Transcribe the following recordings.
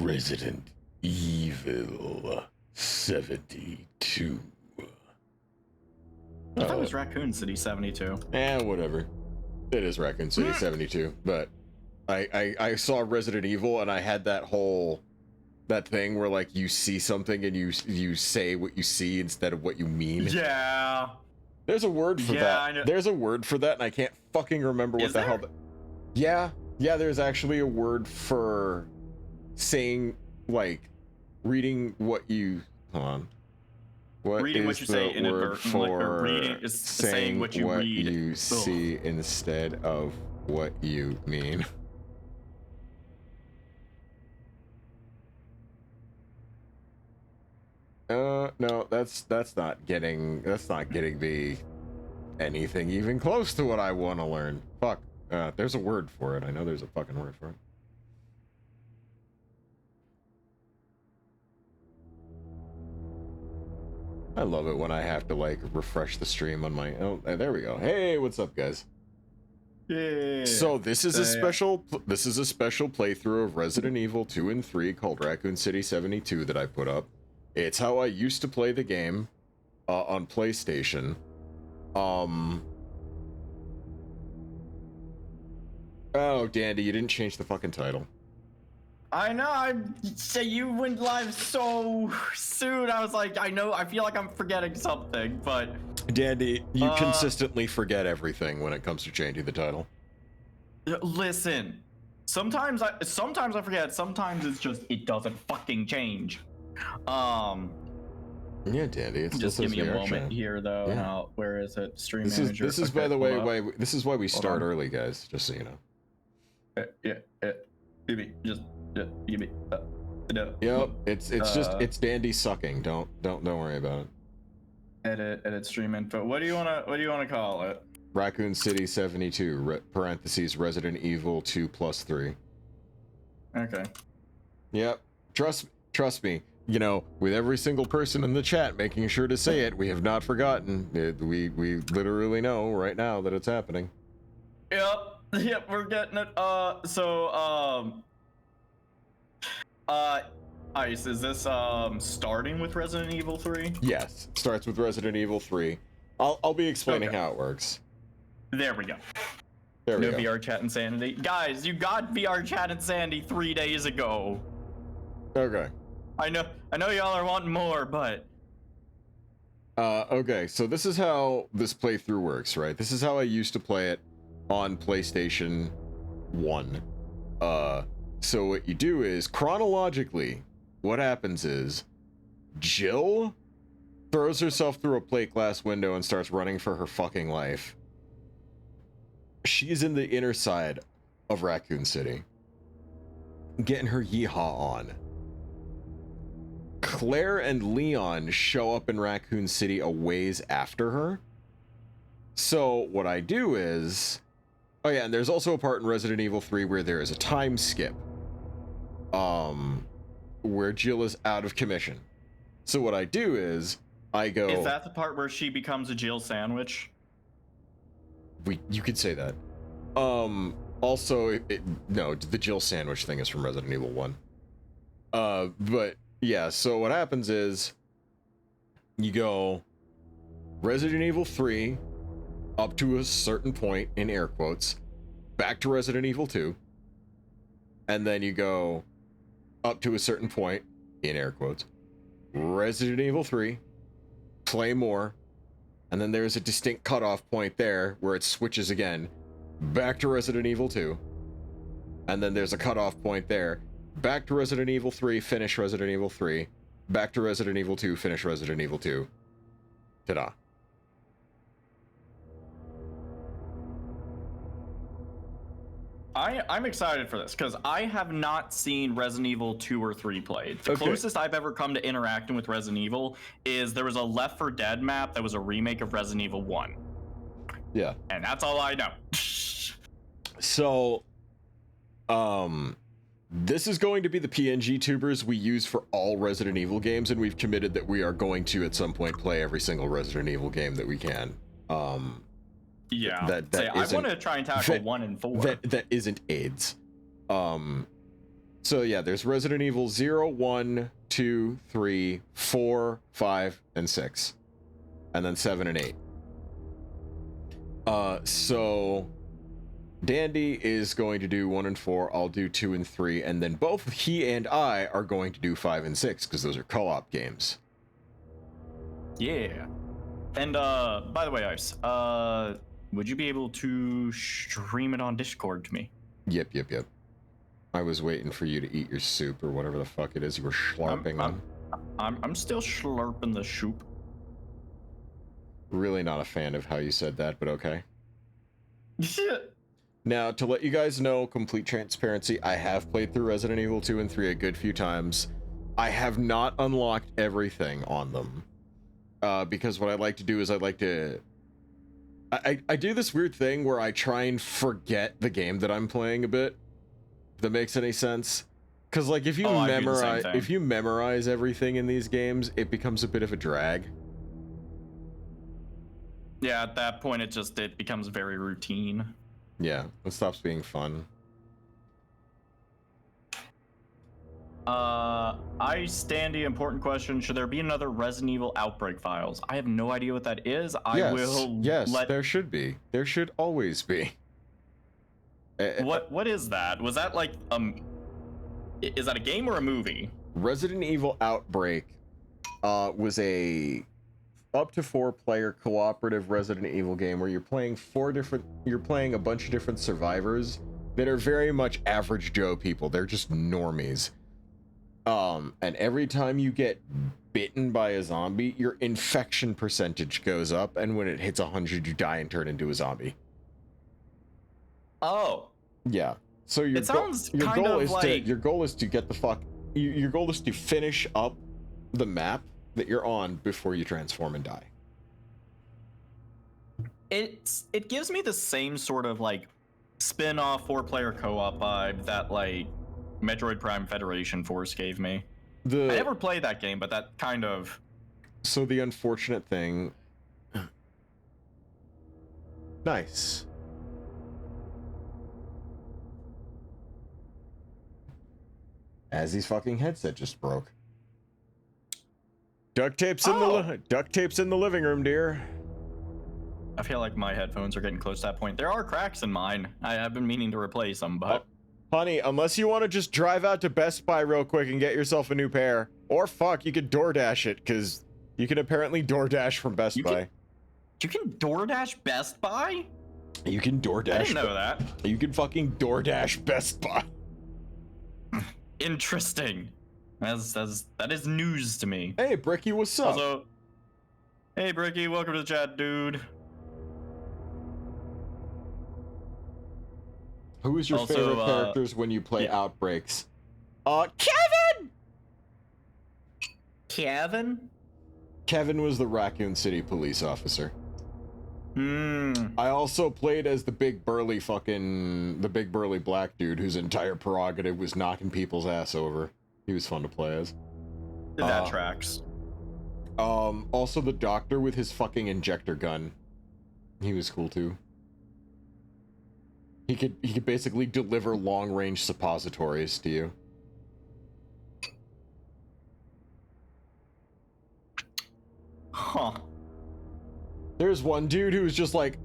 Resident Evil 72. I thought it was Raccoon City 72. Whatever. It is Raccoon City 72, but I saw Resident Evil and I had that thing where like you see something and you say what you see instead of what you mean. Yeah. There's a word for that. I know. There's a word for that and I can't fucking remember what the hell. Yeah, there's actually a word for saying, like, reading what you... Hold on. Reading what you say inadvertently, or reading is saying what you read. You see instead of what you mean. No, that's not getting me anything even close to what I want to learn. Fuck. There's a word for it. I know there's a fucking word for it. I love it when I have to like refresh the stream on my... Oh, there we go. Hey, what's up, guys? Yeah. So this is a special playthrough of Resident Evil 2 and 3 called Raccoon City 72 that I put up. It's how I used to play the game on PlayStation. Oh, Dandy, you didn't change the fucking title. I know, you went live so soon. I was like, I feel like I'm forgetting something, but... Dandy, you consistently forget everything when it comes to changing the title. Listen, sometimes I forget, sometimes it's just, it doesn't fucking change. Yeah, Dandy, it's just give me a moment here, though. Yeah. Where is it? Stream this manager. This is, by the way, this is why we start early, guys, just so you know. Yep, it's Dandy sucking. Don't worry about it. Edit stream info. What do you wanna call it? Raccoon City 72 parentheses Resident Evil 2+3. Okay. Yep. Trust me. You know, with every single person in the chat making sure to say it, we have not forgotten. We literally know right now that it's happening. Yep, we're getting it. Ice, is this starting with Resident Evil 3? Yes, it starts with Resident Evil 3. I'll be explaining how it works. There we go. There we go. No VR chat insanity. Guys, you got VR chat insanity 3 days ago. Okay. I know y'all are wanting more, but... Okay, so this is how this playthrough works, right? This is how I used to play it on PlayStation 1. So what you do is, chronologically, what happens is, Jill throws herself through a plate glass window and starts running for her fucking life. She's in the inner side of Raccoon City, getting her yeehaw on. Claire and Leon show up in Raccoon City a ways after her. So what I do is... Oh yeah, and there's also a part in Resident Evil 3 where there is a time skip. Where Jill is out of commission. So what I do is, I go... Is that the part where she becomes a Jill sandwich? You could say that. Also, no, the Jill sandwich thing is from Resident Evil 1. But... Yeah, so what happens is you go Resident Evil 3 up to a certain point, in air quotes, back to Resident Evil 2, and then you go up to a certain point, in air quotes, Resident Evil 3, play more, and then there's a distinct cutoff point there where it switches again, back to Resident Evil 2, and then there's a cutoff point there. Back to Resident Evil 3, finish Resident Evil 3. Back to Resident Evil 2, finish Resident Evil 2. Ta-da. I'm excited for this, because I have not seen Resident Evil 2 or 3 played. The closest I've ever come to interacting with Resident Evil is there was a Left 4 Dead map that was a remake of Resident Evil 1. Yeah. And that's all I know. So, this is going to be the PNG tubers we use for all Resident Evil games, and we've committed that we are going to, at some point, play every single Resident Evil game that we can. Yeah, I that want to try and tackle 1 and 4. That isn't AIDS. So yeah, there's Resident Evil 0, 1, 2, 3, 4, 5, and 6. And then 7 and 8. So Dandy is going to do 1 and 4, I'll do 2 and 3, and then both he and I are going to do 5 and 6, because those are co-op games. Yeah. And by the way, Ice, would you be able to stream it on Discord to me? Yep. I was waiting for you to eat your soup or whatever the fuck it is you were slurping on. I'm still slurping the soup. Really not a fan of how you said that, but okay. Now, to let you guys know, complete transparency, I have played through Resident Evil 2 and 3 a good few times. I have not unlocked everything on them. Because what I like to do is I like to... I do this weird thing where I try and forget the game that I'm playing a bit. If that makes any sense. Because, like, if you memorize everything in these games, it becomes a bit of a drag. Yeah, at that point, it becomes very routine. Yeah, it stops being fun. I stand the important question: should there be another Resident Evil Outbreak Files? I have no idea what that is. Yes, there should be. There should always be. What is that? Was that like is that a game or a movie? Resident Evil Outbreak was a up to 4 player cooperative Resident Evil game where you're playing a bunch of different survivors that are very much average Joe people. They're just normies. And every time you get bitten by a zombie, your infection percentage goes up, and when it hits 100, you die and turn into a zombie. Oh. Yeah. So your goal is to finish up the map that you're on before you transform and die. It gives me the same sort of like spin-off 4-player co-op vibe that like Metroid Prime Federation Force gave me. I never played that game, but that kind of... So the unfortunate thing... Nice. Azzy's fucking headset just broke. Duct tape's in the living room, dear. I feel like my headphones are getting close to that point. There are cracks in mine. I have been meaning to replace them, but... Honey, unless you want to just drive out to Best Buy real quick and get yourself a new pair. Or fuck, you could DoorDash it, because you can apparently DoorDash from Best Buy. You can DoorDash Best Buy? You can DoorDash... I didn't know that. You can fucking DoorDash Best Buy. Interesting. That is news to me. Hey, Bricky, what's up? Also, hey, Bricky, welcome to the chat, dude. Who is your favorite characters when you play Outbreaks? Kevin! Kevin was the Raccoon City police officer. I also played as the big burly black dude whose entire prerogative was knocking people's ass over. He was fun to play as. That tracks. Also the doctor with his fucking injector gun. He was cool too. He could basically deliver long-range suppositories to you. Huh. There's one dude who was just like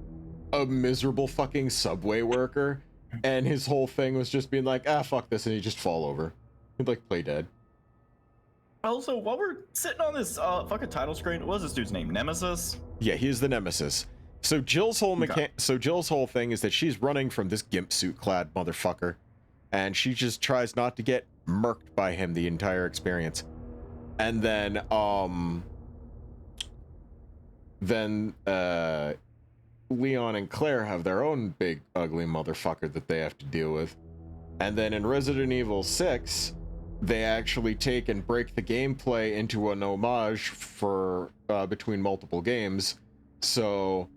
a miserable fucking subway worker, and his whole thing was just being like, fuck this, and he'd just fall over. He'd like play dead. Also, while we're sitting on this fucking title screen, what was this dude's name? Nemesis? Yeah, he's the Nemesis. So Jill's whole thing is that she's running from this gimp suit clad motherfucker, and she just tries not to get murked by him the entire experience. And then Leon and Claire have their own big ugly motherfucker that they have to deal with. And then in Resident Evil 6, they actually take and break the gameplay into an homage for between multiple games. So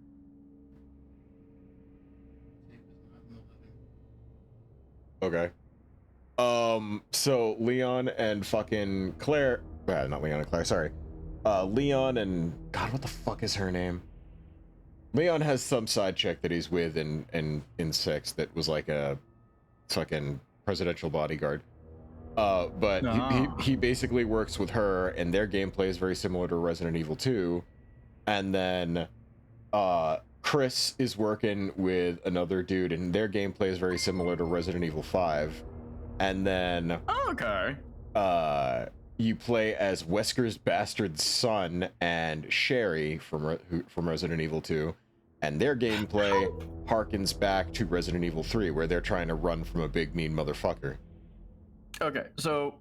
okay. So Leon and fucking Claire, not Leon and Claire, sorry. Leon and God, what the fuck is her name? Leon has some side chick that he's with in 6 that was like a fucking presidential bodyguard. But he basically works with her, and their gameplay is very similar to Resident Evil 2. And then Chris is working with another dude, and their gameplay is very similar to Resident Evil 5. And then you play as Wesker's bastard son and Sherry from Resident Evil 2, and their gameplay harkens back to Resident Evil 3, where they're trying to run from a big mean motherfucker. Okay, so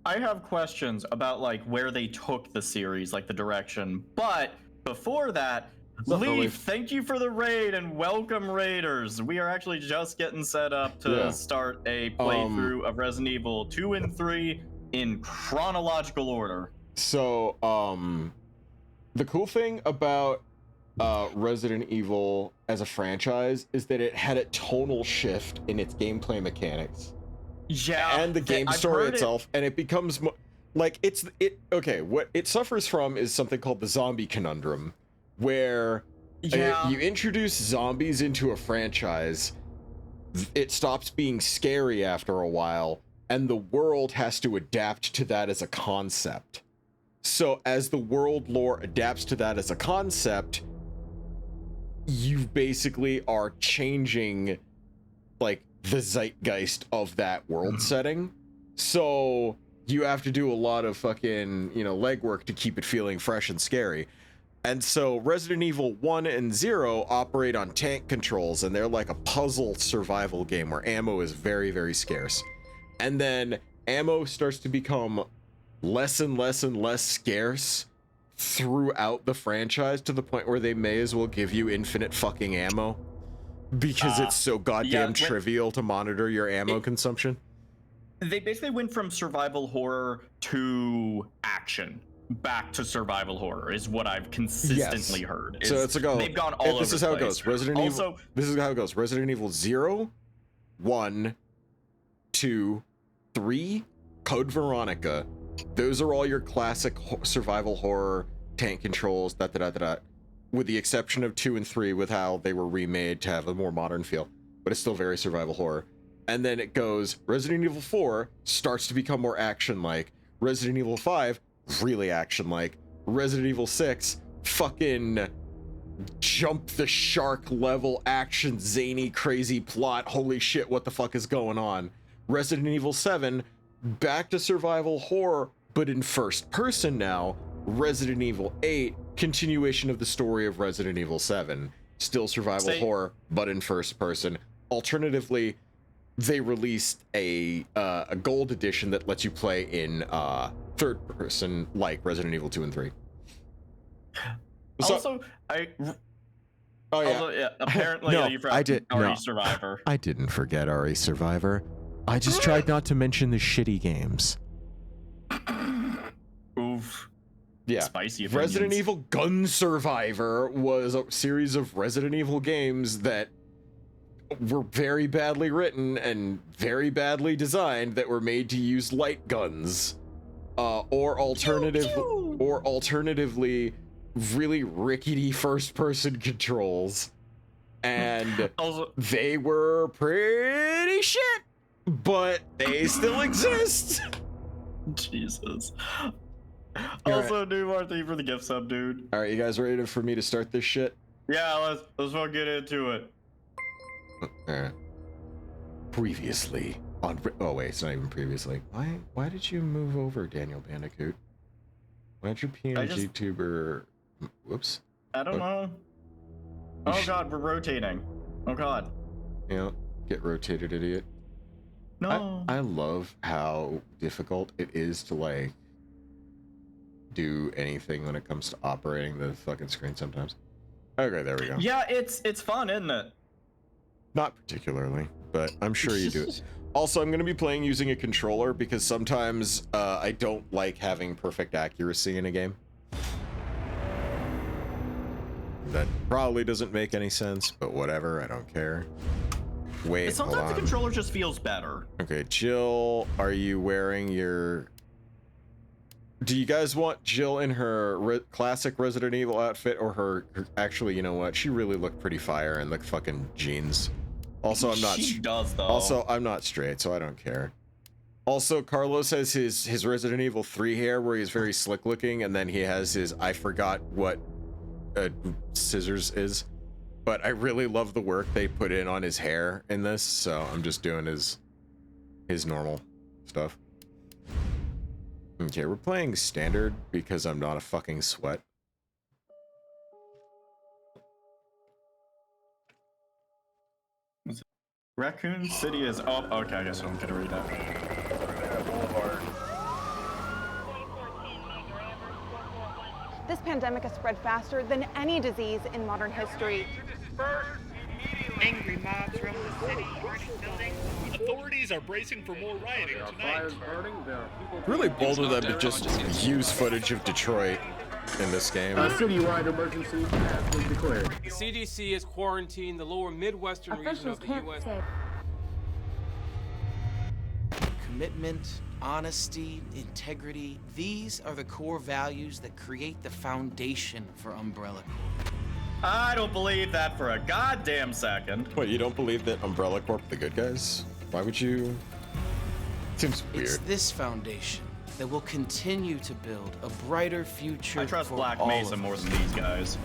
I have questions about like where they took the series, like the direction. But before that, Leaf, thank you for the raid and welcome raiders. We are actually just getting set up to start a playthrough of Resident Evil 2 and 3 in chronological order. So, the cool thing about Resident Evil as a franchise is that it had a tonal shift in its gameplay mechanics. Yeah, and the game story itself, and it becomes like what it suffers from is something called the zombie conundrum, where you introduce zombies into a franchise, it stops being scary after a while, and the world has to adapt to that as a concept. So as the world lore adapts to that as a concept, you basically are changing like the zeitgeist of that world setting. So you have to do a lot of fucking, legwork to keep it feeling fresh and scary. And so Resident Evil 1 and 0 operate on tank controls, and they're like a puzzle survival game where ammo is very, very scarce. And then ammo starts to become less and less and less scarce throughout the franchise, to the point where they may as well give you infinite fucking ammo. Because it's so goddamn trivial to monitor your ammo consumption. They basically went from survival horror to action, back to survival horror, is what I've consistently heard. So it's they've gone all over. This is how it goes. This is how it goes. Resident Evil 0, 1, 2, 3, Code Veronica. Those are all your classic survival horror tank controls. With the exception of 2 and 3, with how they were remade to have a more modern feel, but it's still very survival horror. And then it goes, Resident Evil 4 starts to become more action-like. Resident Evil 5, really action-like. Resident Evil 6, fucking jump the shark level action, zany, crazy plot. Holy shit, what the fuck is going on? Resident Evil 7, back to survival horror, but in first person now. Resident Evil 8, continuation of the story of Resident Evil 7, still survival horror, but in first person. Alternatively, they released a gold edition that lets you play in third person, like Resident Evil 2 and 3. Apparently, RE Survivor. I didn't forget RE Survivor. I just tried not to mention the shitty games. Oof. Yeah, spicy opinions. Resident Evil Gun Survivor was a series of Resident Evil games that were very badly written and very badly designed, that were made to use light guns, or alternatively, really rickety first-person controls, and they were pretty shit, but they still exist. Jesus. Also, Newmar, thank you for the gift sub, dude. All right, you guys ready for me to start this shit? Yeah, let's fucking get into it. All right. Previously on... Oh, wait, it's not even previously. Why did you move over, Daniel Bandicoot? Why did your PNG tuber... Whoops. I don't know. Oh, God, we're rotating. Oh, God. Yeah, get rotated, idiot. No. I love how difficult it is to, like, do anything when it comes to operating the fucking screen sometimes. Okay, there we go. Yeah, it's fun, isn't it? Not particularly, but I'm sure you do it. Also, I'm going to be playing using a controller because sometimes I don't like having perfect accuracy in a game. That probably doesn't make any sense, but whatever, I don't care. Wait, sometimes the controller just feels better. Okay, Jill, are you wearing your... Do you guys want Jill in her classic Resident Evil outfit, or her actually, you know what? She really looked pretty fire in the fucking jeans. Also, I'm not... She does, though. Also, I'm not straight, so I don't care. Also, Carlos has his Resident Evil 3 hair where he's very slick looking, and then he has his, I forgot what scissors is, but I really love the work they put in on his hair in this, so I'm just doing his normal stuff. Okay, we're playing standard because I'm not a fucking sweat. Raccoon City is... Oh, okay, I guess I'm gonna read that. This pandemic has spread faster than any disease in modern history. Angry mobs roam the city, burning buildings. Authorities are bracing for more rioting tonight. Really bold of them to just use footage of Detroit in this game. A citywide emergency has been declared. The CDC has quarantined the lower Midwestern region of the U.S. Commitment, honesty, integrity, these are the core values that create the foundation for Umbrella Corp. I don't believe that for a goddamn second. Wait, you don't believe that Umbrella Corp are the good guys? Why would you? Seems weird. It's this foundation that will continue to build a brighter future. I trust for Black all Mesa of more us. than these guys.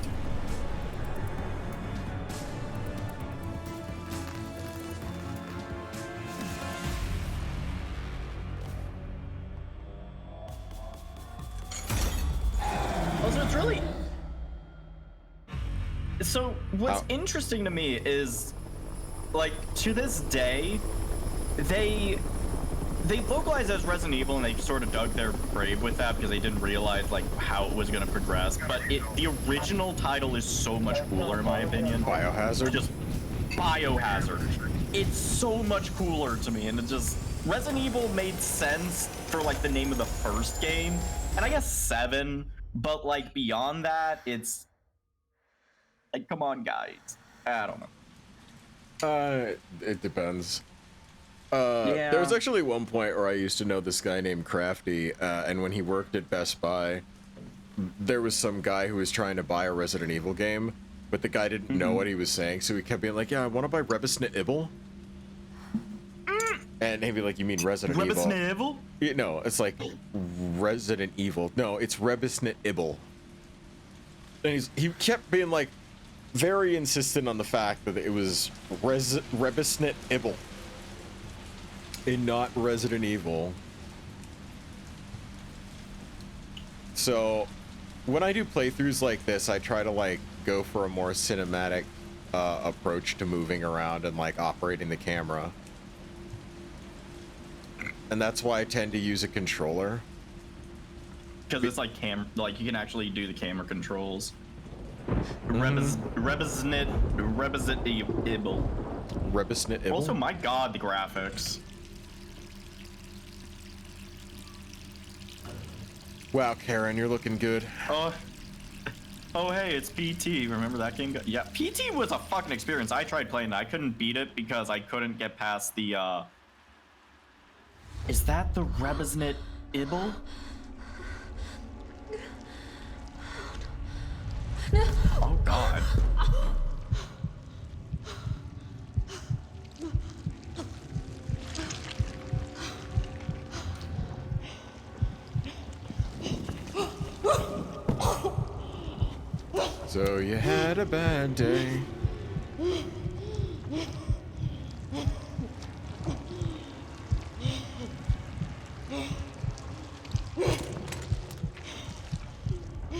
Also, it's really... So, what's interesting to me is, like, to this day, they vocalized as Resident Evil and they sort of dug their grave with that because they didn't realize, like, how it was going to progress. But the original title is so much cooler, in my opinion. Biohazard? Just Biohazard. It's so much cooler to me, and it just... Resident Evil made sense for, like, the name of the first game, and I guess 7, but, like, beyond that, it's... Like, come on, guys. I don't know. It depends. There was actually one point where I used to know this guy named Crafty, and when he worked at Best Buy, there was some guy who was trying to buy a Resident Evil game, but the guy didn't know what he was saying, so he kept being like, yeah, I want to buy Rebisnit Ibble. And he'd be like, you mean Resident Evil? Rebisnit Evil? Yeah, no, it's like Resident Evil. No, it's Rebisnit Ibble. And he kept being like, very insistent on the fact that it was Rebisnit Ibble and not Resident Evil. So when I do playthroughs like this, I try to like go for a more cinematic approach to moving around and like operating the camera. And that's why I tend to use a controller. Because it's like you can actually do the camera controls. Rebisnit Ibble. Rebisnit Ibble? Also, my god, the graphics. Wow, Karen, you're looking good. Oh, hey, it's PT. Remember that game? Yeah, PT was a fucking experience. I tried playing it. I couldn't beat it because I couldn't get past the, Is that the Rebisnit Ibble? Oh god. So you had a bad day.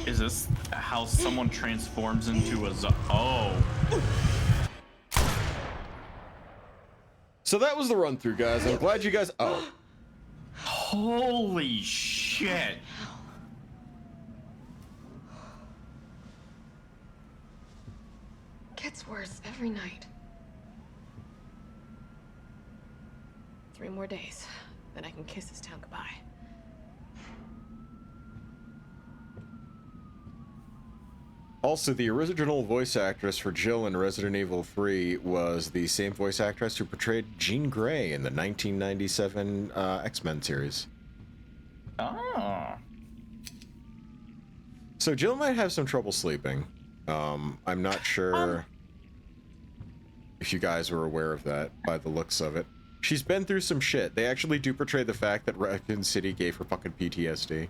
Is this how someone transforms into a Oh. So that was the run through, guys. I'm glad you guys. Oh. Holy shit. Gets worse every night. 3 more days, then I can kiss this town goodbye. Also, the original voice actress for Jill in Resident Evil 3 was the same voice actress who portrayed Jean Grey in the 1997 X-Men series. Oh. So Jill might have some trouble sleeping. I'm not sure if you guys were aware of that by the looks of it. She's been through some shit. They actually do portray the fact that Raccoon City gave her fucking PTSD.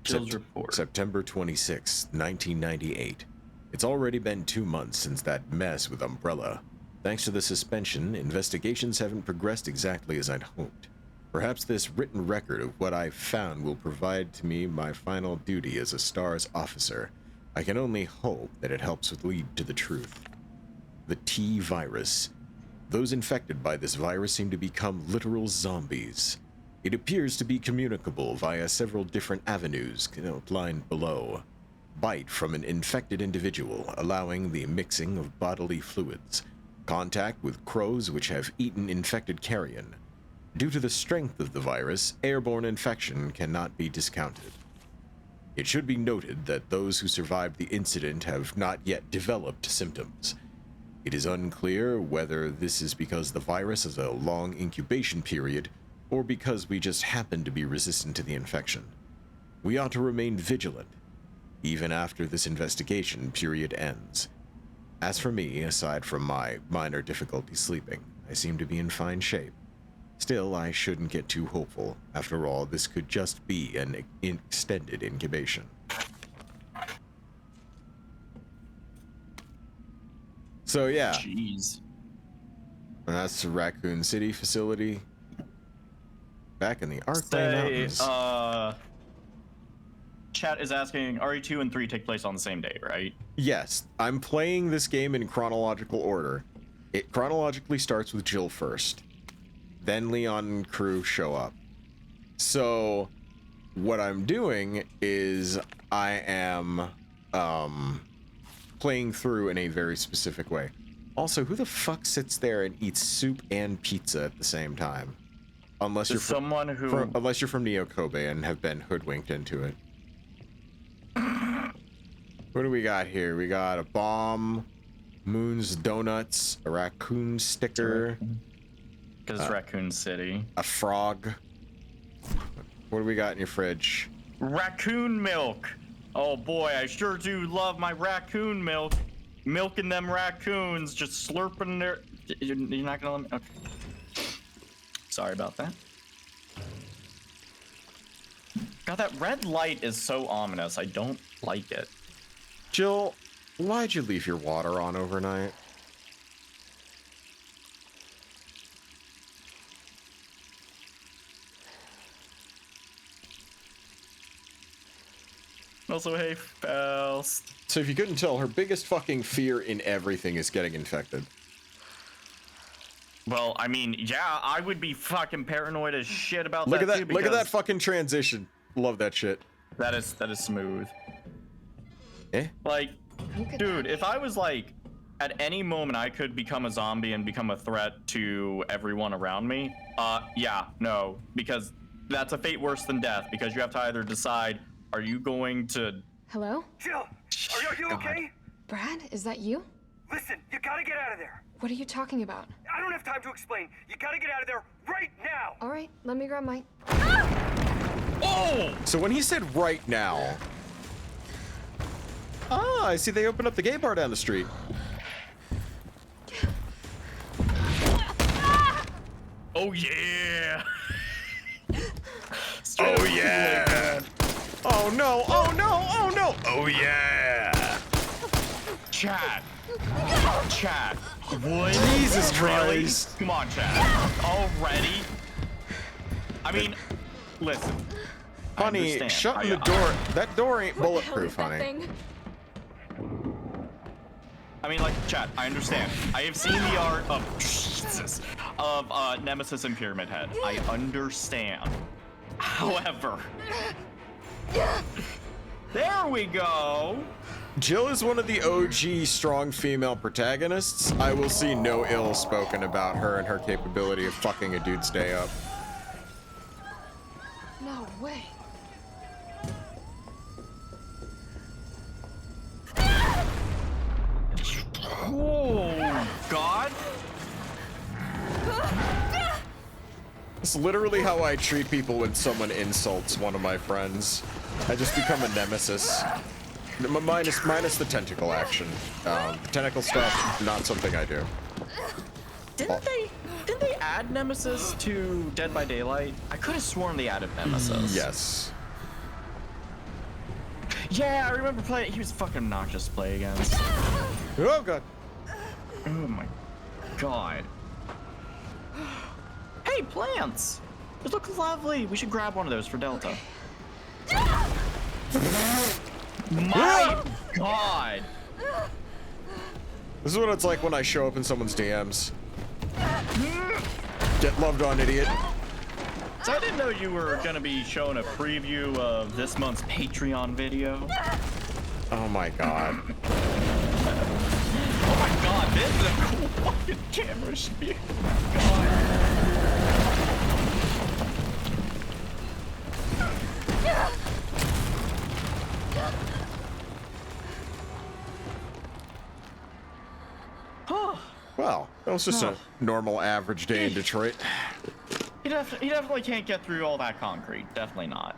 Jill's report. September 26, 1998. It's already been 2 months since that mess with Umbrella. Thanks to the suspension, investigations haven't progressed exactly as I'd hoped. Perhaps this written record of what I've found will provide to me my final duty as a STARS officer. I can only hope that it helps lead to the truth. The T virus. Those infected by this virus seem to become literal zombies. It appears to be communicable via several different avenues outlined below. Bite from an infected individual, allowing the mixing of bodily fluids. Contact with crows which have eaten infected carrion. Due to the strength of the virus, airborne infection cannot be discounted. It should be noted that those who survived the incident have not yet developed symptoms. It is unclear whether this is because the virus has a long incubation period or because we just happen to be resistant to the infection. We ought to remain vigilant, even after this investigation period ends. As for me, aside from my minor difficulty sleeping, I seem to be in fine shape. Still, I shouldn't get too hopeful. After all, this could just be an extended incubation. So yeah. Jeez. And that's the Raccoon City facility. Back in the Arclay Mountains. Chat is asking, RE2 and 3 take place on the same day, right? Yes, I'm playing this game in chronological order. It chronologically starts with Jill first. Then Leon and crew show up. So what I'm doing is I am playing through in a very specific way. Also, who the fuck sits there and eats soup and pizza at the same time? Unless you're someone who unless you're from Neo Kobe and have been hoodwinked into it. What do we got here? We got a bomb, Moon's Donuts, a raccoon sticker. Because it's Raccoon City. A frog. What do we got in your fridge? Raccoon milk. Oh boy, I sure do love my raccoon milk. Milking them raccoons, just slurping their... You're not gonna let me... Okay. Sorry about that. God, that red light is so ominous. I don't like it. Jill, why'd you leave your water on overnight? Also, hey, Faust. So if you couldn't tell, her biggest fucking fear in everything is getting infected. Well, I mean, yeah, I would be fucking paranoid as shit about look that at too, that! Look at that fucking transition. Love that shit. That is smooth. Eh? Like, dude, if I was like, at any moment I could become a zombie and become a threat to everyone around me, yeah, no, because that's a fate worse than death, because you have to either decide, are you going to... Hello? Jill, are you okay? Brad, is that you? Listen, you gotta get out of there. What are you talking about? I don't have time to explain. You gotta get out of there right now. All right, let me grab my... Oh! So when he said right now... Ah, I see they opened up the gay bar down the street. Oh yeah! Oh yeah! Oh no! Oh no! Oh no! Oh yeah! Chad! Chad! What? Jesus Really? Christ! Come on, Chad. Already? I mean, listen. Honey, shutting the door. That door ain't bulletproof, honey. I mean, like, chat, I understand. I have seen the art of Jesus, of Nemesis and Pyramid Head. I understand. However, there we go. Jill is one of the OG strong female protagonists. I will see no ill spoken about her and her capability of fucking a dude's day up. No way. Oh, God. It's literally how I treat people when someone insults one of my friends. I just become a nemesis. Minus the tentacle action. Tentacle stuff, not something I do. Didn't they add Nemesis to Dead by Daylight? I could have sworn they added Nemesis. Yes. Yeah, I remember playing. He was fucking obnoxious to play against. Oh god. Oh my god. Hey, plants! Those look lovely. We should grab one of those for Delta. My god! This is what it's like when I show up in someone's DMs. Get loved on, idiot. So I didn't know you were gonna be showing a preview of this month's Patreon video. Oh my god. Oh my god, this is a cool fucking camera speed. God. Well, that was just a normal average day in Detroit. He definitely can't get through all that concrete. Definitely not.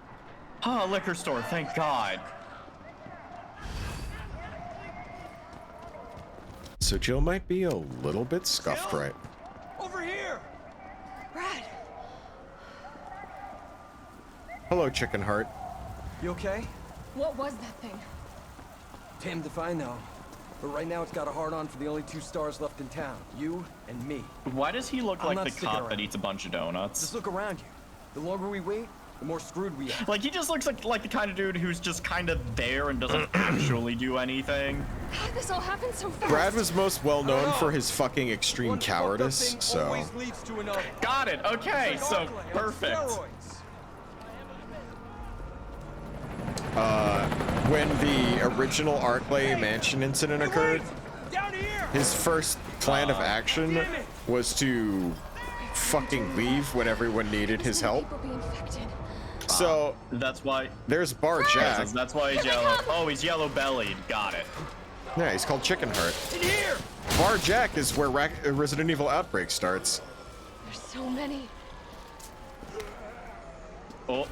Oh, liquor store, thank God. So Jill might be a little bit scuffed, Jill? right? Over here! Brad! Hello, Chicken Heart. You okay? What was that thing? Damned if I know. But right now it's got a hard-on for the only 2 stars left in town. You and me. Why does he look I'm like not the sticking cop around. that eats a bunch of donuts? Just look around you. The longer we wait, the more screwed we are. Like, he just looks like the kind of dude who's just kind of there and doesn't actually do anything. God, this all happened so fast. Brad was most well known for his fucking extreme One fucked up cowardice, thing so... always leads to another. Got it, okay, It's so like Arclay on perfect. steroids. When the original Arclay Mansion incident occurred, Down here! his first plan of action was to fucking leave when everyone needed his help. People be infected. So, That's why. there's Bar Jack. That's why he's yellow. Oh, he's yellow bellied. Got it. Yeah, he's called Chicken Heart. In here! Bar Jack is where Resident Evil Outbreak starts. There's so many. Oh.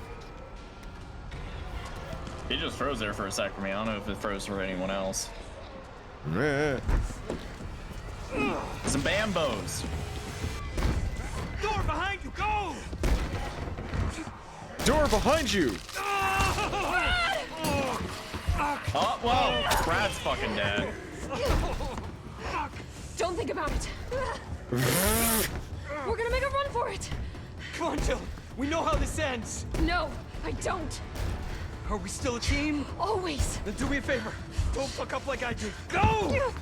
He just froze there for a sec for me. I don't know if it froze for anyone else. Eh. Some bambos. Door behind you, go! Door behind you! Oh, whoa. Brad's fucking dead. Don't think about it. We're gonna make a run for it. Come on, Jill. We know how this ends. No, I don't. Are we still a team? Always. Then do me a favor. Don't fuck up like I did. Go!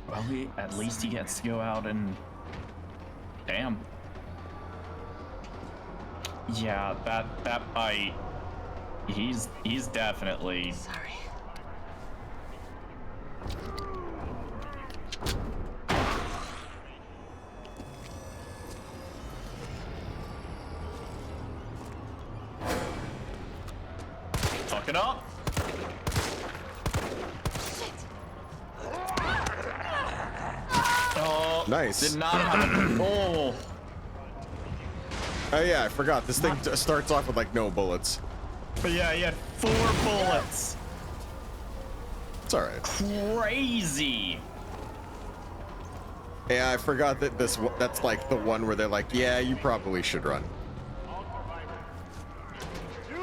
Well, at least he gets to go out and... Damn. Yeah, that bite... He's definitely... Sorry. Fuck it up. Oh, Nice. did not have a... Oh. Oh yeah, I forgot. This thing starts off with like no bullets. But yeah, he had 4 bullets. It's alright. Crazy. Yeah, I forgot that that's like the one where they're like, yeah, you probably should run. You!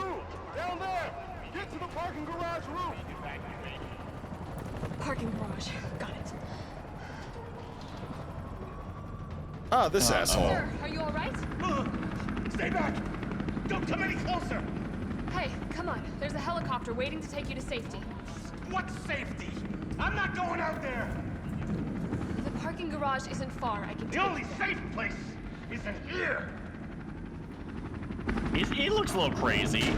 Down there! Get to the parking garage roof! Parking garage. Got it. Ah, this asshole. Sir, are you all right? Stay back! Don't come any closer! Hey, come on. There's a helicopter waiting to take you to safety. What safety? I'm not going out there! The parking garage isn't far. I can The take only you there. safe place is in here! He looks a little crazy.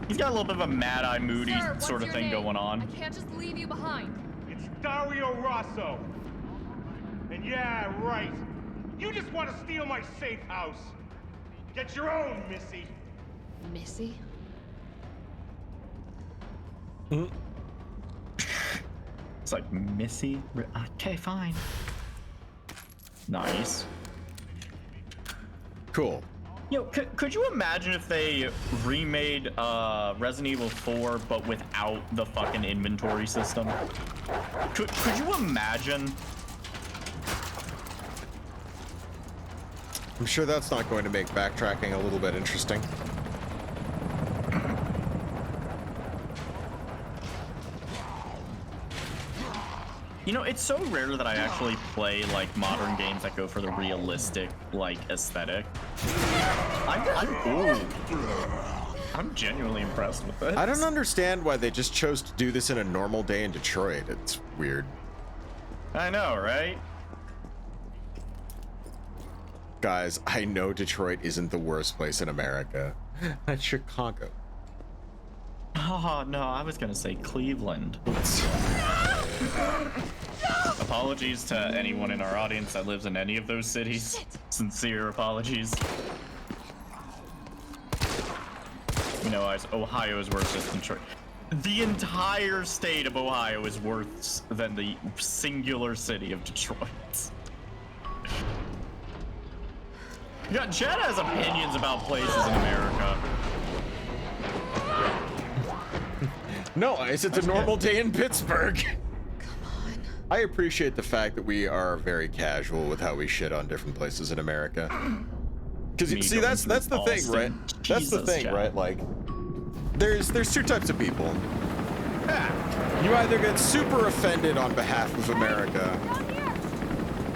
He's got a little bit of a mad-eye, moody Sir, what's sort of your thing name? going on. I can't just leave you behind. It's Dario Rosso. And yeah, right. You just want to steal my safe house. Get your own, Missy. Missy? It's like Missy. Okay, fine. Nice. Cool. Yo, could you imagine if they remade Resident Evil 4 but without the fucking inventory system? Could you imagine? I'm sure that's not going to make backtracking a little bit interesting. You know, it's so rare that I actually play like modern games that go for the realistic like aesthetic. I'm genuinely impressed with it. I don't understand why they just chose to do this in a normal day in Detroit. It's weird. I know, right? Guys, I know Detroit isn't the worst place in America. That's Chicago. Oh, no, I was gonna say Cleveland. Apologies to anyone in our audience that lives in any of those cities. Sincere apologies. You know, Ohio is worse than Detroit. The entire state of Ohio is worse than the singular city of Detroit. Yeah, Chad has opinions about places in America. No, it's a normal day in Pittsburgh. Come on. I appreciate the fact that we are very casual with how we shit on different places in America. Because you see, that's the thing, right? That's the thing, right? Like, there's two types of people. You either get super offended on behalf of America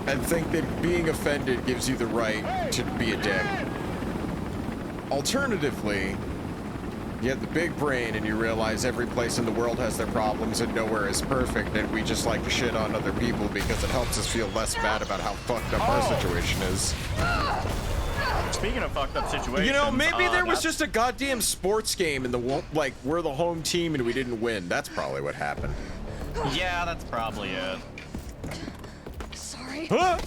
and think that being offended gives you the right to be a dick. Alternatively, you have the big brain and you realize every place in the world has their problems and nowhere is perfect, and we just like to shit on other people because it helps us feel less bad about how fucked up our situation is. Speaking of fucked up situations, you know, maybe there was just a goddamn sports game and like we're the home team and we didn't win. That's probably what happened. Yeah, that's probably it. Sorry. Huh?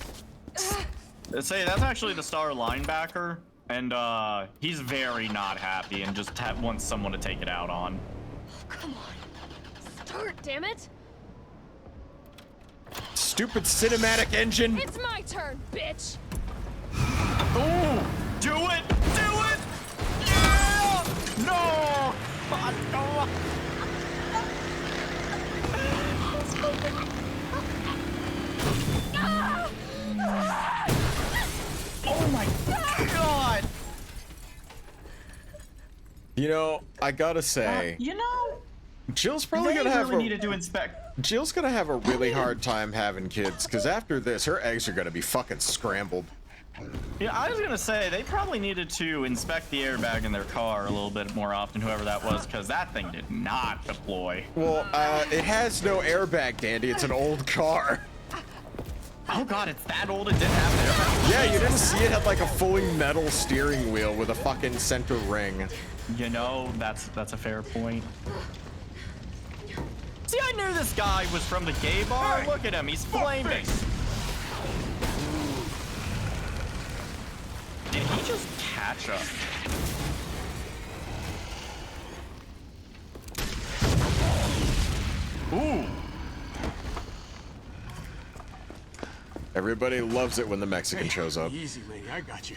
Say that's actually the star linebacker, and he's very not happy and just wants someone to take it out on. Oh, come on. Start, damn it. Stupid cinematic engine. It's my turn, bitch. Ooh, do it! Do it! Yeah! No! No! Oh my god! You know, I gotta say, you know, Jill's probably gonna have needed to inspect. Jill's gonna have a really hard time having kids, because after this, her eggs are gonna be fucking scrambled. Yeah, I was gonna say they probably needed to inspect the airbag in their car a little bit more often, whoever that was, because that thing did not deploy. Well, it has no airbag, Dandy. It's an old car. Oh god, it's that old. It didn't have an airbag. Yeah, you didn't see it had like a fully metal steering wheel with a fucking center ring. You know, that's a fair point. See, I knew this guy was from the gay bar. Look at him, he's flaming. Did he just catch up? Ooh. Everybody loves it when the Mexican shows up. Easy, lady. I got you.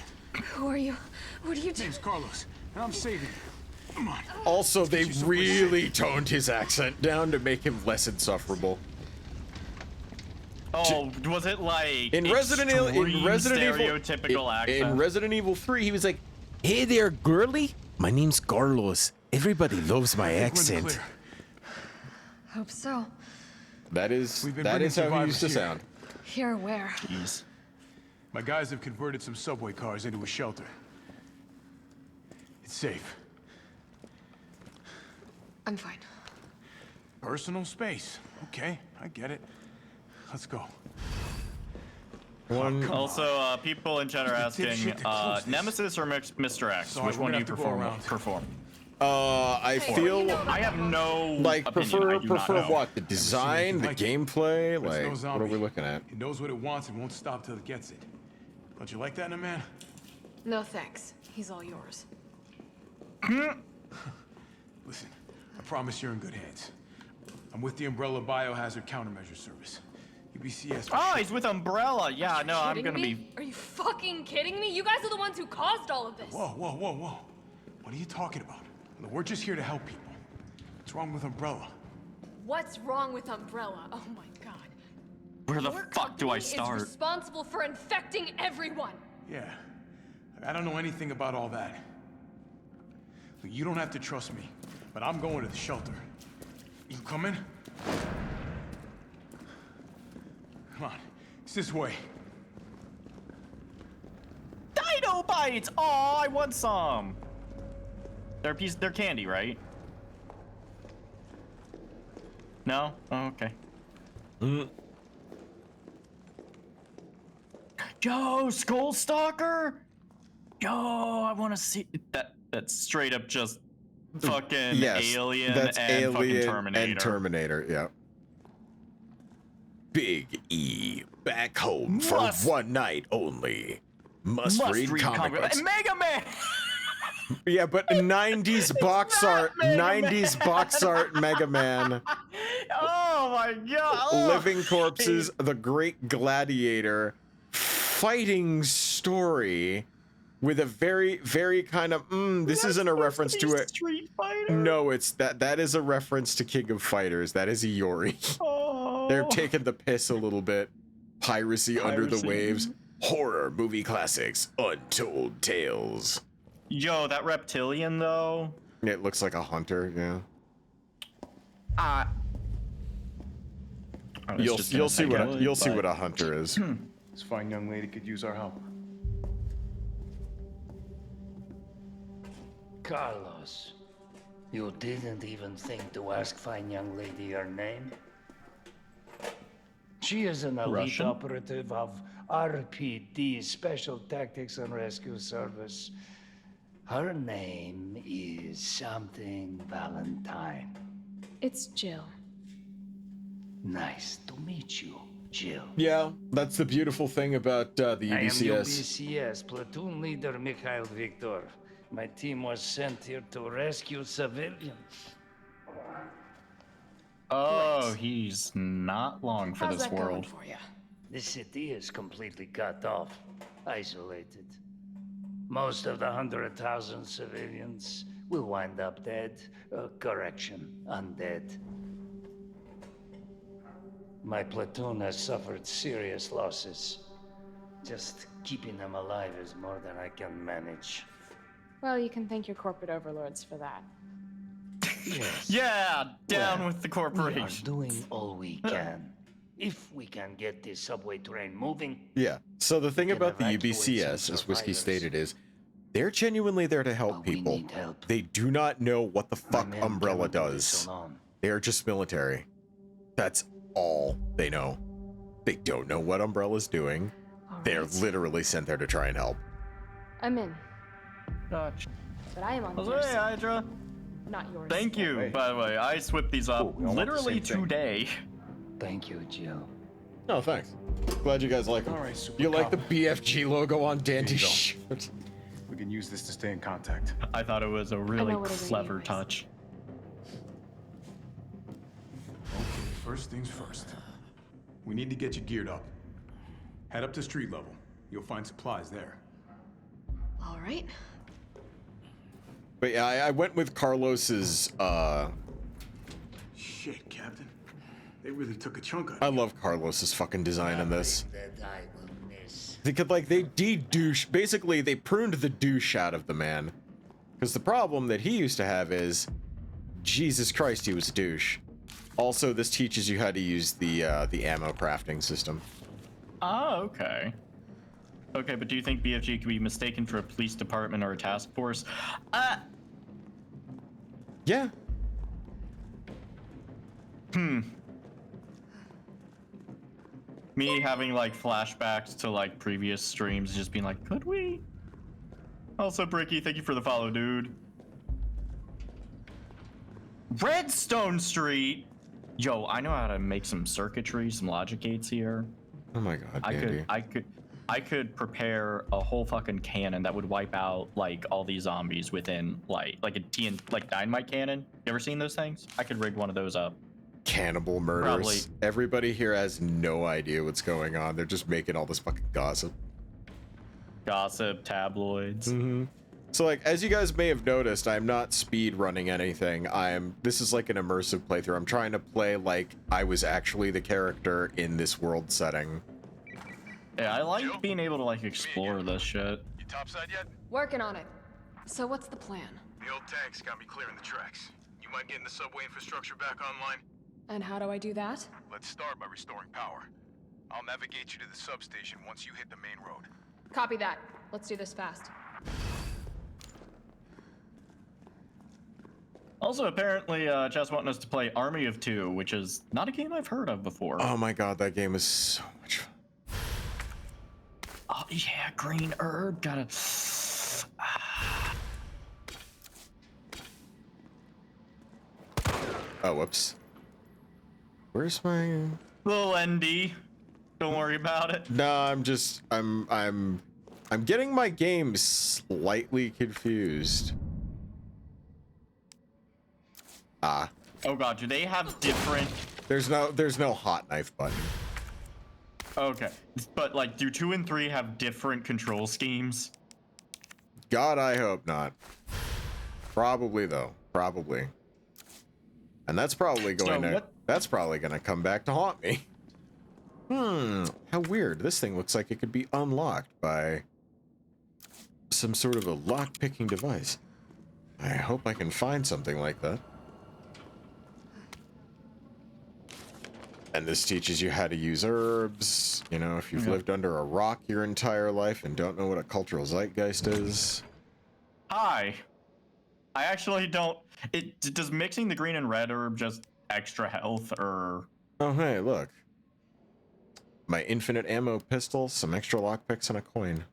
Who are you? What are you doing? Name's Carlos, and I'm saving you. Come on. Also, they really toned his accent down to make him less insufferable. Oh, was it like in Resident Evil stereotypical accent? In Resident Evil 3, he was like, "Hey there, girly. My name's Carlos. Everybody loves my accent." Hope so. That is how he used to sound. Here, where? Jeez. My guys have converted some subway cars into a shelter. It's safe. I'm fine. Personal space. Okay, I get it. Let's go. Also, people in chat are asking, Nemesis or Mr. X? Sorry, which one do you perform? I feel I have no like opinion. prefer what? The design, the gameplay, But it's like no zombie. what are we looking at? It knows what it wants and won't stop till it gets it. Don't you like that in a man? No thanks. He's all yours. Listen, I promise you're in good hands. I'm with the Umbrella Biohazard Countermeasure Service. UBCS. Oh, he's with Umbrella. Yeah, no, I'm gonna be. Are you fucking kidding me? You guys are the ones who caused all of this. Whoa, whoa, whoa, whoa. What are you talking about? We're just here to help people. What's wrong with Umbrella? What's wrong with Umbrella? Oh my god. Where the Your fuck do I company start? Is responsible for infecting everyone. Yeah. I don't know anything about all that. Look, you don't have to trust me, but I'm going to the shelter. You coming? Come on. It's this way. Dino bites! Oh, I want some. They're candy, right? No? Oh, okay. Yo, Skull Stalker! Yo, I want to see that. That's straight up just fucking Alien that's and Alien fucking Terminator. and Terminator, yeah. Big E back home for one night only. Must read comic books. Mega Man. Yeah, but 90s box art, 90s box art Mega Man. Oh my god. Oh. Living Corpses, The Great Gladiator, fighting story with a very, very kind of, this isn't a reference to it. Street Fighter. No, it's that is a reference to King of Fighters. That is Iori. Oh. They're taking the piss a little bit. Piracy under the waves. Horror movie classics. Untold tales. Yo, that reptilian though. It looks like a hunter, yeah. You'll see what a hunter is. This fine young lady could use our help. Carlos, you didn't even think to ask fine young lady her name? She is an elite Russian? operative of RPD, Special Tactics and Rescue Service. Her name is something Valentine. It's Jill. Nice to meet you, Jill. Yeah, that's the beautiful thing about the UBCS. I am UBCS platoon leader Mikhail Viktor. My team was sent here to rescue civilians. Oh, he's not long for this world. For you? The city is completely cut off, isolated. Most of the 100,000 civilians will wind up dead. Correction, undead. My platoon has suffered serious losses. Just keeping them alive is more than I can manage. Well, you can thank your corporate overlords for that. Yes. Yeah, down Well, with the We corporation. are doing all we can. If we can get this subway train moving. Yeah. So the thing can about the evacuate UBCS, some as Whiskey survivors. stated, is they're genuinely there to help But we people. need help. They do not know what the My fuck men Umbrella cannot do this does. alone. They are just military. That's all they know. They don't know what Umbrella's doing. All They're right. literally sent there to try and help. I'm in, Gotcha. but I am on Hey, your side, Hydra. not yours. Thank you, by the way. I swept these up we all want the literally same thing. today. Thank you, Jill. Oh, thanks. Glad you guys like them. All right, super You like the cop. BFG logo on Dante's go. shirt? We can use this to stay in contact. I thought it was a really what a clever radio is. touch. Okay, first things first. We need to get you geared up. Head up to street level. You'll find supplies there. All right. But yeah, I went with Carlos's, Shit, Captain. They really took a chunk out I of it. love Carlos's fucking design in this. That I will miss. They could, like, they de-douche, basically, they pruned the douche out of the man. Because the problem that he used to have is, Jesus Christ, he was a douche. Also, this teaches you how to use the ammo crafting system. Oh, okay. Okay, but do you think BFG could be mistaken for a police department or a task force? Yeah. Me having like flashbacks to like previous streams, just being like, could we? Also, Bricky, thank you for the follow, dude. Redstone Street. Yo, I know how to make some circuitry, some logic gates here. Oh my god, I could prepare a whole fucking cannon that would wipe out like all these zombies within like a dynamite cannon. You ever seen those things? I could rig one of those up. cannibal murders. Probably. Everybody here has no idea what's going on. They're just making all this fucking gossip. Gossip, tabloids. Mm-hmm. So like, as you guys may have noticed, I'm not speed running anything. This is like an immersive playthrough. I'm trying to play like I was actually the character in this world setting. Yeah, I like being able to like explore this shit. You topside yet? Working on it. So what's the plan? The old tanks got me clearing the tracks. You mind getting the subway infrastructure back online? And how do I do that? Let's start by restoring power. I'll navigate you to the substation once you hit the main road. Copy that. Let's do this fast. Also, apparently, Chess wanting us to play Army of Two, which is not a game I've heard of before. Oh my god, that game is so much fun. Oh yeah, green herb, gotta... Oh, whoops. Where's my... Little ND. Don't worry about it. No, I'm getting my game slightly confused. Ah. Oh god, do they have different... There's no hot knife button. Okay, but like, do 2 and 3 have different control schemes? God, I hope not. Probably though, probably. And that's probably that's probably gonna come back to haunt me. How weird. This thing looks like it could be unlocked by some sort of a lock-picking device. I hope I can find something like that. And this teaches you how to use herbs. You know, if you've lived under a rock your entire life and don't know what a cultural zeitgeist is. Hi. I actually don't... Does mixing the green and red herb just extra health, or... Oh, hey, look. My infinite ammo pistol, some extra lockpicks, and a coin.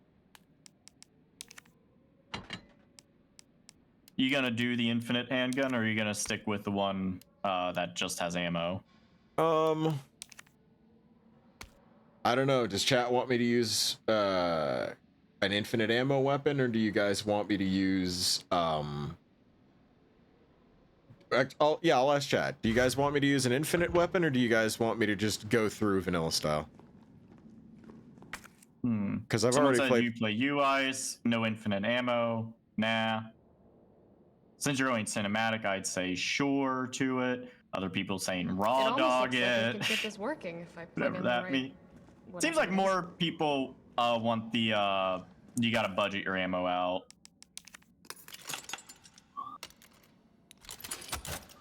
You gonna do the infinite handgun, or are you gonna stick with the one that just has ammo? I don't know. Does chat want me to use an infinite ammo weapon, or do you guys want me to use I'll ask chat. Do you guys want me to use an infinite weapon, or do you guys want me to just go through vanilla style? Because I've already played. You play UIs, no infinite ammo. Nah. Since you're going cinematic, I'd say sure to it. Other people saying raw dog it. Like we could get this working if I plug in the right... Seems like more people want the you gotta budget your ammo out.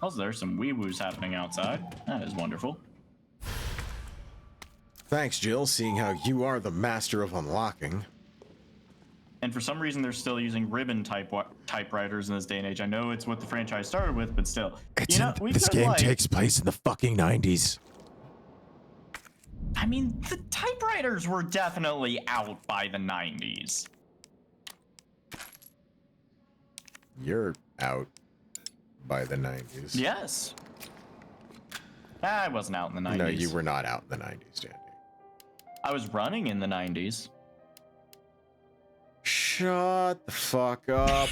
Also, there's some wee-woos happening outside. That is wonderful. Thanks, Jill, seeing how you are the master of unlocking. And for some reason, they're still using ribbon typewriters in this day and age. I know it's what the franchise started with, but still. This game takes place in the fucking 90s. I mean, the typewriters were definitely out by the 90s. You're out by the 90s. Yes. I wasn't out in the 90s. No, you were not out in the 90s, Dandy. I was running in the 90s. Shut the fuck up.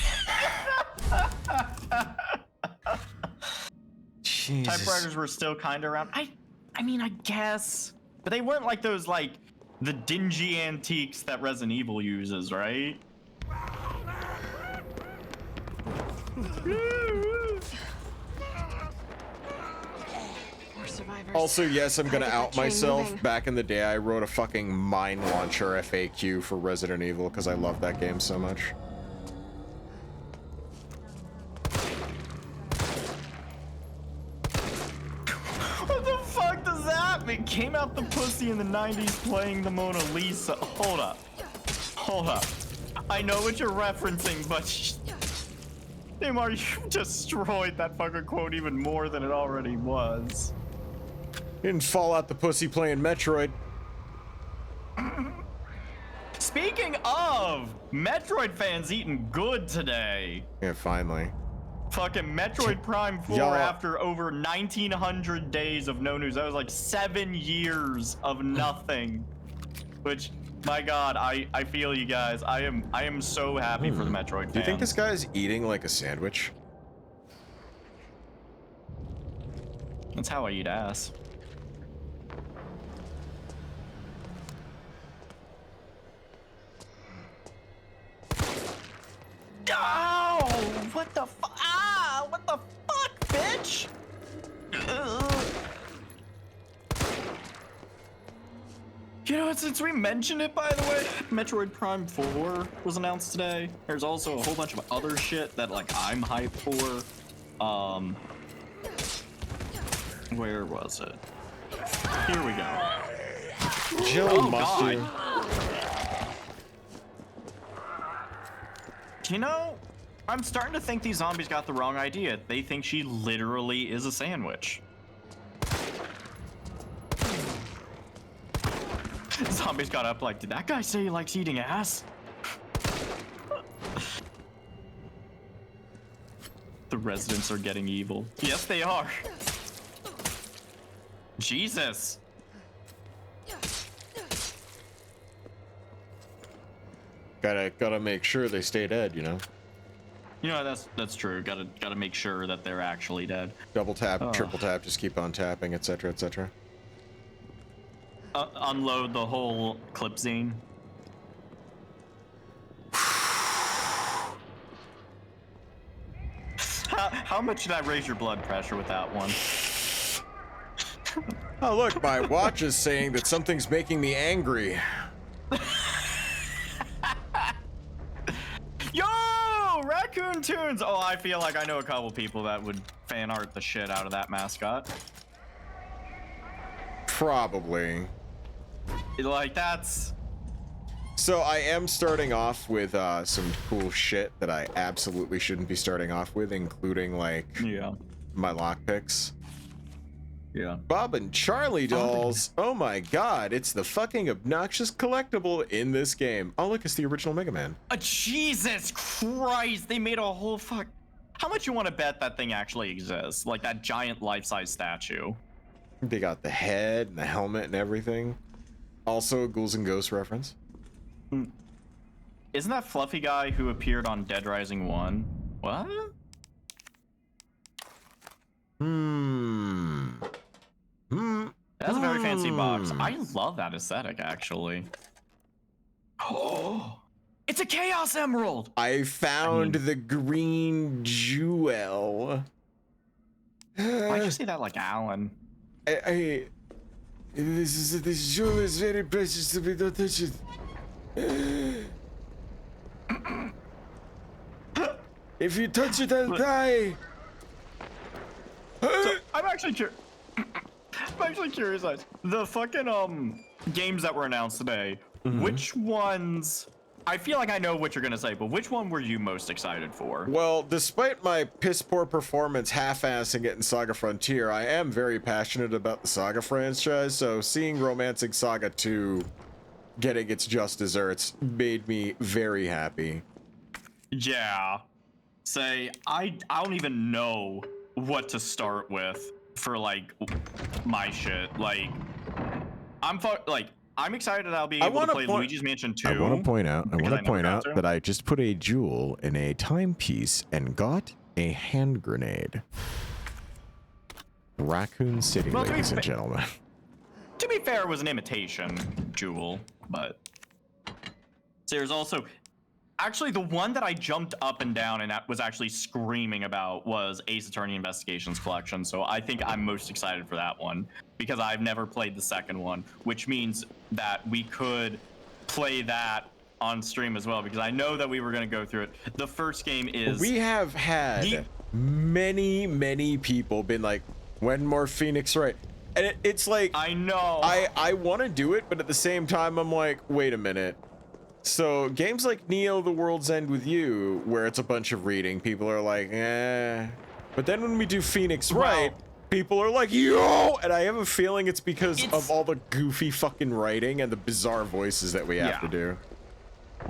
Jesus. Typewriters were still kind of around. I mean, I guess. But they weren't like those, like, the dingy antiques that Resident Evil uses, right? Also, yes, I'm gonna out myself. Back in the day, I wrote a fucking mine launcher FAQ for Resident Evil because I love that game so much. What the fuck does that mean? Came out the pussy in the 90s playing the Mona Lisa. Hold up. Hold up. I know what you're referencing, but... Neymar, you destroyed that fucking quote even more than it already was. Didn't fall out the pussy playing Metroid. Speaking of, Metroid fans eating good today. Yeah, finally. Fucking Metroid Prime 4 after over 1,900 days of no news. That was like 7 years of nothing. Which, my God, I feel you guys. I am so happy for the Metroid fans. Do you think this guy's eating like a sandwich? That's how I eat ass. Oh, what the fuck? Ah, what the fuck, bitch? You know, since we mentioned it, by the way, Metroid Prime 4 was announced today. There's also a whole bunch of other shit that, like, I'm hyped for. Where was it? Here we go. Jelly mustard. You know, I'm starting to think these zombies got the wrong idea. They think she literally is a sandwich. Zombies got up like, did that guy say he likes eating ass? The residents are getting evil. Yes, they are. Jesus. Gotta make sure they stay dead, you know? You know, that's true. Gotta make sure that they're actually dead. Double tap, triple tap, just keep on tapping, etc., etc. Unload the whole clip zine. How much did I raise your blood pressure with that one? Oh look, my watch is saying that something's making me angry. Yo, Raccoon Tunes! Oh, I feel like I know a couple people that would fan art the shit out of that mascot. Probably. Like, that's... So I am starting off with some cool shit that I absolutely shouldn't be starting off with, including, like, my lockpicks. Yeah. Bob and Charlie dolls. Oh my god, it's the fucking obnoxious collectible in this game. Oh look, it's the original Mega Man. Jesus Christ, they made a whole fuck... How much you want to bet that thing actually exists? Like that giant life-size statue. They got the head and the helmet and everything. Also a Ghouls and Ghosts reference. Isn't that fluffy guy who appeared on Dead Rising 1? What? That's a very fancy box. I love that aesthetic, actually. Oh, it's a Chaos Emerald! I found the green jewel. Why'd you say that like Alan? This jewel is very precious to me, don't touch it. If you touch it, I'll die. So, I'm actually curious, guys. The fucking games that were announced today, which ones... I feel like I know what you're gonna say, but which one were you most excited for? Well, despite my piss-poor performance half-assing it in Saga Frontier, I am very passionate about the Saga franchise, so seeing Romancing Saga 2 getting its just desserts made me very happy. Yeah. Say, I don't even know what to start with for, like, my shit. Like, I'm excited that I'll be able to play Luigi's Mansion 2. I want to point out that I just put a jewel in a timepiece and got a hand grenade. Raccoon City, ladies and gentlemen. To be fair, it was an imitation jewel, but there's also... Actually, the one that I jumped up and down and was actually screaming about was Ace Attorney Investigations Collection, so I think I'm most excited for that one, because I've never played the second one, which means that we could play that on stream as well, because I know that we were going to go through it. The first game is... We have had many people been like, when more Phoenix Wright? And it's like... I know. I want to do it, but at the same time, I'm like, wait a minute. So games like Neo: The World's End with You, where it's a bunch of reading, people are like, eh. But then when we do Phoenix Wright, people are like, yo! And I have a feeling it's because of all the goofy fucking writing and the bizarre voices that we have to do.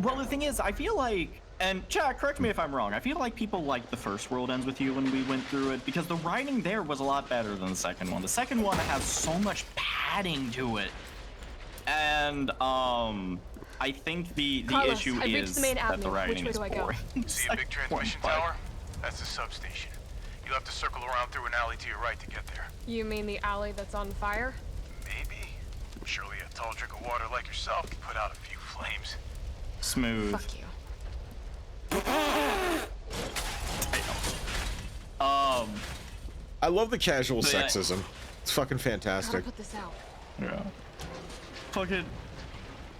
Well, the thing is, I feel like, and Chad, correct me if I'm wrong, I feel like people liked the first World Ends With You when we went through it, because the writing there was a lot better than the second one. The second one has so much padding to it. And, I think the issue is that the writing is boring. See a big transmission tower? That's the substation. You'll have to circle around through an alley to your right to get there. You mean the alley that's on fire? Maybe. Surely a tall drink of water like yourself can put out a few flames. Smooth. Fuck you. I love the casual So, yeah. sexism. It's fucking Gotta fantastic. put this out. Yeah. Fucking.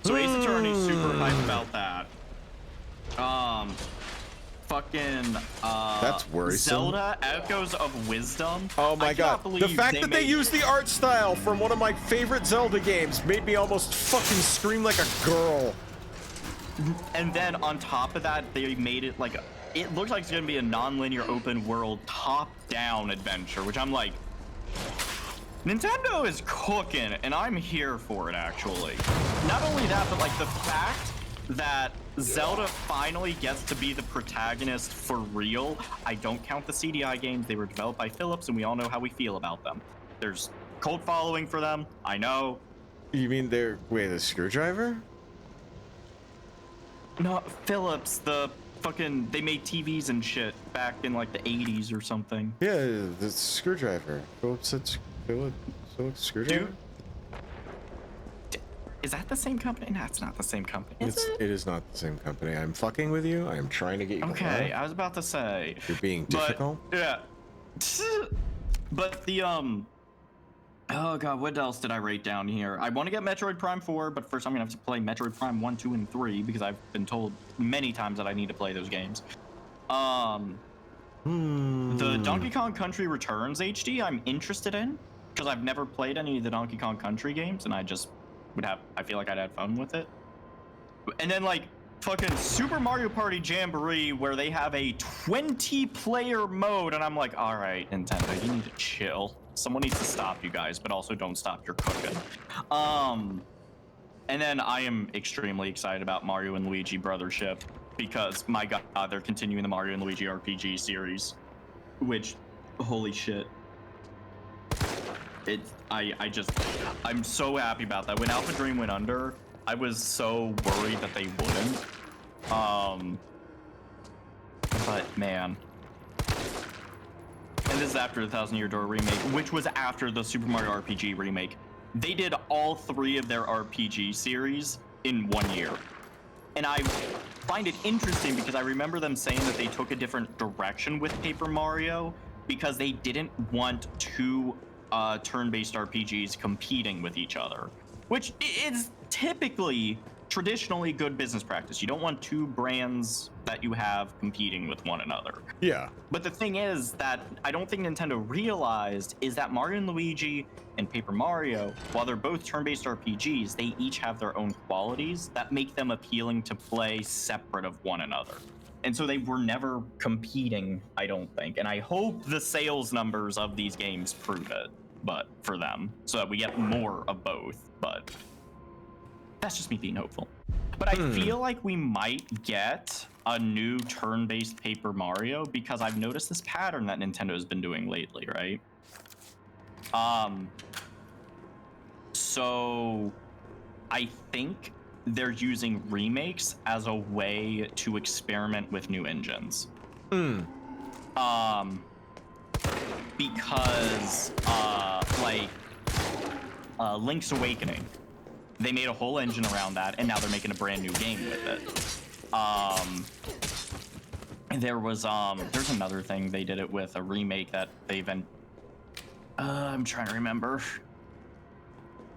So Ace Attorney's super hyped about that. Fucking. That's worrisome. Zelda Echoes of Wisdom. Oh my I god. cannot The believe fact that they made- used the art style from one of my favorite Zelda games made me almost fucking scream like a girl. And then on top of that, they made it like it looks like it's gonna be a non-linear open world top-down adventure, which I'm like, Nintendo is cooking, and I'm here for it actually. Not only that, but like the fact that Zelda finally gets to be the protagonist for real. I don't count the CDI games. They were developed by Philips, and we all know how we feel about them. There's cult following for them. I know. You mean they're the screwdriver? No, Philips, the fucking, they made TVs and shit back in like the 80s or something. Yeah, the screwdriver. Philips screwdriver. Dude, is that the same company? No, it's not the same company. It is not the same company. I'm fucking with you. I am trying to get you. Okay, I was about to say. You're being difficult. Yeah. But the oh god, what else did I write down here? I want to get Metroid Prime 4, but first I'm gonna have to play Metroid Prime 1, 2, and 3 because I've been told many times that I need to play those games. The Donkey Kong Country Returns HD I'm interested in because I've never played any of the Donkey Kong Country games, and I just I feel like I'd have fun with it. And then like fucking Super Mario Party Jamboree where they have a 20-player mode, and I'm like, all right, Nintendo, you need to chill. Someone needs to stop you guys, but also don't stop your cooking. And then I am extremely excited about Mario and Luigi Brothership because my god, they're continuing the Mario and Luigi RPG series, which, holy shit. I'm so happy about that. When Alpha Dream went under, I was so worried that they wouldn't. But man. And this is after the Thousand Year Door remake, which was after the Super Mario RPG remake. They did all 3 of their RPG series in 1 year. And I find it interesting because I remember them saying that they took a different direction with Paper Mario because they didn't want 2 turn-based RPGs competing with each other, which is typically traditionally good business practice. You don't want 2 brands that you have competing with one another. Yeah. But the thing is that I don't think Nintendo realized is that Mario and Luigi and Paper Mario, while they're both turn-based RPGs, they each have their own qualities that make them appealing to play separate of one another. And so they were never competing, I don't think. And I hope the sales numbers of these games prove it, but for them, so that we get more of both. But that's just me being hopeful. But I feel like we might get a new turn-based Paper Mario because I've noticed this pattern that Nintendo's been doing lately, right? So I think they're using remakes as a way to experiment with new engines. Because Link's Awakening, they made a whole engine around that, and now they're making a brand new game with it. There was there's another thing they did it with, a remake that they've been I'm trying to remember.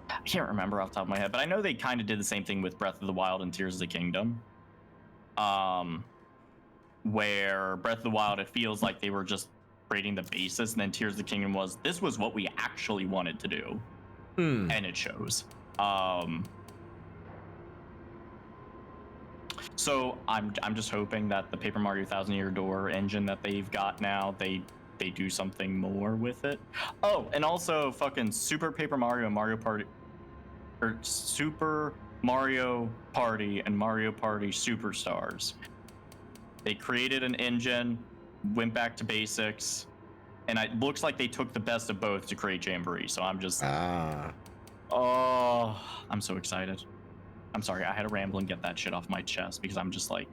I can't remember off the top of my head, but I know they kind of did the same thing with Breath of the Wild and Tears of the Kingdom. Where Breath of the Wild, it feels like they were just creating the basis, and then Tears of the Kingdom this was what we actually wanted to do. And it shows. So I'm just hoping that the Paper Mario Thousand Year Door engine that they've got now, they do something more with it. Oh, and also fucking Super Paper Mario and Mario Party, or Super Mario Party and Mario Party Superstars. They created an engine, went back to basics, and it looks like they took the best of both to create Jamboree. So I'm just oh, I'm so excited. I'm sorry, I had to ramble and get that shit off my chest because I'm just like,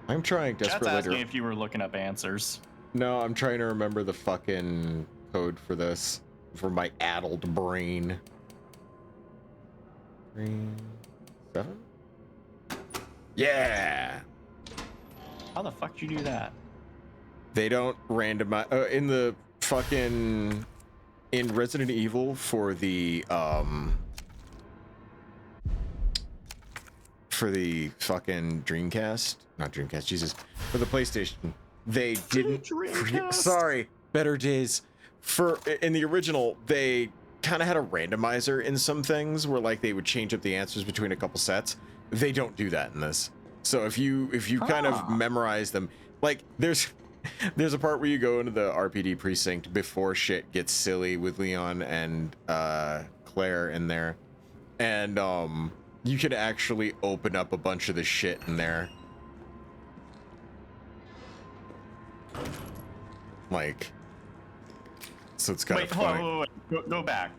I'm trying Chat's desperately asking if you were looking up answers. No, I'm trying to remember the fucking code for this. For my addled brain. 3, 7? Yeah! How the fuck did you do that? They don't randomize... in the fucking... In Resident Evil for the, for the fucking Dreamcast... Not Dreamcast, Jesus. For the PlayStation. They didn't... Sorry. Better days. In the original, they kind of had a randomizer in some things where like they would change up the answers between a couple sets. They don't do that in this. So if you kind of memorize them, like there's a part where you go into the RPD precinct before shit gets silly with Leon and Claire in there, and you can actually open up a bunch of the shit in there. Like, so it's kind of funny. Wait. Go back.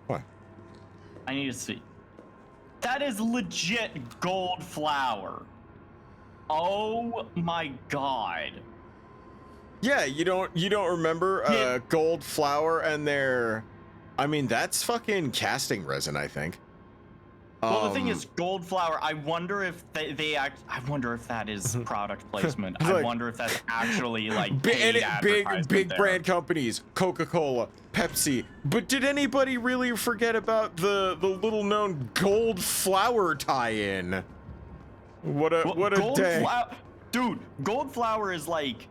What? I need to see. That is legit gold flower. Oh my god. Yeah, you don't remember gold flower and their... I mean, that's fucking casting resin, I think. Well, the thing is, gold flower. I wonder if I wonder if that is product placement. Like, I wonder if that's actually like big brand companies, Coca-Cola, Pepsi. But did anybody really forget about the little known gold flower tie-in? What a day, dude! Gold flower is like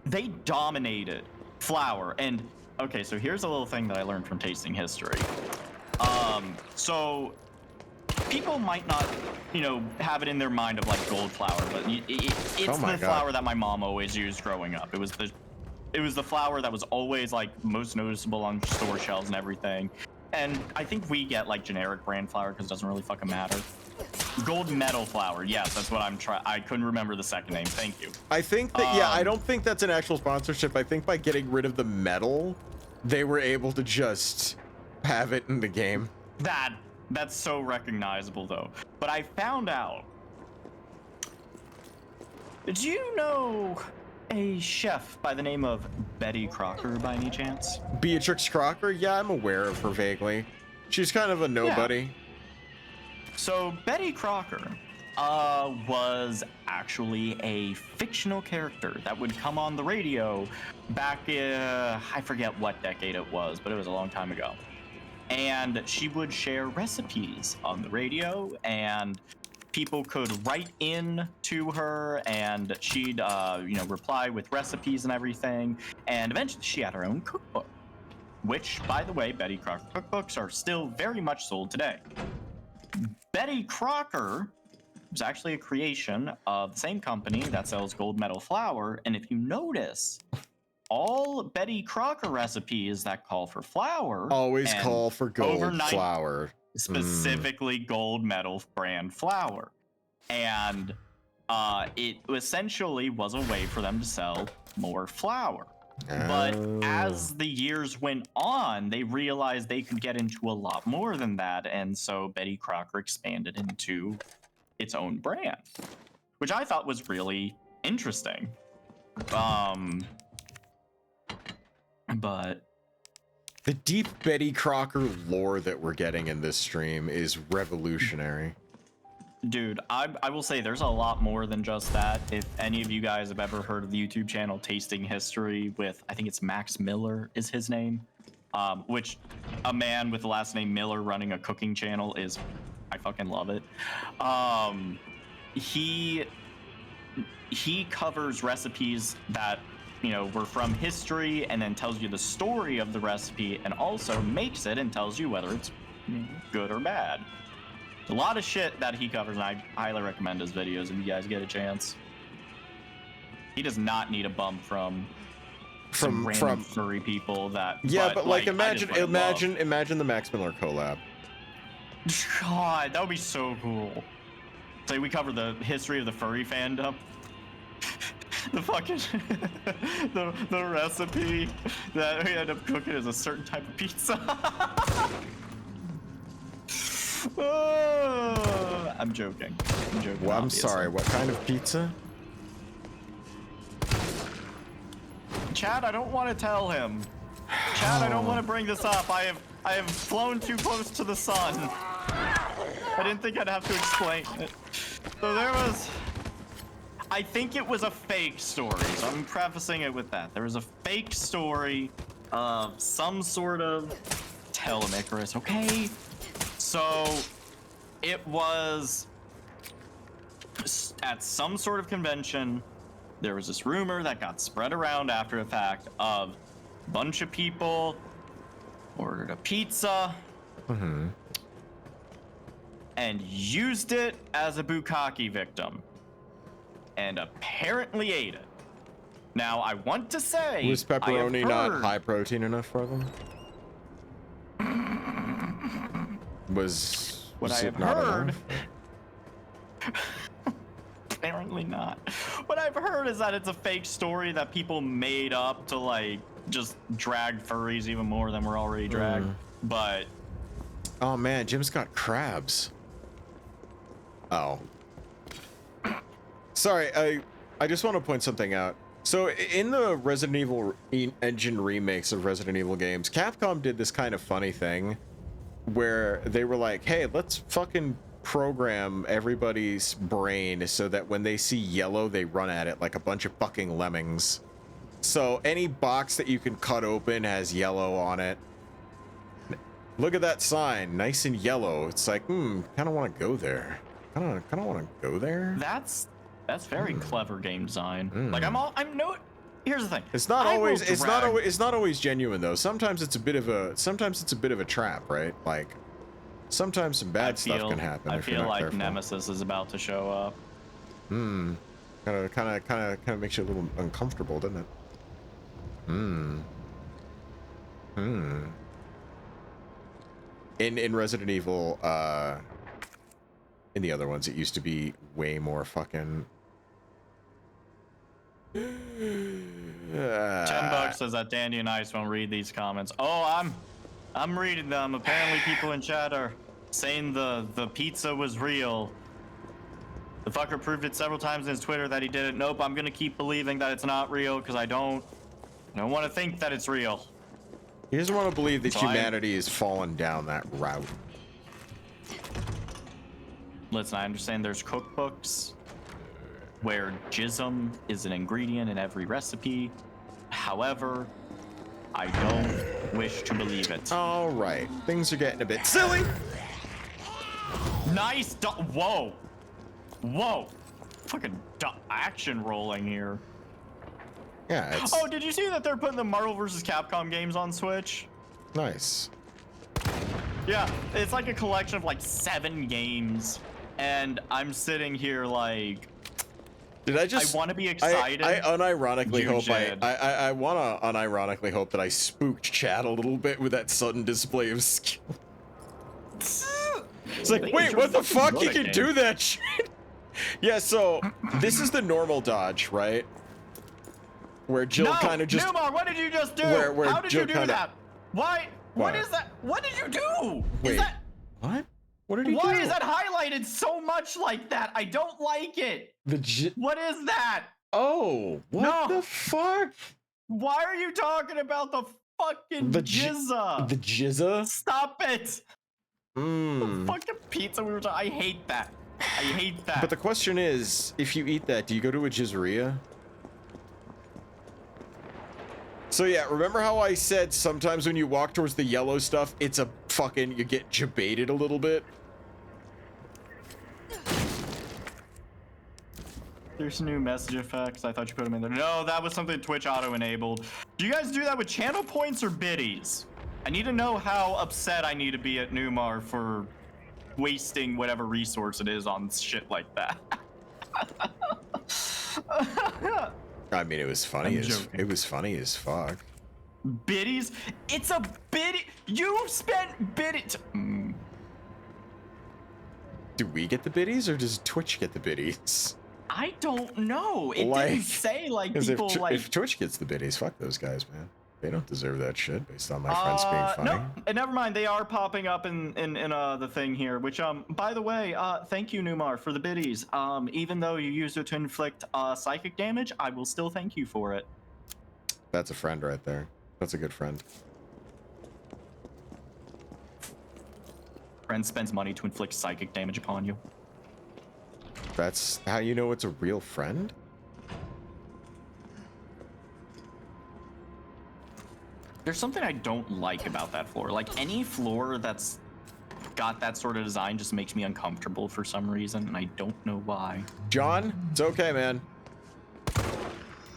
they dominated flower. And okay, so here's a little thing that I learned from tasting history. So people might not, have it in their mind of like gold flower, but it's the flower that my mom always used growing up. It was the flower that was always like most noticeable on store shelves and everything. And I think we get like generic brand flower because it doesn't really fucking matter. Gold medal flower, yes, that's what I'm trying. I couldn't remember the second name. Thank you. I think that I don't think that's an actual sponsorship. I think by getting rid of the medal, they were able to just have it in the game. That's so recognizable though. But I found out. Do you know a chef by the name of Betty Crocker by any chance? Beatrix Crocker? Yeah, I'm aware of her vaguely. She's kind of a nobody. Yeah. So Betty Crocker was actually a fictional character that would come on the radio back in, I forget what decade it was, but it was a long time ago. And she would share recipes on the radio, and people could write in to her, and she'd, reply with recipes and everything. And eventually she had her own cookbook, which, by the way, Betty Crocker cookbooks are still very much sold today. Betty Crocker was actually a creation of the same company that sells gold medal flour. And if you notice, all Betty Crocker recipes that call for flour always call for gold flour. Specifically gold medal brand flour. And it essentially was a way for them to sell more flour. But as the years went on, they realized they could get into a lot more than that. And so Betty Crocker expanded into its own brand, which I thought was really interesting. But the deep Betty Crocker lore that we're getting in this stream is revolutionary. Dude, I will say there's a lot more than just that. If any of you guys have ever heard of the YouTube channel Tasting History with, I think it's Max Miller is his name, which a man with the last name Miller running a cooking channel is, I fucking love it. He covers recipes that, were from history and then tells you the story of the recipe and also makes it and tells you whether it's good or bad. A lot of shit that he covers, and I highly recommend his videos if you guys get a chance. He does not need a bump from random furry people that. Yeah, but like imagine the Max Miller collab. God, that would be so cool. Say we cover the history of the furry fandom. The fucking the recipe that we end up cooking is a certain type of pizza. I'm joking. Well, I'm obviously. sorry. What kind of pizza? Chad, I don't want to tell him. Chad, I don't want to bring this up. I have flown too close to the sun. I didn't think I'd have to explain it. So there was... I think it was a fake story, so I'm prefacing it with that. There was a fake story of some sort of... Tell him, Icarus, okay? So, it was... At some sort of convention, there was this rumor that got spread around after the fact of a bunch of people ordered a pizza and used it as a bukkake victim and apparently ate it. Now, I want to say... Was pepperoni not high protein enough for them? Was what I have heard... Apparently not. What I've heard is that it's a fake story that people made up to, like, just drag furries even more than we're already dragged. But... Oh, man, Jim's got crabs. Oh. Sorry, I just want to point something out. So, in the Resident Evil Engine remakes of Resident Evil games, Capcom did this kind of funny thing where they were like, hey, let's fucking program everybody's brain so that when they see yellow, they run at it like a bunch of fucking lemmings. So any box that you can cut open has yellow on it. Look at that sign, nice and yellow. It's like, kind of want to go there. Kind of want to go there. That's very clever game design. Like here's the thing. It's not always genuine though. Sometimes it's a bit of a trap, right? Like sometimes some bad stuff can happen. I feel like Nemesis is about to show up. Kind of makes you a little uncomfortable, doesn't it? In Resident Evil, in the other ones, it used to be way more fucking. $10 says that Dandy and Ice won't read these comments. Oh, I'm reading them. Apparently, people in chat are saying the pizza was real. The fucker proved it several times in his Twitter that he did it. Nope, I'm gonna keep believing that it's not real because I don't want to think that it's real. He doesn't want to believe that humanity has fallen down that route. Listen, I understand there's cookbooks where jism is an ingredient in every recipe. However, I don't wish to believe it. All right, things are getting a bit silly. Nice. Whoa. Whoa. Fucking action rolling here. Yeah. Oh, did you see that they're putting the Marvel vs. Capcom games on Switch? Nice. Yeah, it's like a collection of like 7 games, and I'm sitting here like. I want to be excited. I unironically hope I want to unironically hope that I spooked Chad a little bit with that sudden display of skill. It's like, wait, what the fuck? You can do that shit? Yeah, so this is the normal dodge, right? Where Jill kind of just. Newmar, what did you just do? Where How did Jill you do kinda, that? Why? What is that? What did you do? Wait, is that, what? What did he do? Why is that highlighted so much like that? I don't like it. What is that? Oh, what the fuck? Why are you talking about the fucking jizza? The jizza? Stop it. The fucking pizza we were talking. I hate that. I hate that. But the question is, if you eat that, do you go to a jizzeria? So yeah, remember how I said sometimes when you walk towards the yellow stuff, it's a fucking, you get jebaited a little bit? There's new message effects. I thought you put them in there. No, that was something Twitch auto-enabled. Do you guys do that with channel points or biddies? I need to know how upset I need to be at Newmar for wasting whatever resource it is on shit like that. I mean, it was funny as fuck. Biddies? It's a biddy. You spent biddies. Do we get the biddies or does Twitch get the biddies? I don't know. It didn't say like people like. If Twitch gets the biddies, fuck those guys, man. They don't deserve that shit based on my friends being funny. No, never mind. They are popping up in the thing here. Which by the way, thank you Numar for the biddies. Even though you used it to inflict psychic damage, I will still thank you for it. That's a friend right there. That's a good friend. Friend spends money to inflict psychic damage upon you. That's how you know it's a real friend? There's something I don't like about that floor. Like, any floor that's got that sort of design just makes me uncomfortable for some reason, and I don't know why. John, it's okay, man.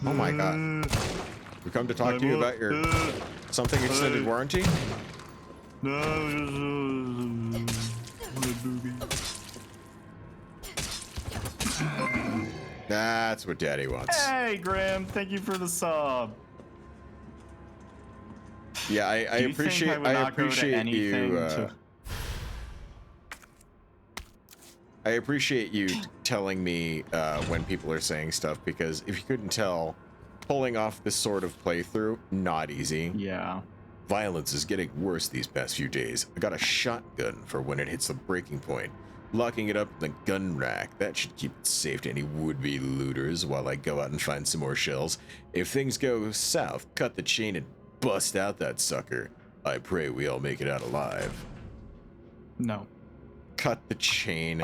Oh my god. We come to talk to you about your something extended warranty? That's what Daddy wants. Hey, Graham, thank you for the sub. Yeah, I appreciate you. I appreciate you telling me when people are saying stuff, because if you couldn't tell, pulling off this sort of playthrough, not easy. Yeah. Violence is getting worse these past few days. I got a shotgun for when it hits the breaking point. Locking it up in the gun rack. That should keep it safe to any would-be looters while I go out and find some more shells. If things go south, cut the chain and bust out that sucker. I pray we all make it out alive. No. Cut the chain,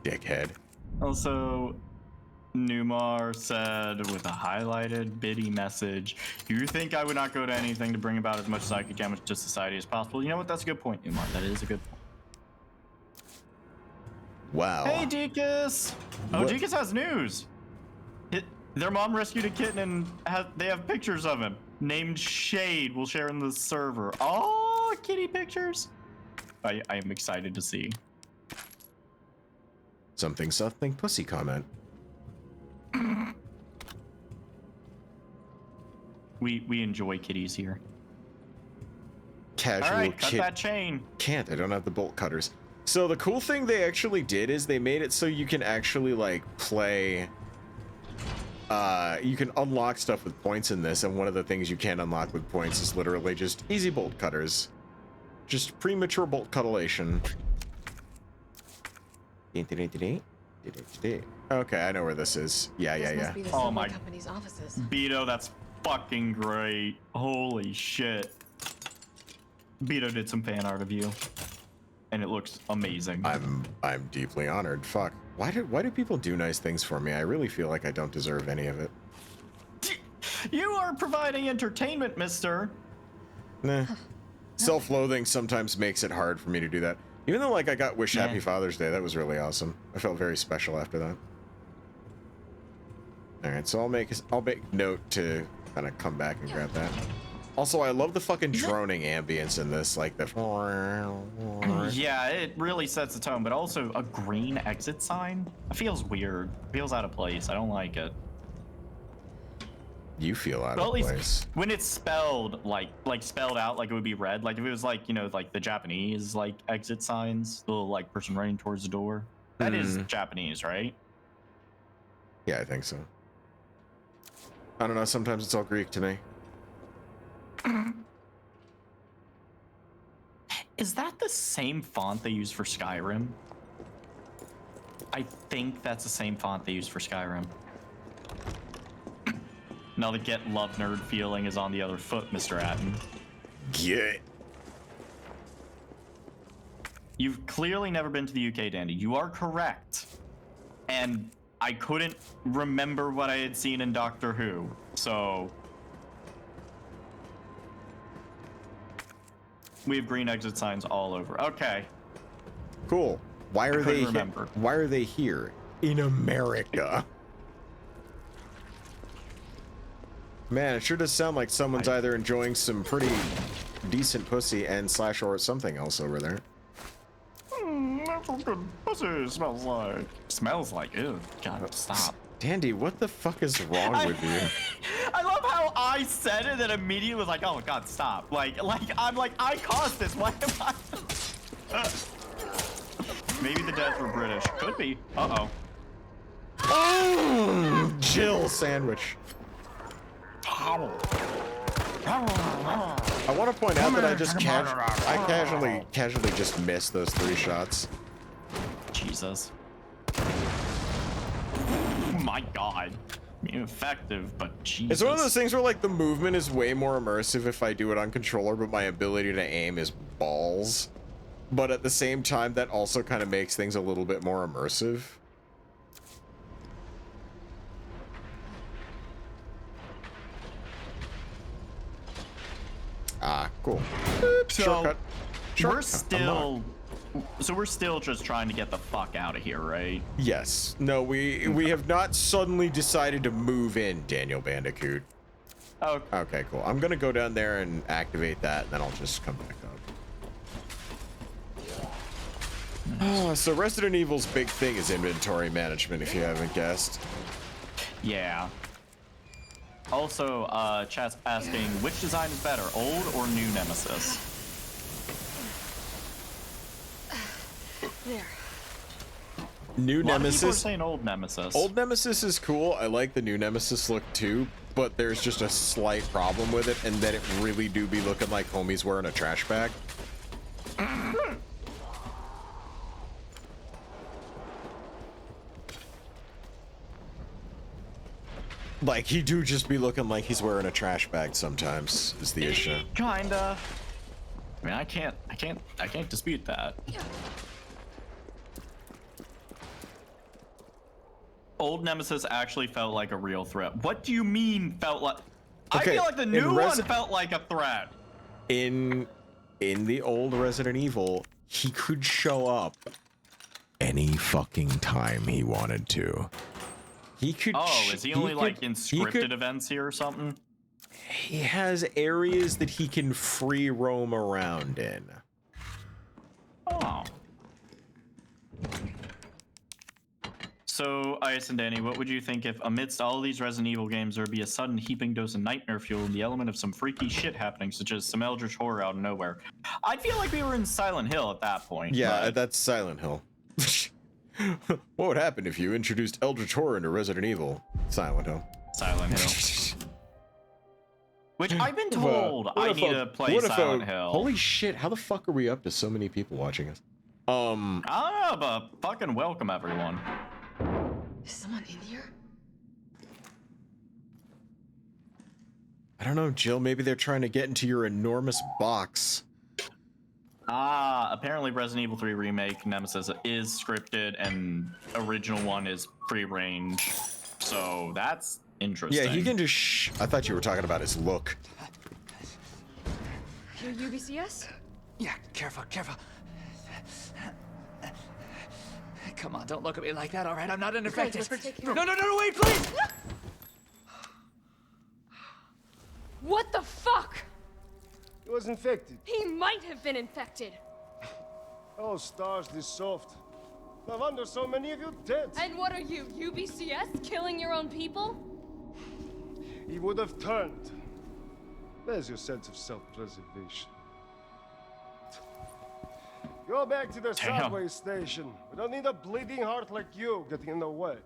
dickhead. Also, Numar said with a highlighted biddy message, you think I would not go to anything to bring about as much psychic damage to society as possible? You know what? That's a good point, Numar. That is a good point. Wow. Hey, Deakus! Oh, Deakus has news. Their mom rescued a kitten and they have pictures of him. Named Shade. We'll share in the server. Oh, kitty pictures. I am excited to see. Something pussy comment. We enjoy kitties here. Casual. All right, cut that chain. Can't. I don't have the bolt cutters. So the cool thing they actually did is they made it so you can actually like play. You can unlock stuff with points in this, and one of the things you can unlock with points is literally just easy bolt cutters. Just premature bolt cutulation. Okay, I know where this is. Yeah. Oh my company's offices. Beto, that's fucking great. Holy shit. Beto did some fan art of you, and it looks amazing. I'm deeply honored. Fuck. Why do people do nice things for me? I really feel like I don't deserve any of it. You are providing entertainment, mister. Nah. Self-loathing sometimes makes it hard for me to do that. Even though, like, I got Wish Happy Father's Day. That was really awesome. I felt very special after that. Alright, so I'll make note to kind of come back and grab that. Also, I love the fucking droning ambience in this, like the... Yeah, it really sets the tone, but also a green exit sign? It feels weird. It feels out of place. I don't like it. You feel out of place. When it's spelled, like spelled out, like it would be red. Like if it was like, you know, like the Japanese, like exit signs, the little like person running towards the door. That is Japanese, right? Yeah, I think so. I don't know, sometimes it's all Greek to me. Is that the same font they use for Skyrim? I think that's the same font they use for Skyrim. Now the get love nerd feeling is on the other foot, Mr. Atten. Get. You've clearly never been to the UK, Dandy. You are correct. And I couldn't remember what I had seen in Doctor Who, so... We have green exit signs all over. Okay. Cool. Why are they here in America? Man, it sure does sound like someone's either enjoying some pretty decent pussy and / or something else over there. That's what good pussy smells like. Smells like, ew. God, stop. Dandy, what the fuck is wrong with you? I love how I said it and immediately was like, oh God, stop. I'm like, I caused this. Why am I? Maybe the devs were British. Could be. Uh-oh. Oh, Jill sandwich. I want to point out that I just casually just missed those 3 shots. Jesus. My God. Effective, but Jesus. It's one of those things where like the movement is way more immersive if I do it on controller, but my ability to aim is balls. But at the same time, that also kind of makes things a little bit more immersive. Ah, cool. So we're still just trying to get the fuck out of here, right? Yes. No, we have not suddenly decided to move in, Daniel Bandicoot. Oh. Okay, cool. I'm gonna go down there and activate that, and then I'll just come back up. So Resident Evil's big thing is inventory management, if you haven't guessed. Yeah. Also, chat's asking, which design is better, old or new Nemesis? There. New Nemesis. People are saying old Nemesis. Old Nemesis is cool. I like the new Nemesis look too, but there's just a slight problem with it, and that it really do be looking like homie's wearing a trash bag. Like, he do just be looking like he's wearing a trash bag sometimes, is the issue. Kinda. I mean, I can't dispute that. Old Nemesis actually felt like a real threat. What do you mean felt like? Okay, I feel like the new one felt like a threat. In the old Resident Evil, he could show up any fucking time he wanted to. He could. Oh, is he only like in scripted events here or something? He has areas that he can free roam around in. Oh. So, Ice and Danny, what would you think if amidst all these Resident Evil games there would be a sudden heaping dose of nightmare fuel and the element of some freaky shit happening, such as some eldritch horror out of nowhere? I'd feel like we were in Silent Hill at that point. Yeah, but... that's Silent Hill. What would happen if you introduced eldritch horror into Resident Evil? Silent Hill. Silent Hill. Which I've been told I need to play Silent Hill. Holy shit, how the fuck are we up to so many people watching us? I don't know, but fucking welcome everyone. Is someone in here? I don't know, Jill, maybe they're trying to get into your enormous box. Apparently Resident Evil 3 Remake Nemesis is scripted and original one is free range. So that's interesting. Yeah, he can just I thought you were talking about his look. Your UBCS? Yeah, careful. Come on, don't look at me like that, all right? I'm not infected. No, wait, please! What the fuck? He was infected. He might have been infected. Oh, stars, this soft. No wonder so many of you dead. And what are you, UBCS? Killing your own people? He would have turned. Where's your sense of self-preservation? Go back to the subway station. We don't need a bleeding heart like you getting in the way.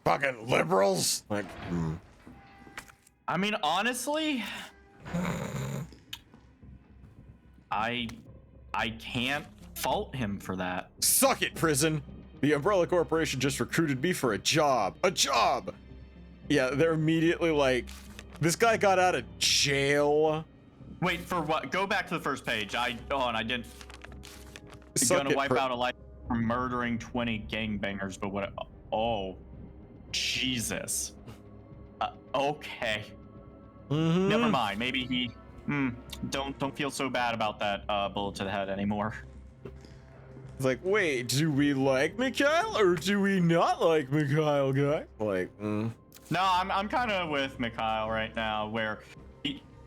Fucking liberals. Like, I mean, honestly, I can't fault him for that. Suck it, prison. The Umbrella Corporation just recruited me for a job. A job! Yeah, they're immediately like, this guy got out of jail. Wait, for what? Go back to the first page. I didn't. Suck gonna wipe out a life for murdering 20 gangbangers, but what? Oh, Jesus. Okay. Never mind. Maybe he. Don't feel so bad about that bullet to the head anymore. It's like, wait, do we like Mikhail or do we not like Mikhail, guy? Like, No, I'm kind of with Mikhail right now, where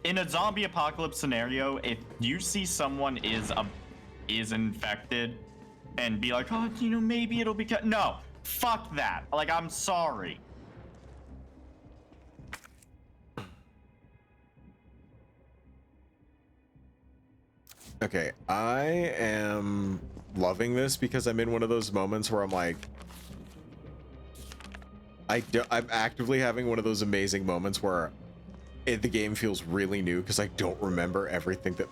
in a zombie apocalypse scenario, if you see someone is infected, and be like, oh, maybe it'll be no, fuck that. Like, I'm sorry. Okay, I am loving this because I'm in one of those moments where I'm like, I'm actively having one of those amazing moments where the game feels really new because I don't remember everything that.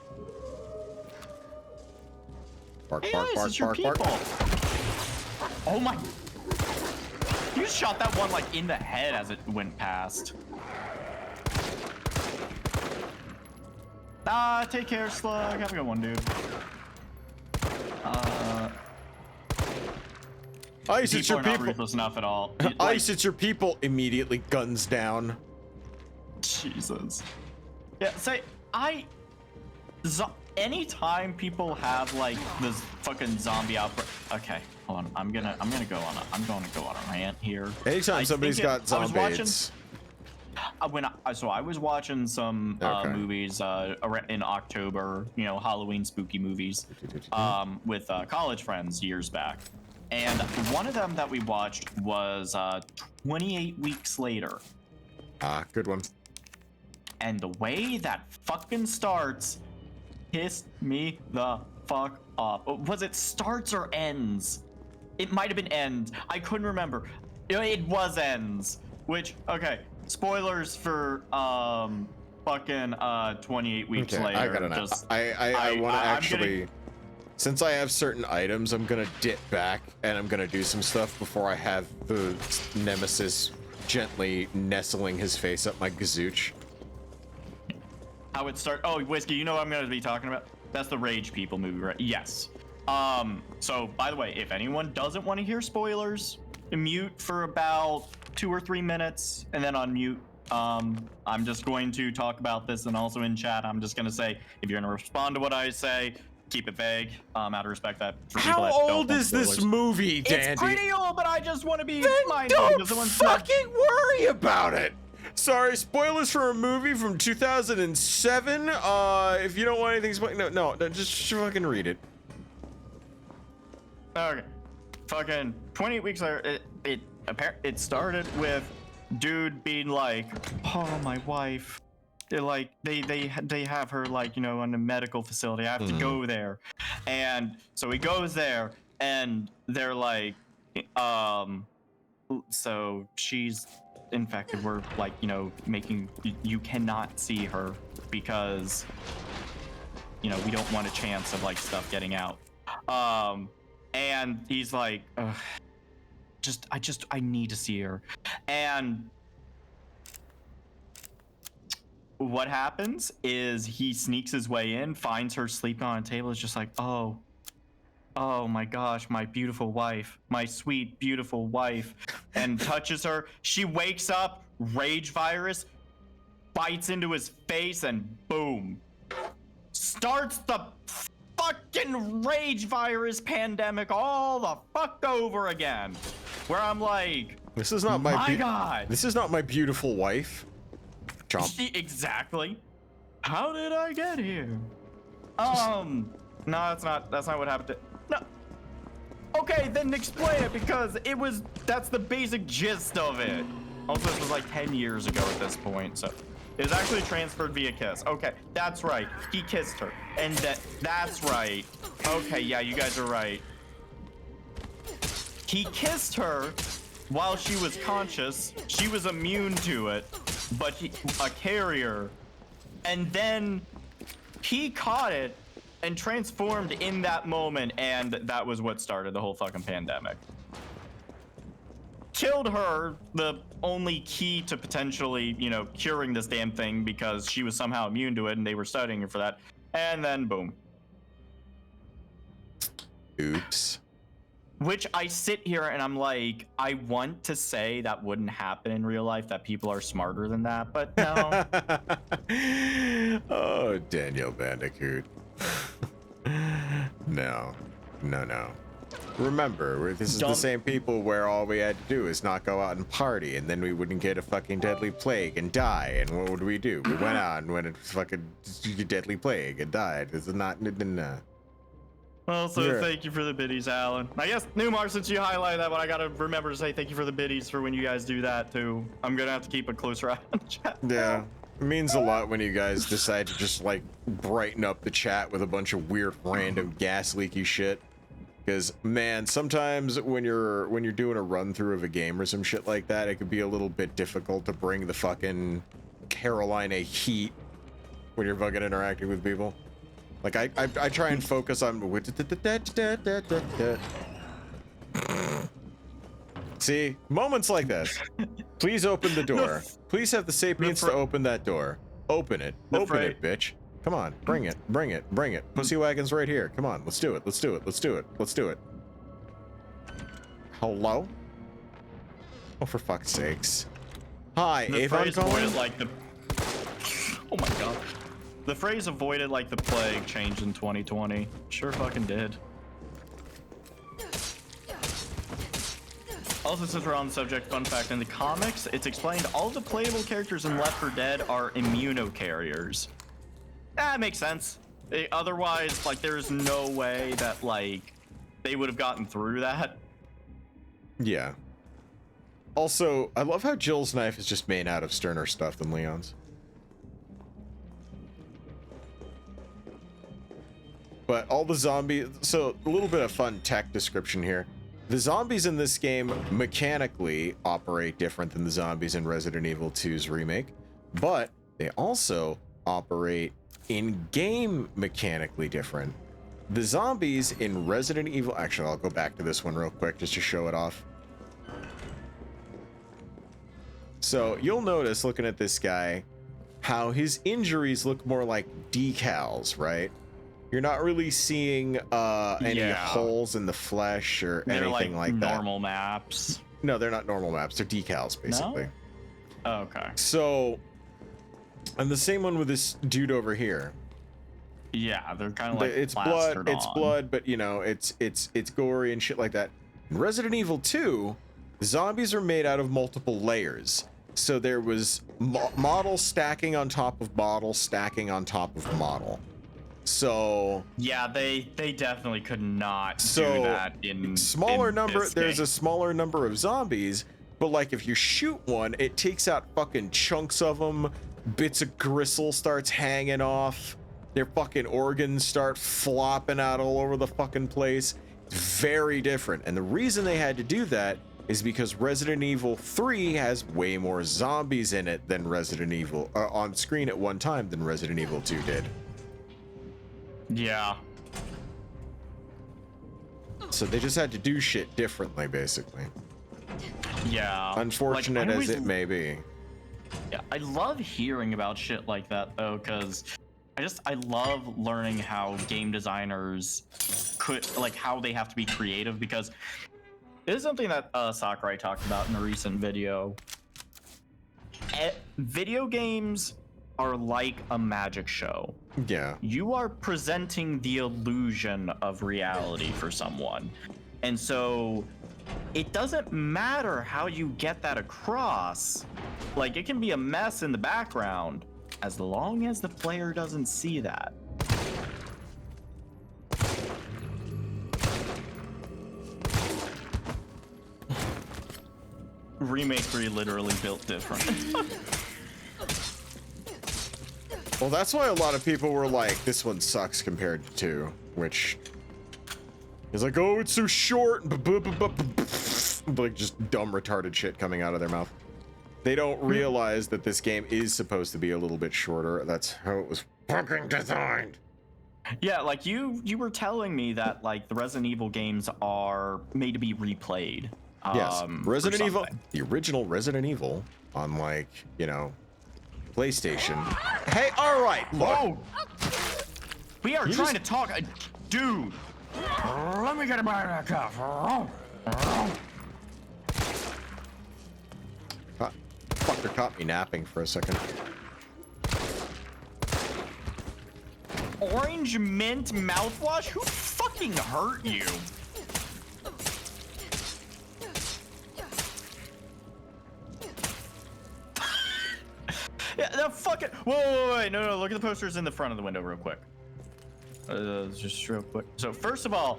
Bark, Hey, bark, Ice, bark, it's your bark, people. bark. Oh my! You shot that one like in the head as it went past. Take care, Slug. Have a good one, dude. Ice, it's your are not people. ruthless enough at all. Ice, it's your people. Immediately guns down. Jesus. Yeah, say anytime people have like this fucking zombie outbreak. Okay, hold on. I'm gonna go on a rant here. Anytime somebody's got zombies. I was watching some movies in October, you know, Halloween spooky movies, with college friends years back, and one of them that we watched was 28 Weeks Later. Good one. And the way that fucking starts pissed me the fuck off. Was it starts or ends? It might have been ends. I couldn't remember. It was ends. Which, okay, spoilers for fucking 28 Weeks Later. I gotta know. I want to actually, since I have certain items, I'm gonna dip back and I'm gonna do some stuff before I have the nemesis gently nestling his face up my gazooch. How it start? Oh, Whiskey, you know what I'm going to be talking about? That's the Rage People movie, right? Yes. So, by the way, if anyone doesn't want to hear spoilers, mute for about 2 or 3 minutes and then unmute. I'm just going to talk about this, and also in chat, I'm just going to say, if you're going to respond to what I say, keep it vague, out of respect that for people that don't How old is this movie, Dandy? It's pretty old, but I just want to be mindful. Don't fucking worry about it. Sorry, spoilers for a movie from 2007. If you don't want anything, no, just fucking read it. Okay, fucking 28 Weeks Later. It started with dude being like, "Oh, my wife." They're like, they have her like, you know, in a medical facility. I have to go there, and so he goes there, and they're like, so she's infected. We're like, you know, making you cannot see her because, you know, we don't want a chance of like stuff getting out. And he's like, I need to see her. And what happens is he sneaks his way in, finds her sleeping on a table. Is just like, oh my gosh, my beautiful wife, my sweet, beautiful wife, and touches her. She wakes up, rage virus, bites into his face, and boom. Starts the fucking rage virus pandemic all the fuck over again. Where I'm like, this is not my God. This is not my beautiful wife. Chomp. Exactly. How did I get here? No, that's not what happened. No. Okay, then explain it, because that's the basic gist of it. Also, this was like 10 years ago at this point, so it was actually transferred via kiss. Okay, that's right. He kissed her, and that's right. Okay, yeah, you guys are right. He kissed her while she was conscious. She was immune to it, but a carrier, and then he caught it and transformed in that moment, and that was what started the whole fucking pandemic. Killed her, the only key to potentially, you know, curing this damn thing, because she was somehow immune to it and they were studying her for that, and then boom. Oops. Which I sit here and I'm like, I want to say that wouldn't happen in real life, that people are smarter than that, but no. Oh, Daniel Bandicoot. No. Remember, this is the same people where all we had to do is not go out and party, and then we wouldn't get a fucking deadly plague and die. And what would we do? We went out and went a fucking deadly plague and died. This is not. Well, so thank you for the biddies, Alan. I guess, Newmar, since you highlighted that one, I gotta remember to say thank you for the biddies for when you guys do that, too. I'm gonna have to keep a closer eye on the chat. Yeah. It means a lot when you guys decide to just, like, brighten up the chat with a bunch of weird, random, gas leaky shit. Because, man, sometimes when you're doing a run-through of a game or some shit like that, it could be a little bit difficult to bring the fucking Carolina heat when you're fucking interacting with people. Like I try and focus on. See, moments like this. Please open the door. Please have the sapience to open that door. Open it. Open it, bitch. Come on, bring it. Bring it. Bring it. Pussy wagon's right here. Come on, let's do it. Let's do it. Let's do it. Let's do it. Hello? Oh, for fuck's sakes. Hi, Avon calling? Like the... Oh my god. The phrase avoided like the plague changed in 2020. Sure fucking did. Also, since we're on the subject, fun fact, in the comics, it's explained all the playable characters in Left 4 Dead are immunocarriers. That makes sense. Otherwise, like, there's no way that, like, they would have gotten through that. Yeah. Also, I love how Jill's knife is just made out of sterner stuff than Leon's. But all the zombies... So, a little bit of fun tech description here. The zombies in this game mechanically operate different than the zombies in Resident Evil 2's remake, but they also operate in-game mechanically different. The zombies in Resident Evil... Actually, I'll go back to this one real quick just to show it off. So you'll notice, looking at this guy, how his injuries look more like decals, right? You're not really seeing any holes in the flesh or anything like that. Normal maps. No, they're not normal maps. They're decals, basically. No? Oh, okay. So, and the same one with this dude over here. Yeah, they're kind of like it's blood. It's blood, but you know, it's gory and shit like that. In Resident Evil 2, zombies are made out of multiple layers. So there was model stacking on top of model, stacking on top of model. So yeah, they definitely could not do that in smaller number. This there's game. a smaller number of zombies, but like if you shoot one, it takes out fucking chunks of them. Bits of gristle starts hanging off. Their fucking organs start flopping out all over the fucking place. It's very different, and the reason they had to do that is because Resident Evil 3 has way more zombies in it than Resident Evil on screen at one time than Resident Evil 2 did. Yeah. So they just had to do shit differently, basically. Yeah. Unfortunate like, as it may be. Yeah, I love hearing about shit like that though, because I love learning how game designers could, like, how they have to be creative, because this is something that Sakurai talked about in a recent video. Video games are like a magic show. Yeah. You are presenting the illusion of reality for someone. And so it doesn't matter how you get that across. Like, it can be a mess in the background as long as the player doesn't see that. Remake 3 literally built different. Well, that's why a lot of people were like, this one sucks compared to 2, which is like, oh, it's so short. Like, just dumb, retarded shit coming out of their mouth. They don't realize that this game is supposed to be a little bit shorter. That's how it was fucking designed. Yeah, like you were telling me that, like, the Resident Evil games are made to be replayed. Yes, Resident Evil, the original Resident Evil on, like, you know, PlayStation. Hey, all right, look. Whoa! We are trying to talk, dude. Let me get a bite of that cuff. Fucker caught me napping for a second. Orange mint mouthwash? Who fucking hurt you? Yeah, the fucking. Whoa, wait, no, look at the posters in the front of the window, real quick. Just real quick. So first of all,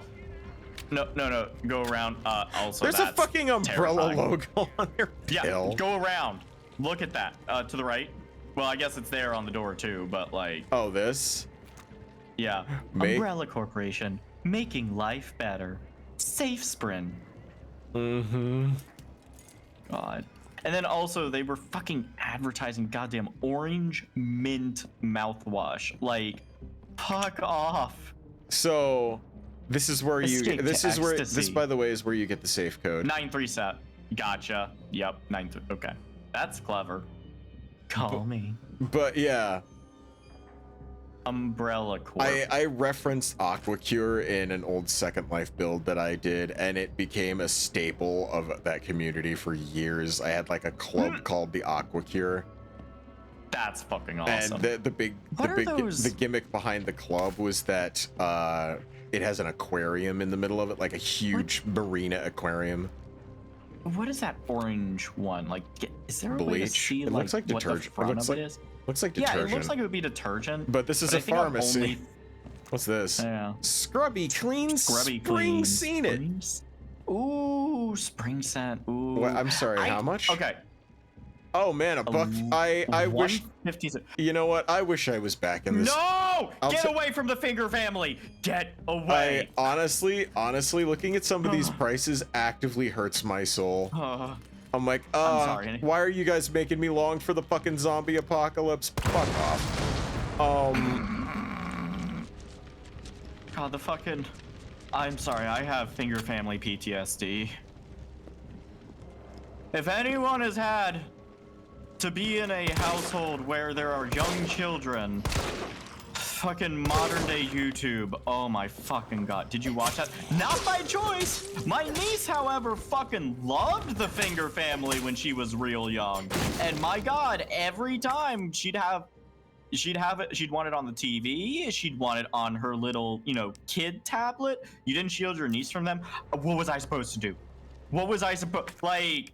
no, go around. Also, there's a fucking umbrella logo on their pill. Yeah, go around. Look at that. To the right. Well, I guess it's there on the door too, but like. Oh, this. Yeah. Umbrella Corporation, making life better. Safe Sprin. Mm-hmm. God. And then also they were fucking advertising goddamn orange mint mouthwash. Like, fuck off. So this is where this by the way is where you get the safe code. 937. Gotcha. Yep. 93. Okay. That's clever. Call me. But yeah. Umbrella Corp. I referenced Aquacure in an old Second Life build that I did, and it became a staple of that community for years. I had like a club called the Aquacure. That's fucking awesome. And the gimmick behind the club was that it has an aquarium in the middle of it, like a huge marina aquarium. What is that orange one? Like, is there a bleach? Way to see, it looks like what detergent. The front of it is? Looks like detergent. Yeah, it looks like it would be detergent. But this is a pharmacy. What's this? Yeah. Scrubby clean spring scene it. Ooh, spring scent. Ooh. What, I'm sorry, how much? Okay. Oh man, a buck. I wish. 150. You know what? I wish I was back in this. No! Get away from the Finger family. Get away. Honestly, looking at some of these prices actively hurts my soul. I'm like, I'm sorry. Why are you guys making me long for the fucking zombie apocalypse? Fuck off. God, the fucking. I'm sorry. I have Finger family PTSD. If anyone has had to be in a household where there are young children, fucking modern day YouTube, oh my fucking god. Did you watch that? Not by choice. My niece, however, fucking loved the Finger family when she was real young. And my god, every time she'd want it on the TV, she'd want it on her little, kid tablet. You didn't shield your niece from them. What was I supposed to do? What was I supposed, like,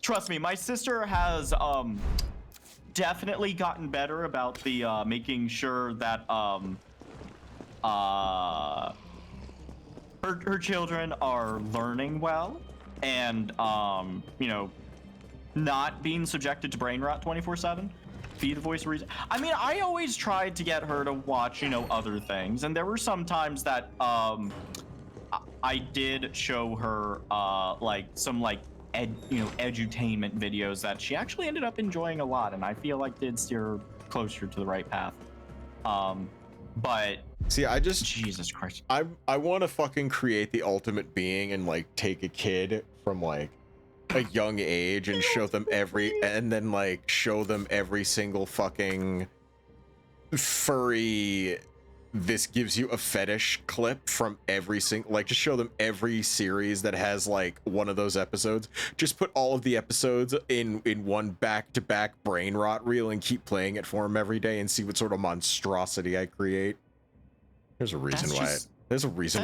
trust me, my sister has definitely gotten better about the making sure that her children are learning well and not being subjected to brain rot 24/7. Be the voice of reason. I mean, I always tried to get her to watch other things, and there were some times that I did show her some edutainment videos that she actually ended up enjoying a lot, and I feel like did steer her closer to the right path. But see, Jesus Christ, I want to fucking create the ultimate being and like take a kid from like a young age and show them every single fucking furry this gives you a fetish clip from every single, like, just show them every series that has like one of those episodes. Just put all of the episodes in one back-to-back brain rot reel and keep playing it for them every day and see what sort of monstrosity I create. There's a reason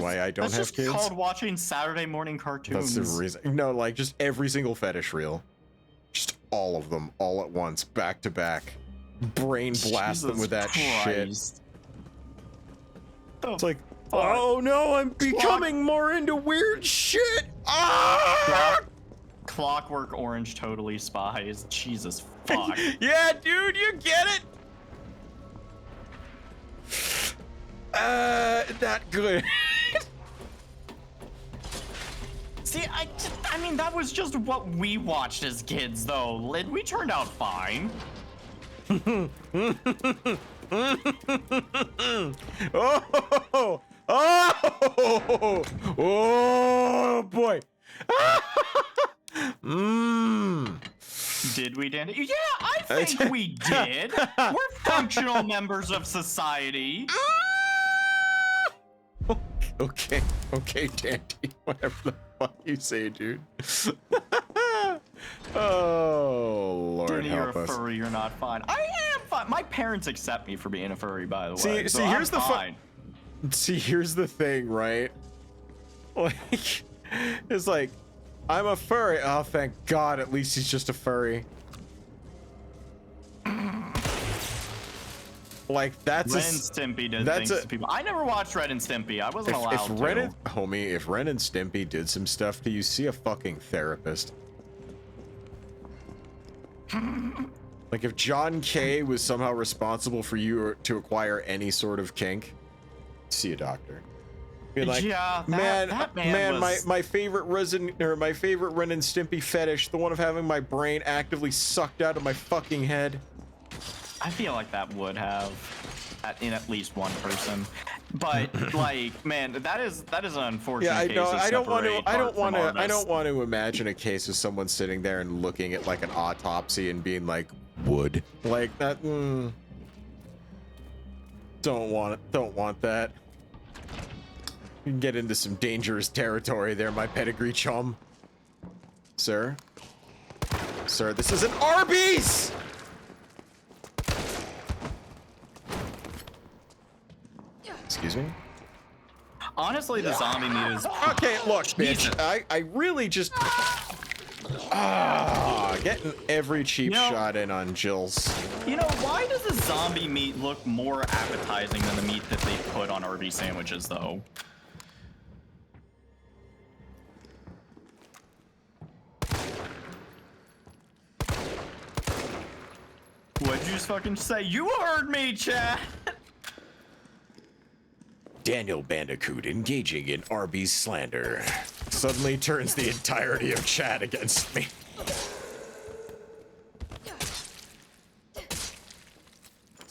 why I don't have kids. It's called watching Saturday morning cartoons. That's the reason. No, like just every single fetish reel, just all of them, all at once, back to back. Brain blast them with that shit. It's like, oh no, I'm becoming more into weird shit. Ah! Clockwork Orange totally spies. Jesus fuck. Yeah, dude, you get it. Not good. See, I mean, that was just what we watched as kids, though. We turned out fine. Oh boy. Did we, Danny? Yeah, I think we did. We're functional members of society. Okay, Dandy. Whatever the fuck you say, dude. Oh, Lord, Danny, help you're a us. furry, you're not fine. I am fine. My parents accept me for being a furry, by the way. See, here's the fun. See, here's the thing, right? Like, it's like, I'm a furry. Oh, thank God, at least he's just a furry. Like, that's Ren and Stimpy did things to people. I never watched Ren and Stimpy. I wasn't allowed to. If Ren and Stimpy did some stuff to you, see a fucking therapist. Like, if John K was somehow responsible for you to acquire any sort of kink, see a doctor. Be like, yeah, that man was... my favorite my favorite Ren and Stimpy fetish, the one of having my brain actively sucked out of my fucking head. I feel like that would have in at least one person, but like, man, that is an unfortunate. Yeah, I case know. I don't want to to imagine a case of someone sitting there and looking at like an autopsy and being like, would like that. Don't want that. You can get into some dangerous territory there, my pedigree chum. Sir, this is an Arby's. Excuse me? Honestly, the zombie meat is... Okay, look, bitch. I really just... getting every cheap shot in on Jill's. You know, why does the zombie meat look more appetizing than the meat that they put on Arby's sandwiches, though? What'd you just fucking say? You heard me, chat! Daniel Bandicoot engaging in Arby's slander suddenly turns the entirety of chat against me.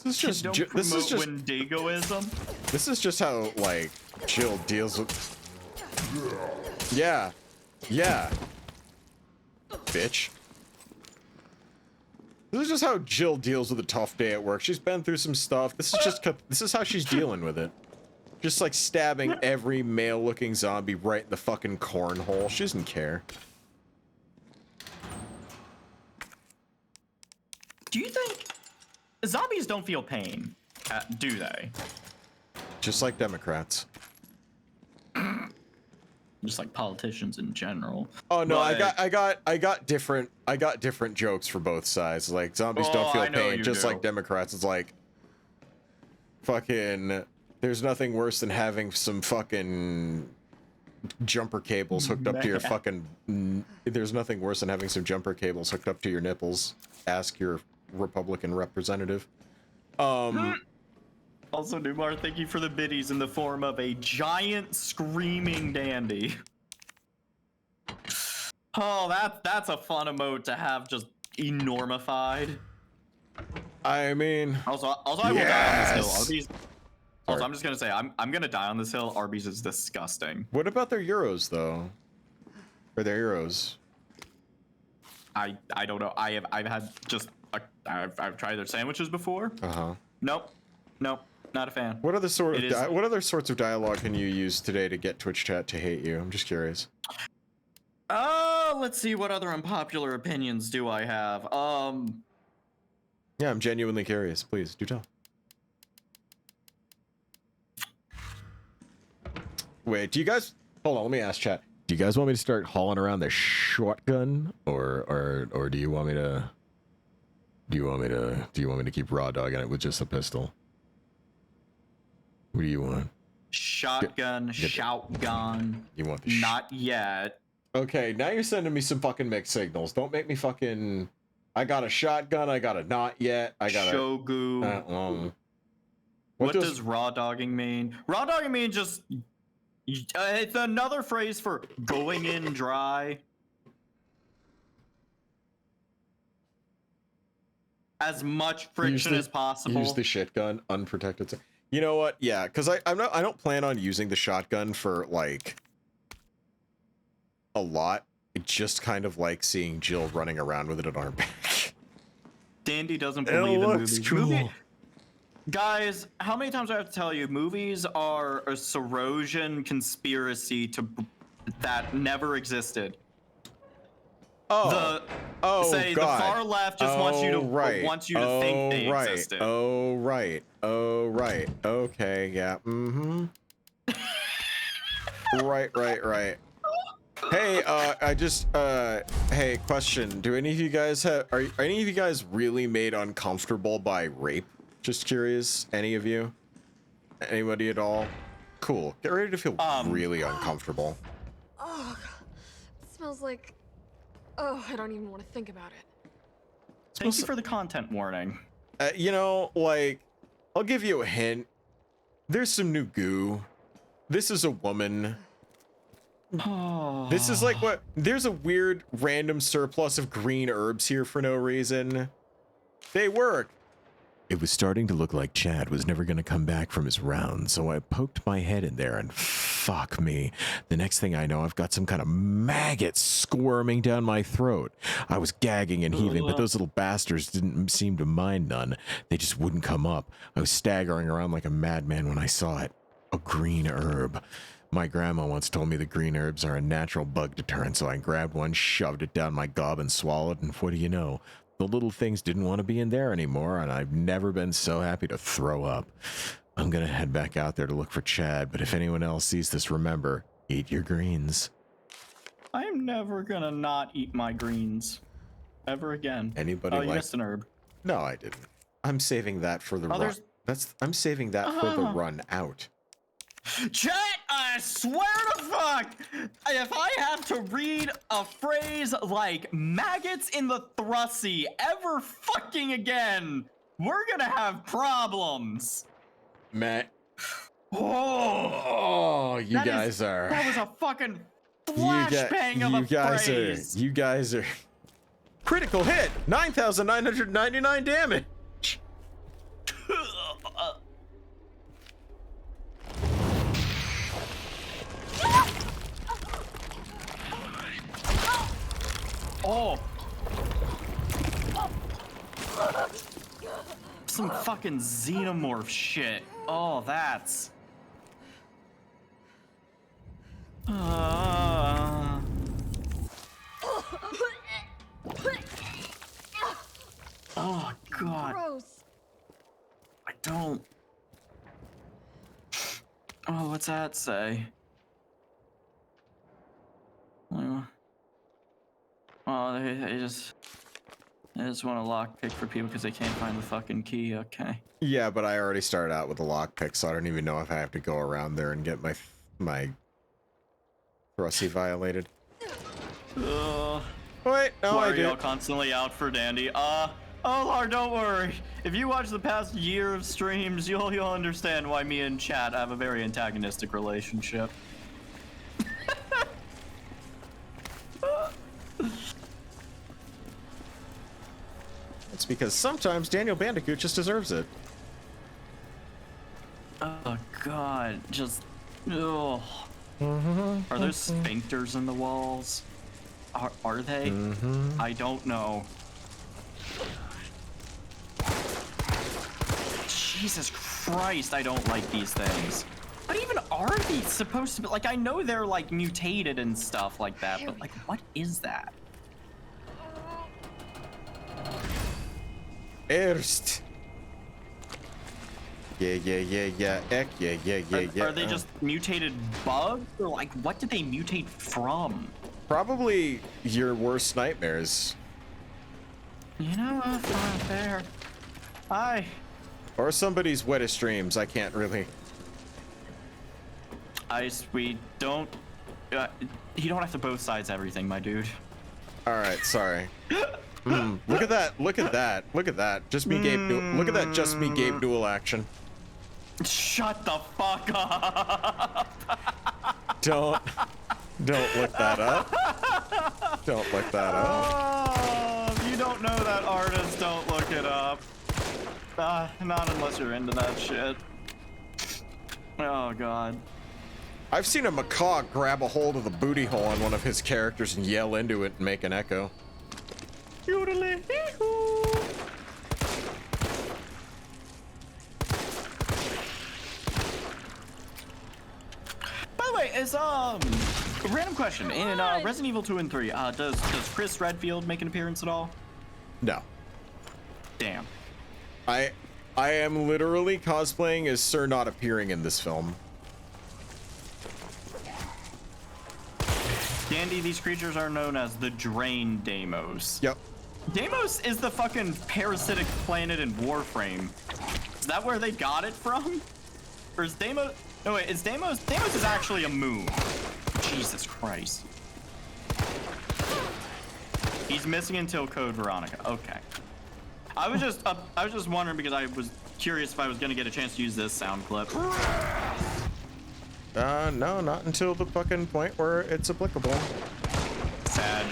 This is just Wendigoism. This is just how like Jill deals with. Yeah, bitch. This is just how Jill deals with a tough day at work. She's been through some stuff. This is how she's dealing with it. Just like stabbing every male-looking zombie right in the fucking cornhole. She doesn't care. Do you think zombies don't feel pain? Do they? Just like Democrats. Just like politicians in general. Oh no, but... I got different jokes for both sides. Like zombies don't feel pain, just like Democrats. It's like fucking. There's nothing worse than having some fucking jumper cables hooked up to your fucking. There's nothing worse than having some jumper cables hooked up to your nipples. Ask your Republican representative. Also, Numar, thank you for the biddies in the form of a giant screaming dandy. Oh, that's a fun emote to have just enormified. I mean, also I will die on this hill. Arby's. Also, I'm just gonna say I'm gonna die on this hill. Arby's is disgusting. What about their euros though? Or their euros? I don't know. I've had just I've tried their sandwiches before. Nope, not a fan. What other sorts of dialogue can you use today to get Twitch chat to hate you? I'm just curious. Let's see, what other unpopular opinions do I have? Yeah, I'm genuinely curious. Please do tell. Wait, do you guys hold on, let me ask chat. Do you guys want me to start hauling around the shotgun or do you want me to keep raw dogging it with just a pistol? What do you want? Shotgun, shoutgun. You want the not yet. Okay, now you're sending me some fucking mixed signals. Don't make me fucking. I got a shotgun. I got a not yet. I got Shogu. What does raw dogging mean? Raw dogging means just. It's another phrase for going in dry. As much friction as possible. Use the shit gun, unprotected. You know what? Yeah, because I don't plan on using the shotgun for like a lot. I just kind of like seeing Jill running around with it at our back. Dandy doesn't believe in movies. Cool. Guys, how many times do I have to tell you? Movies are a Sorosian conspiracy that never existed. God. The far left just wants you to think they existed. Oh right. Okay, yeah. Right. Hey, hey, question. Do any of you guys are any of you guys really made uncomfortable by rape? Just curious, any of you? Anybody at all? Cool. Get ready to feel really uncomfortable. Oh, it smells like... Oh, I don't even want to think about it. Thank you for the content warning. You know, like, I'll give you a hint. There's some new goo this is a woman. This is like what, there's a weird random surplus of green herbs here for no reason. They work. It was starting to look like Chad was never going to come back from his round, so I poked my head in there and fuck me. The next thing I know, I've got some kind of maggot squirming down my throat. I was gagging and heaving, but those little bastards didn't seem to mind none. They just wouldn't come up. I was staggering around like a madman when I saw it. A green herb. My grandma once told me the green herbs are a natural bug deterrent, so I grabbed one, shoved it down my gob and swallowed, and what do you know? The little things didn't want to be in there anymore, and I've never been so happy to throw up. I'm gonna head back out there to look for Chad, but if anyone else sees this, remember, eat your greens. I'm never gonna not eat my greens. Ever again. Anybody you missed an herb. No, I didn't. I'm saving that for the run. I'm saving that for the run out. Chat, I swear to fuck, if I have to read a phrase like maggots in the thrussie ever fucking again, we're gonna have problems. Matt. Oh, you guys are. That was a fucking flashbang of a phrase. You guys are. Critical hit, 9,999 damage. Oh! Some fucking xenomorph shit. Oh, that's... Oh, God. Gross. I don't... Oh, what's that say? Oh, they just want to lockpick for people because they can't find the fucking key. Okay. Yeah, but I already started out with a lockpick, so I don't even know if I have to go around there and get my thrussie violated. Wait, no, why I are did. y'all constantly out for Dandy? Oh, Lord, don't worry. If you watch the past year of streams, you'll understand why me and Chad have a very antagonistic relationship. It's because sometimes Daniel Bandicoot just deserves it. Oh God, just ugh. Are there sphincters in the walls? Are they? I don't know. Jesus Christ, I don't like these things. What even are these supposed to be? Like, I know they're like mutated and stuff like that, but like, what is that? Erst. Yeah. Ek, yeah. Are they just mutated bugs? Or like, what did they mutate from? Probably your worst nightmares. You know, that's not fair. Or somebody's wettest dreams, I can't really. We don't... you don't have to both sides everything, my dude. Alright, sorry. Look at that. Just me, Gabe. Look at that. Just me, Gabe. Duel action. Shut the fuck up. Don't look that up. Don't look that up. Oh, if you don't know that artist, don't look it up. Not unless you're into that shit. Oh God. I've seen a macaw grab a hold of the booty hole on one of his characters and yell into it and make an echo. By the way, is a random question in Resident Evil 2 and 3, does Chris Redfield make an appearance at all? No. Damn. I am literally cosplaying as Sir not appearing in this film. Dandy, these creatures are known as the Drain Deimos. Yep. Deimos is the fucking parasitic planet in Warframe. Is that where they got it from? Or is Deimos... No, wait, is Deimos... Deimos is actually a moon. Jesus Christ. He's missing until Code Veronica. Okay. I was just wondering because I was curious if I was gonna get a chance to use this sound clip. No, not until the fucking point where it's applicable. Sag.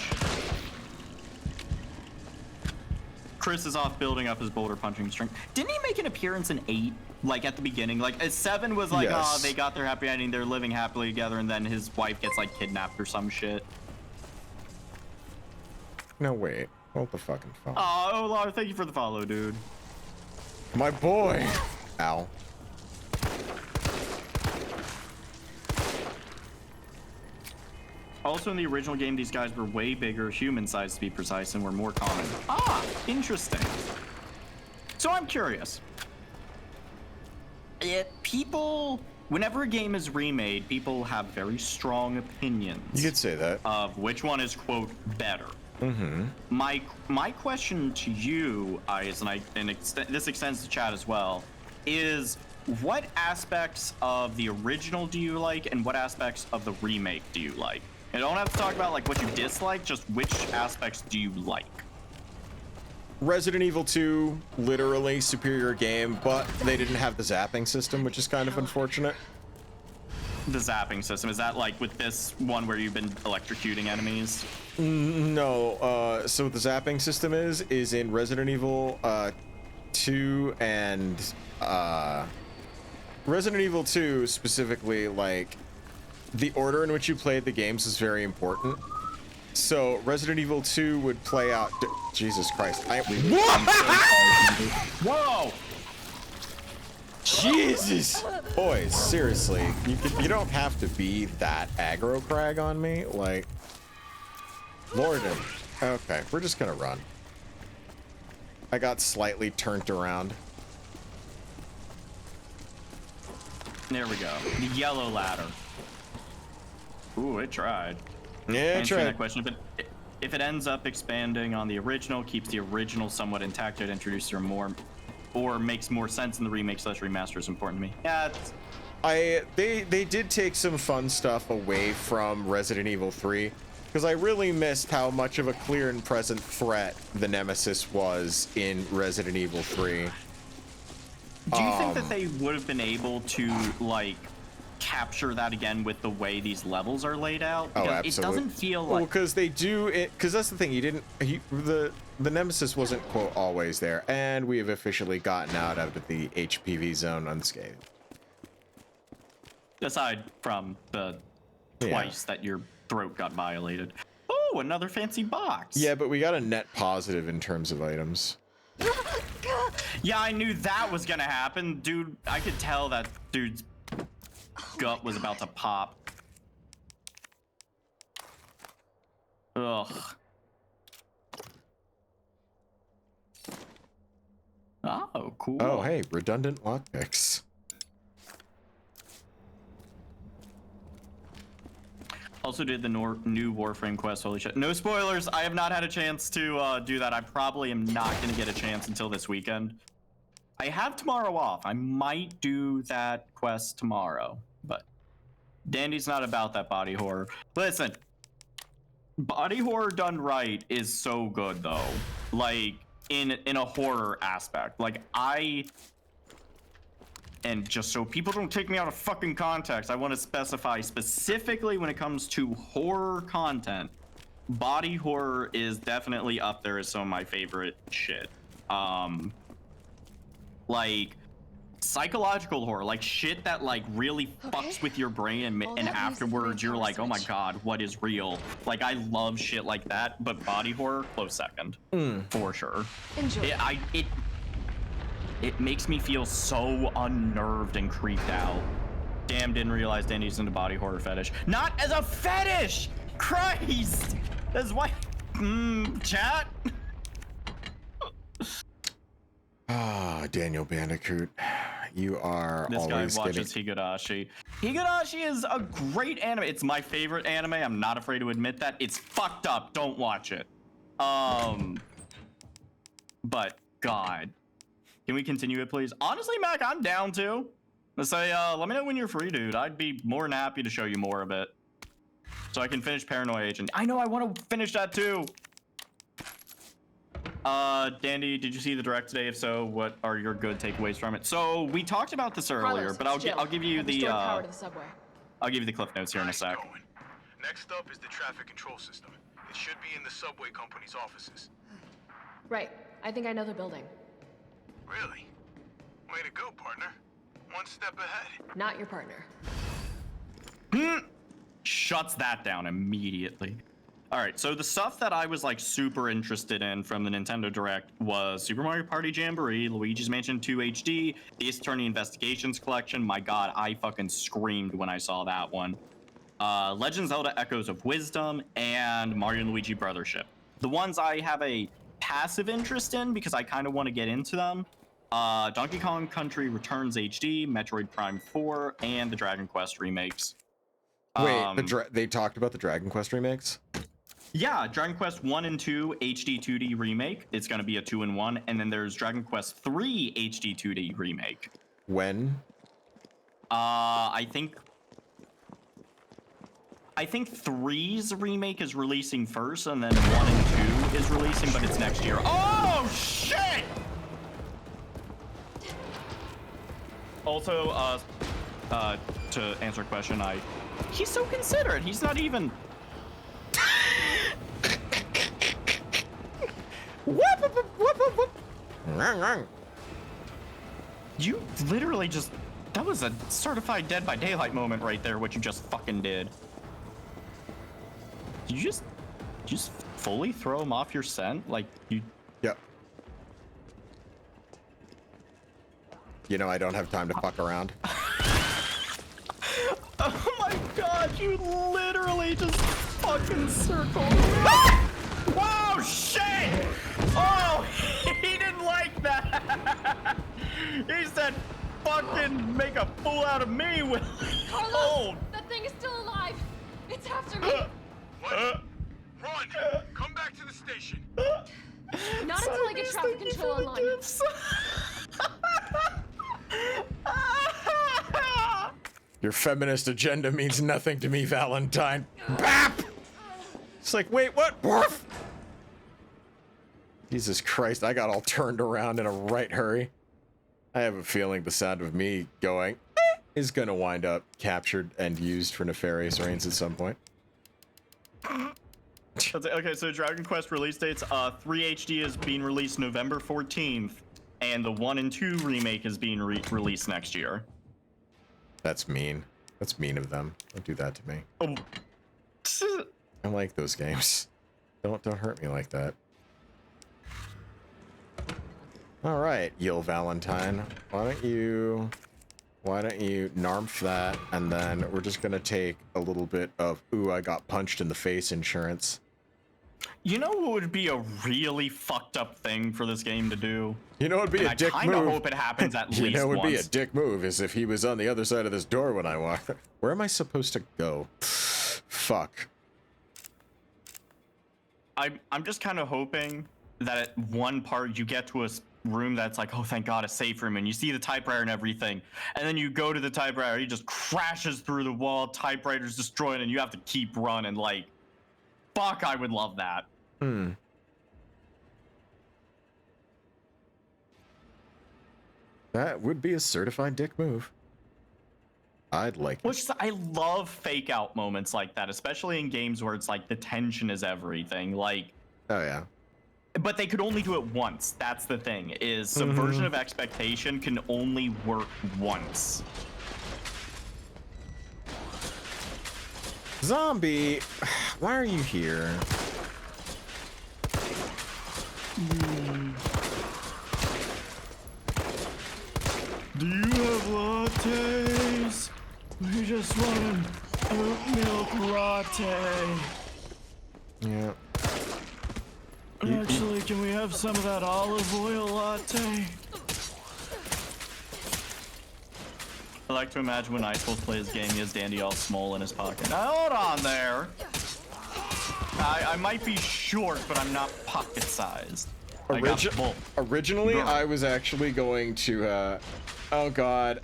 Chris is off building up his boulder punching string. Didn't he make an appearance in 8? Like at the beginning? Like 7 was like, yes. Oh, they got their happy ending, they're living happily together, and then his wife gets like kidnapped or some shit. No, wait. Hold the fucking phone. Oh, Olar, thank you for the follow, dude. My boy. Ow. Also in the original game, these guys were way bigger, human-sized to be precise, and were more common. Ah, interesting. So I'm curious. People, whenever a game is remade, people have very strong opinions. You could say that. Of which one is, quote, better. Mm-hmm. My question to you, Ice, and this extends to chat as well, is what aspects of the original do you like, and what aspects of the remake do you like? And don't have to talk about like what you dislike, just which aspects do you like? Resident Evil 2, literally superior game, but they didn't have the zapping system, which is kind of unfortunate. The zapping system, is that like with this one where you've been electrocuting enemies? No, so what the zapping system is in Resident Evil 2 and Resident Evil 2 specifically, like the order in which you played the games is very important. So Resident Evil 2 would play out. Jesus Christ! Whoa! Jesus, boys, seriously, you don't have to be that aggro crag on me, like. Lorden. Okay, we're just gonna run. I got slightly turned around. There we go. The yellow ladder. Ooh, it tried. Yeah, it tried. That question, but if it ends up expanding on the original, keeps the original somewhat intact, it introduces more, or makes more sense in the remake / remaster is important to me. Yeah, they did take some fun stuff away from Resident Evil 3, because I really missed how much of a clear and present threat the Nemesis was in Resident Evil 3. Do you think that they would have been able to like capture that again with the way these levels are laid out? Because absolutely. It doesn't feel like. Well, because they do it. Because that's the thing. The Nemesis wasn't quote always there, and we have officially gotten out of the HPV zone unscathed. Aside from the twice that your throat got violated. Oh, another fancy box. Yeah, but we got a net positive in terms of items. Yeah, I knew that was gonna happen, dude. I could tell that dude's gut was about to pop. Ugh. Oh, cool. Oh, hey, redundant lockpicks. Also did the new Warframe quest. Holy shit. No spoilers. I have not had a chance to do that. I probably am not going to get a chance until this weekend. I have tomorrow off. I might do that quest tomorrow, but Dandy's not about that body horror. Listen, body horror done right is so good though. Like in a horror aspect. Like and just so people don't take me out of fucking context, I want to specify specifically when it comes to horror content, body horror is definitely up there as some of my favorite shit. Like psychological horror, like shit that like really fucks with your brain and afterwards you're like, oh my god, what is real? Like I love shit like that, but body horror, close second, for sure. Enjoy. It makes me feel so unnerved and creeped out. Damn, didn't realize Danny's into body horror fetish. Not as a fetish! Christ! That's why. Chat? Ah, Daniel Bandicoot. You are this always guy watches Higurashi. Higurashi is a great anime. It's my favorite anime. I'm not afraid to admit that. It's fucked up. Don't watch it. But God. Can we continue it, please? Honestly, Mac, I'm down to. Let's say, let me know when you're free, dude. I'd be more than happy to show you more of it. So I can finish Paranoia Agent. I know, I want to finish that too. Dandy, did you see the direct today? If so, what are your good takeaways from it? So we talked about this earlier, but I'll give you the power to the subway. I'll give you the cliff notes here in a sec. Next up is the traffic control system. It should be in the subway company's offices. Right. I think I know the building. Really? Way to go, partner. One step ahead. Not your partner. Shuts that down immediately. All right, so the stuff that I was like super interested in from the Nintendo Direct was Super Mario Party Jamboree, Luigi's Mansion 2 HD, the Ace Attorney Investigations Collection. My God, I fucking screamed when I saw that one. Legend of Zelda Echoes of Wisdom, and Mario and Luigi Brothership. The ones I have a passive interest in because I kind of want to get into them. Donkey Kong Country Returns HD, Metroid Prime 4, and the Dragon Quest remakes. Wait, they talked about the Dragon Quest remakes? Yeah, Dragon Quest 1 and 2 HD 2D remake. It's going to be a 2-in-1. And then there's Dragon Quest 3 HD 2D remake. When? I think 3's remake is releasing first, and then 1 and 2 is releasing, but it's next year. Oh, shit! Also, to answer a question, he's so considerate. He's not even... You literally just... That was a certified Dead by Daylight moment right there, what you just fucking did. Did you just fully throw him off your scent? Like, you... Yep. You know, I don't have time to fuck around. Oh my God, you literally just fucking circled. Whoa, shit! Oh, he didn't like that. He said, fucking make a fool out of me, Will. Carlos, oh. That thing is still alive. It's after me. What? Run! Come back to the station. Not until I get traffic control online. Your feminist agenda means nothing to me, Valentine. BAP! It's like, wait, what? Barf! Jesus Christ, I got all turned around in a right hurry. I have a feeling the sound of me going is gonna wind up captured and used for nefarious reigns at some point. Okay, so Dragon Quest release dates, 3 HD is being released November 14th, and the 1 and 2 remake is being released next year. That's mean. That's mean of them. Don't do that to me. Oh. I like those games. Don't hurt me like that. All right, Yil Valentine. Why don't you narmf that, and then we're just gonna take a little bit of ooh, I got punched in the face insurance. You know what would be a really fucked up thing for this game to do? You know what would be a dick move? I kind of hope it happens at least once. You know what would be a dick move is if he was on the other side of this door when I walked. Where am I supposed to go? Fuck. I'm just kind of hoping that at one part you get to a room that's like, oh, thank God, a safe room, and you see the typewriter and everything, and then you go to the typewriter, he just crashes through the wall, typewriter's destroyed, and you have to keep running. Like, fuck, I would love that. That would be a certified dick move. I'd like it. I love fake out moments like that, especially in games where it's like the tension is everything. Like, oh yeah. But they could only do it once. That's the thing, is subversion of expectation can only work once. Zombie, why are you here? Do you have lattes? We just want a oat milk latte. Yeah. Actually, can we have some of that olive oil latte? I like to imagine when Icewolf plays this game, he has Dandy all small in his pocket. Now, hold on there. I might be short, but I'm not pocket-sized. Originally, I was actually going to, oh god.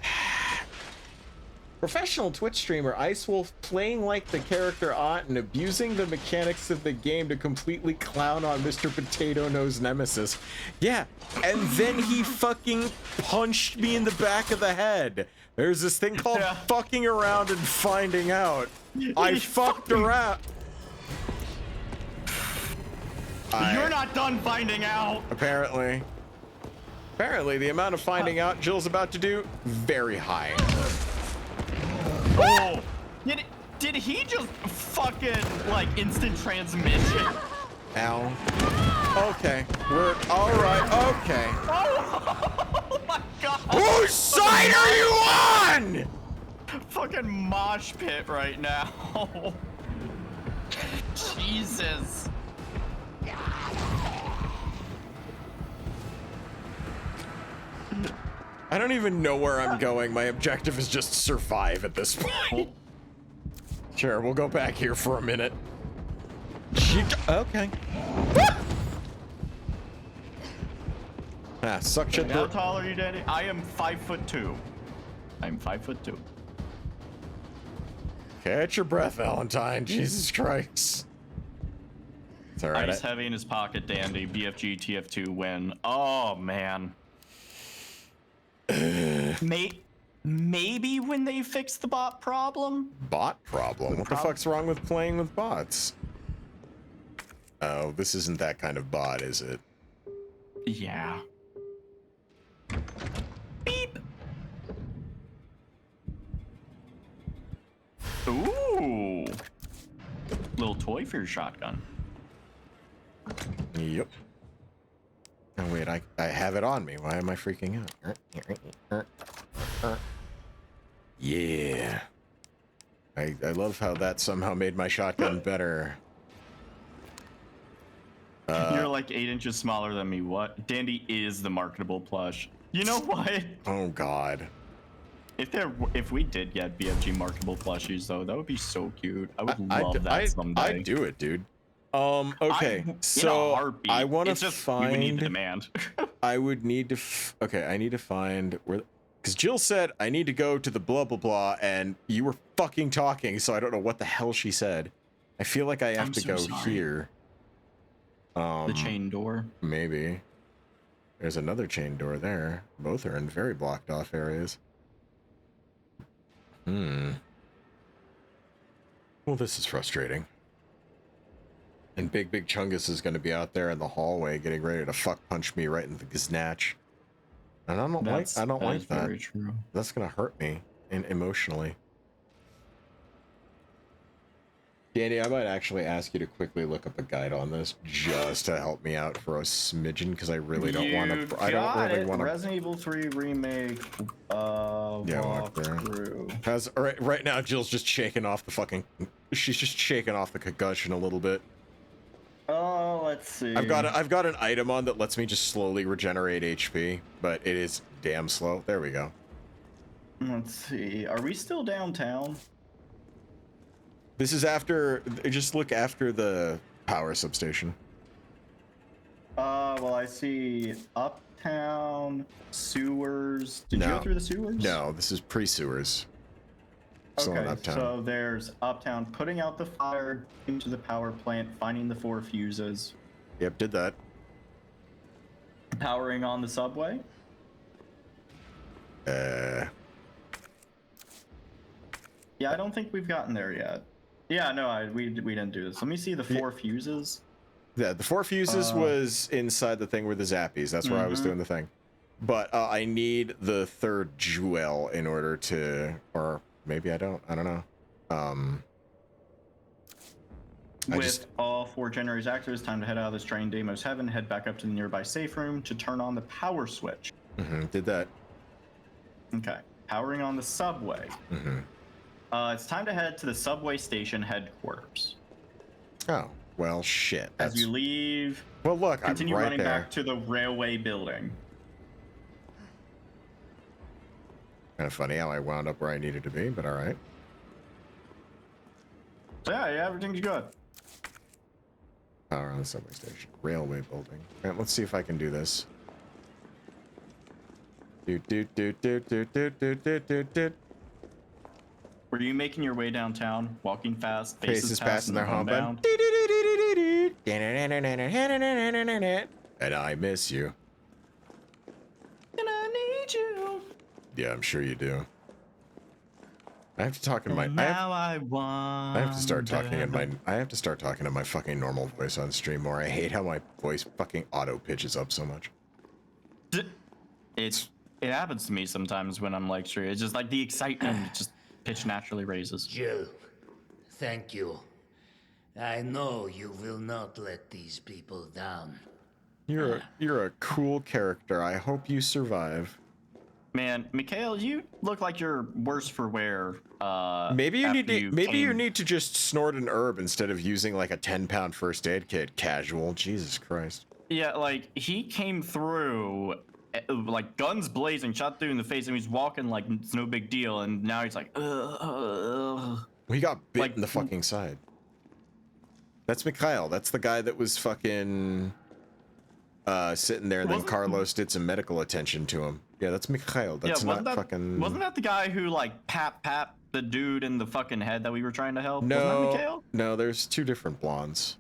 Professional Twitch streamer Ice Wolf playing like the character Ott and abusing the mechanics of the game to completely clown on Mr. Potato Nose Nemesis. Yeah, and then he fucking punched me in the back of the head. There's this thing called fucking around and finding out. I fucked around. You're not done finding out. Apparently. Apparently, the amount of finding out Jill's about to do, very high. Oh! Did he just fucking, like, instant transmission? Ow. Okay. We're alright. Okay. Oh my god! Whose side are you on? Fucking mosh pit right now. Jesus. I don't even know where I'm going. My objective is just survive at this point. Sure, we'll go back here for a minute. Okay. Ah, suck shit. How tall are you, Daddy? I am 5'2". I'm 5'2". Catch your breath, Valentine. Jesus Christ. It's all right. Ice heavy in his pocket, Dandy. BFG TF2 win. Oh man. Maybe when they fix the bot problem. Bot problem? What the fuck's wrong with playing with bots? Oh, this isn't that kind of bot, is it? Yeah. Beep. Ooh. Little toy for your shotgun. Yep. Oh wait, I have it on me. Why am I freaking out? Yeah. I love how that somehow made my shotgun better. You're like 8 inches smaller than me. What? Dandy is the marketable plush. You know what? Oh god. If we did get BFG marketable plushies though, that would be so cute. I would love that someday. I'd do it, dude. Okay, so I want to find. We would need the demand. I would need to. Okay, I need to find where. Because Jill said I need to go to the blah blah blah, and you were fucking talking, so I don't know what the hell she said. I feel like I have to go here. The chain door. Maybe. There's another chain door there. Both are in very blocked off areas. Well, this is frustrating. And Big Chungus is going to be out there in the hallway getting ready to fuck punch me right in the gnatch. And I don't like that. Very true. That's going to hurt me emotionally. Danny, I might actually ask you to quickly look up a guide on this just to help me out for a smidgen, because I really don't want to. I don't really want to. Resident Evil 3 remake. Walkthrough. Right now, Jill's just shaking off the fucking. She's just shaking off the concussion a little bit. Oh, let's see. I've got an item on that lets me just slowly regenerate HP, but it is damn slow. There we go. Let's see. Are we still downtown? This is after. Just look after the power substation. Well, I see uptown, sewers. Did you go through the sewers? No, this is pre-sewers. Still in uptown. So there's uptown, putting out the fire into the power plant, finding the 4 fuses. Yep, did that. Powering on the subway. Yeah, I don't think we've gotten there yet. Yeah, no, we didn't do this. Let me see the 4 fuses. Yeah, the 4 fuses was inside the thing with the zappies. That's where I was doing the thing. But I need the 3rd jewel in order to, or maybe I don't. I don't know. With all 4 generators active, it's time to head out of this train, Deimos Heaven, head back up to the nearby safe room to turn on the power switch. Did that. Okay. Powering on the subway. It's time to head to the subway station headquarters. Oh, well, shit. As you leave, well, look, continue I'm right running there. back to the railway building. Kind of funny how I wound up where I needed to be, but all right. So yeah, everything's good. Power on the subway station. Railway building. All right, let's see if I can do this. Were you making your way downtown, walking fast, Faces passing their homebound? And I miss you. And I need you. Yeah, I'm sure you do. I have to talk in my. I have to start talking in my. I have to start talking in my fucking normal voice on stream more. I hate how my voice fucking auto pitches up so much. It happens to me sometimes when I'm like, it's just like the excitement just pitch naturally raises. Jill, thank you. I know you will not let these people down. You're a cool character. I hope you survive. Man, Mikhail, you look like you're worse for wear. Maybe you need to just snort an herb instead of using like a 10-pound first aid kit. Casual. Jesus Christ. Yeah, like he came through, like guns blazing, shot through in the face, and he's walking like it's no big deal. And now he's like, He got bit like, in the fucking side. That's Mikhail. That's the guy that was fucking sitting there, and then Carlos did some medical attention to him. Yeah, that's Mikhail. That's not fucking. Wasn't that the guy who like pat the dude in the fucking head that we were trying to help? No, wasn't that Mikhail? No, there's two different blondes.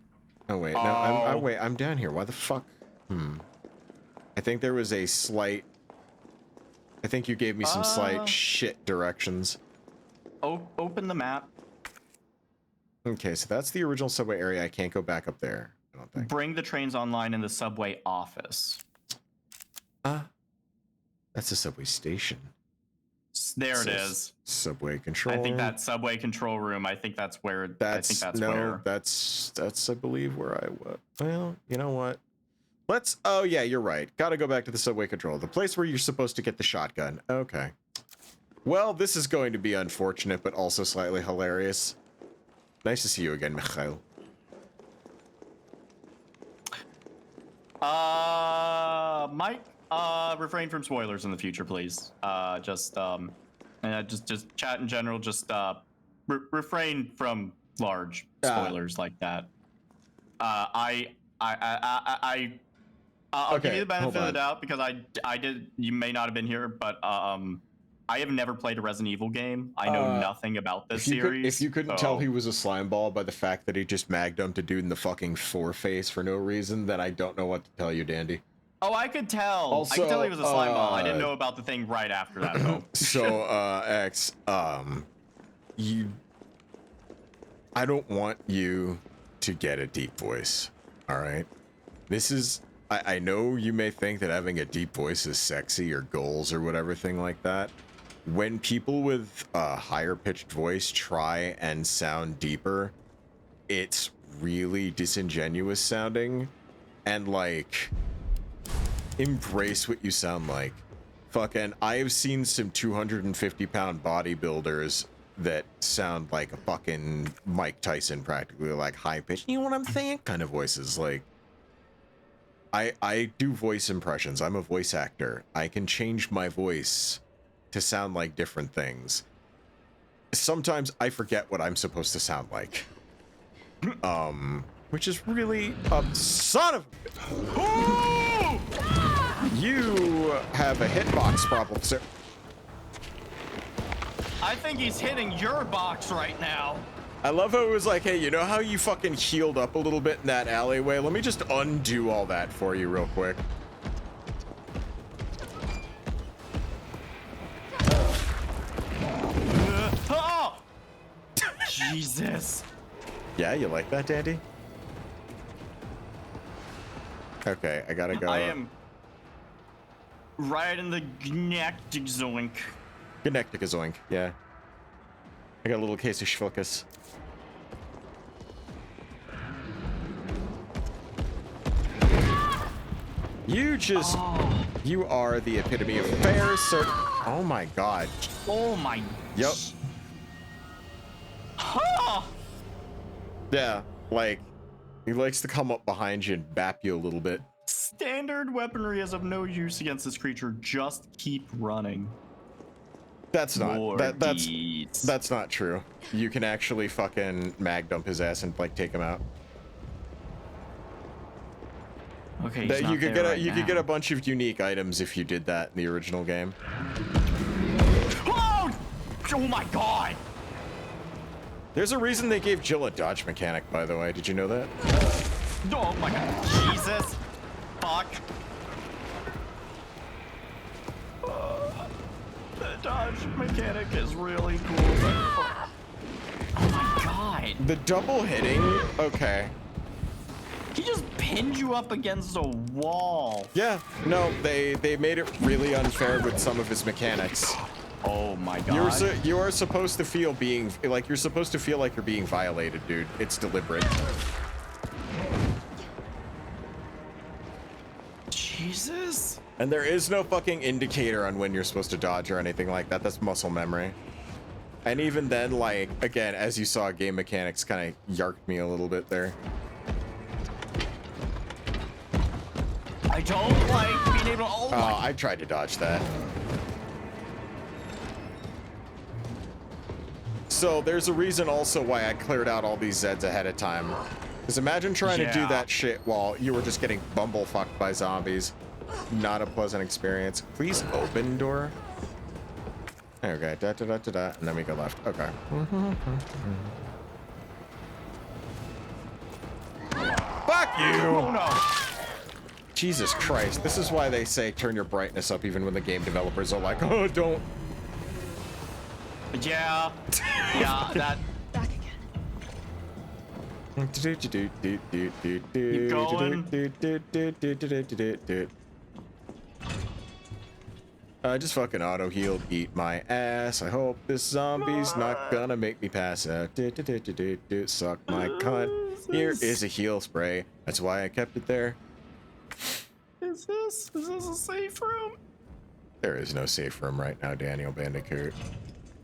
Oh wait, no, I'm down here. Why the fuck? I think there was a slight. I think you gave me some slight shit directions. Open the map. Okay, so that's the original subway area. I can't go back up there, I don't think. Bring the trains online in the subway office. That's a subway station. There it is. Subway control. I think that's subway control room. I think that's where. That's I believe where I was. Well, you know what? Let's. Oh yeah, you're right. Got to go back to the subway control, the place where you're supposed to get the shotgun. Okay. Well, this is going to be unfortunate, but also slightly hilarious. Nice to see you again, Mikhail. Mike, refrain from spoilers in the future, please. Just chat in general. Just refrain from large spoilers like that. I'll give you the benefit of the doubt because I did. You may not have been here, but I have never played a Resident Evil game. I know nothing about this series. If you couldn't tell he was a slime ball by the fact that he just mag-dumped a dude in the fucking foreface for no reason, then I don't know what to tell you, Dandy. Oh, I could tell. Also, I could tell he was a slime ball. I didn't know about the thing right after that, though. So, X, I don't want you to get a deep voice, all right? This is... I know you may think that having a deep voice is sexy or goals or whatever thing like that. When people with a higher pitched voice try and sound deeper, it's really disingenuous sounding. And like, embrace what you sound like. Fucking, I have seen some 250-pound bodybuilders that sound like a fucking Mike Tyson, practically, like high pitched, you know what I'm saying? Kind of voices. Like, I do voice impressions. I'm a voice actor. I can change my voice to sound like different things. Sometimes I forget what I'm supposed to sound like. Which is really son of a... You have a hitbox problem, sir. I think he's hitting your box right now. I love how it was like, hey, you know how you fucking healed up a little bit in that alleyway? Let me just undo all that for you real quick. Oh! Jesus. Yeah, you like that, Dandy? Okay, I gotta go. I am right in the gnectic zoink. Gnectic zoink, yeah. I got a little case of schvilkus. You just... You are the epitome of fair, sir. Oh my god. Oh my... Yep. Huh. Yeah, like, he likes to come up behind you and bap you a little bit. Standard weaponry is of no use against this creature. Just keep running. That's not... That's not true. You can actually fucking mag dump his ass and, like, take him out. Okay, that you could get a bunch of unique items if you did that in the original game. Oh! Oh my god! There's a reason they gave Jill a dodge mechanic, by the way. Did you know that? Oh my god. Jesus. Fuck. The dodge mechanic is really cool. Oh my god. The double hitting? Okay. He just pinned you up against a wall. Yeah, no, they made it really unfair with some of his mechanics. Oh my god. You are supposed to feel being like you're supposed to feel like you're being violated, dude. It's deliberate. Jesus. And there is no fucking indicator on when you're supposed to dodge or anything like that. That's muscle memory. And even then, like, again, as you saw, game mechanics kind of yarked me a little bit there. I don't like being able to. Oh, I tried to dodge that. So there's a reason also why I cleared out all these Zeds ahead of time. Because imagine trying to do that shit while you were just getting bumblefucked by zombies. Not a pleasant experience. Please open door. Okay, da da da da da, and then we go left. Okay. Fuck you! Oh no. Jesus Christ, this is why they say turn your brightness up even when the game developers are like, oh, don't. Yeah. Yeah, that. Back again. I just fucking auto healed, eat my ass. I hope this zombie's not gonna make me pass out. Suck my cunt. Here is a heal spray. That's why I kept it there. Is this a safe room? There is no safe room right now, Daniel Bandicoot.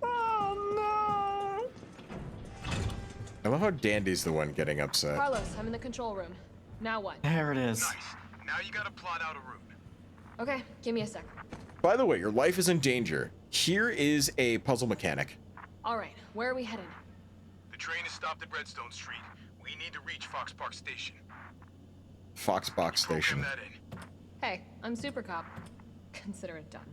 Oh no. I love how Dandy's the one getting upset. Carlos, I'm in the control room. Now what? There it is. Nice. Now you gotta plot out a route. Okay, give me a sec. By the way, your life is in danger. Here is a puzzle mechanic. All right, where are we headed? The train is stopped at Redstone Street. We need to reach Fox Park Station. Fox Box Station. Program that in. Hey, I'm Super Cop. Consider it done.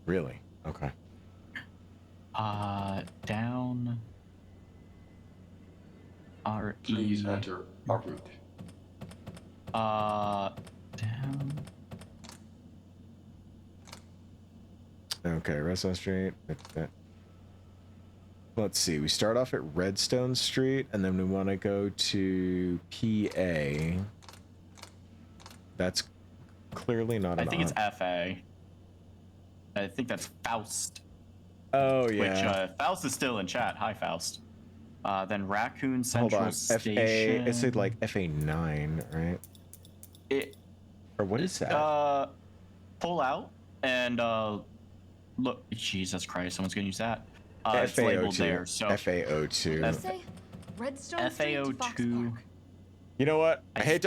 Really? Okay. Down. R-E. Please enter our route. Down. Okay, Redstone Street. Let's see. We start off at Redstone Street, and then we want to go to PA. That's clearly not an I think it's FA. I think that's Faust. Oh, yeah. Which, Faust is still in chat. Hi, Faust. Then Raccoon Central Hold on. Station. FA, it's like FA9, right? Or what is that? Pull out and look. Jesus Christ, someone's gonna use that. It's labeled there. So FAO2. Say Redstone Street to Fox FAO2. Park. You know what? I hate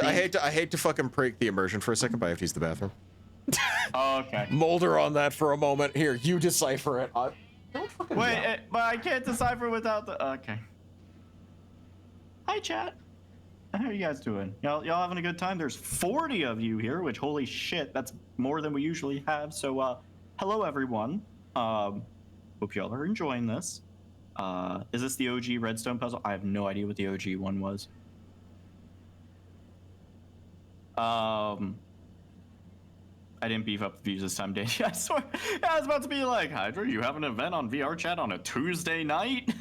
to fucking break the immersion for a second, but I have to use the bathroom. Oh, okay. Molder on that for a moment. Here, you decipher it. Don't fucking wait, but I can't decipher without the. Okay. Hi, chat. How are you guys doing? Y'all having a good time? There's 40 of you here, which holy shit, that's more than we usually have. So, hello everyone. Hope y'all are enjoying this. Is this the OG Redstone puzzle? I have no idea what the OG one was. I didn't beef up the views this time, did you? I swear, I was about to be like, Hydra, you have an event on VR chat on a Tuesday night?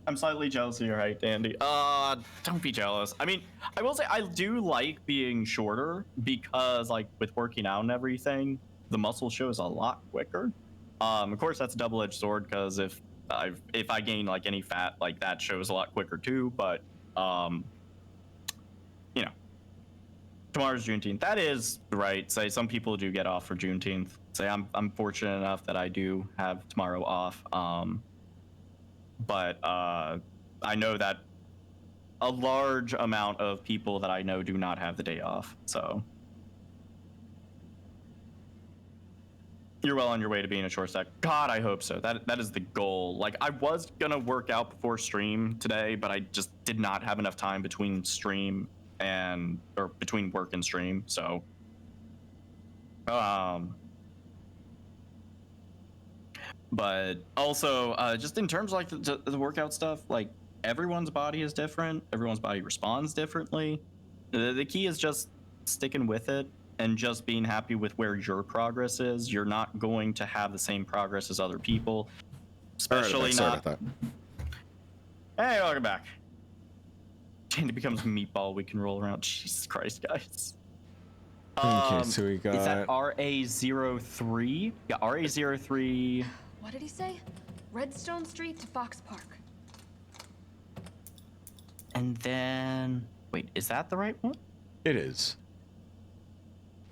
I'm slightly jealous of your height, Dandy. Don't be jealous. I mean, I will say I do like being shorter because, like, with working out and everything, the muscle shows a lot quicker. Of course, that's a double-edged sword because if I gain like any fat, like that shows a lot quicker too. But you know, tomorrow's Juneteenth. That is right. Say some people do get off for Juneteenth. Say I'm fortunate enough that I do have tomorrow off. But I know that a large amount of people that I know do not have the day off. So you're well on your way to being a short stack. God, I hope so. That is the goal. Like, I was gonna work out before stream today, but I just did not have enough time between between work and stream. So, But also, just in terms of like the workout stuff, like everyone's body is different. Everyone's body responds differently. The key is just sticking with it and just being happy with where your progress is. You're not going to have the same progress as other people, especially not. Hey, welcome back. And it becomes meatball. We can roll around. Jesus Christ, guys. Okay, so we got. Is that RA03? Yeah, RA03. What did he say? Redstone Street to Fox Park. And then, wait, is that the right one? It is.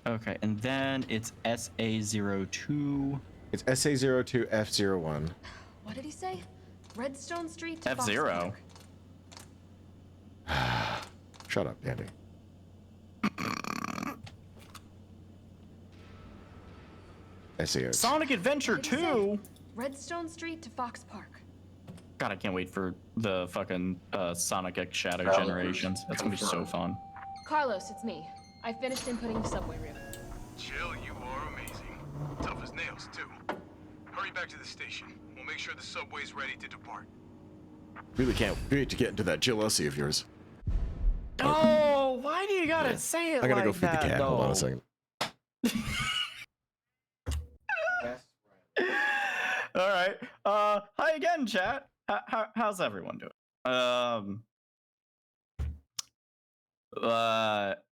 Okay, and then it's SA02. It's SA02F01. What did he say? Redstone Street to Fox F0. Park. Shut up, Andy. SEO. Sonic Adventure 2. Redstone Street to Fox Park. God, I can't wait for the fucking Sonic X Shadow Generations. That's gonna be so fun. Carlos, it's me. I finished inputting the subway route. Jill, you are amazing. Tough as nails, too. Hurry back to the station. We'll make sure the subway's ready to depart. Really can't wait to get into that Jill Essie of yours. Oh, why do you gotta say it I gotta like go feed the cat. though? Hold on a second. All right. Hi again, chat. How's everyone doing?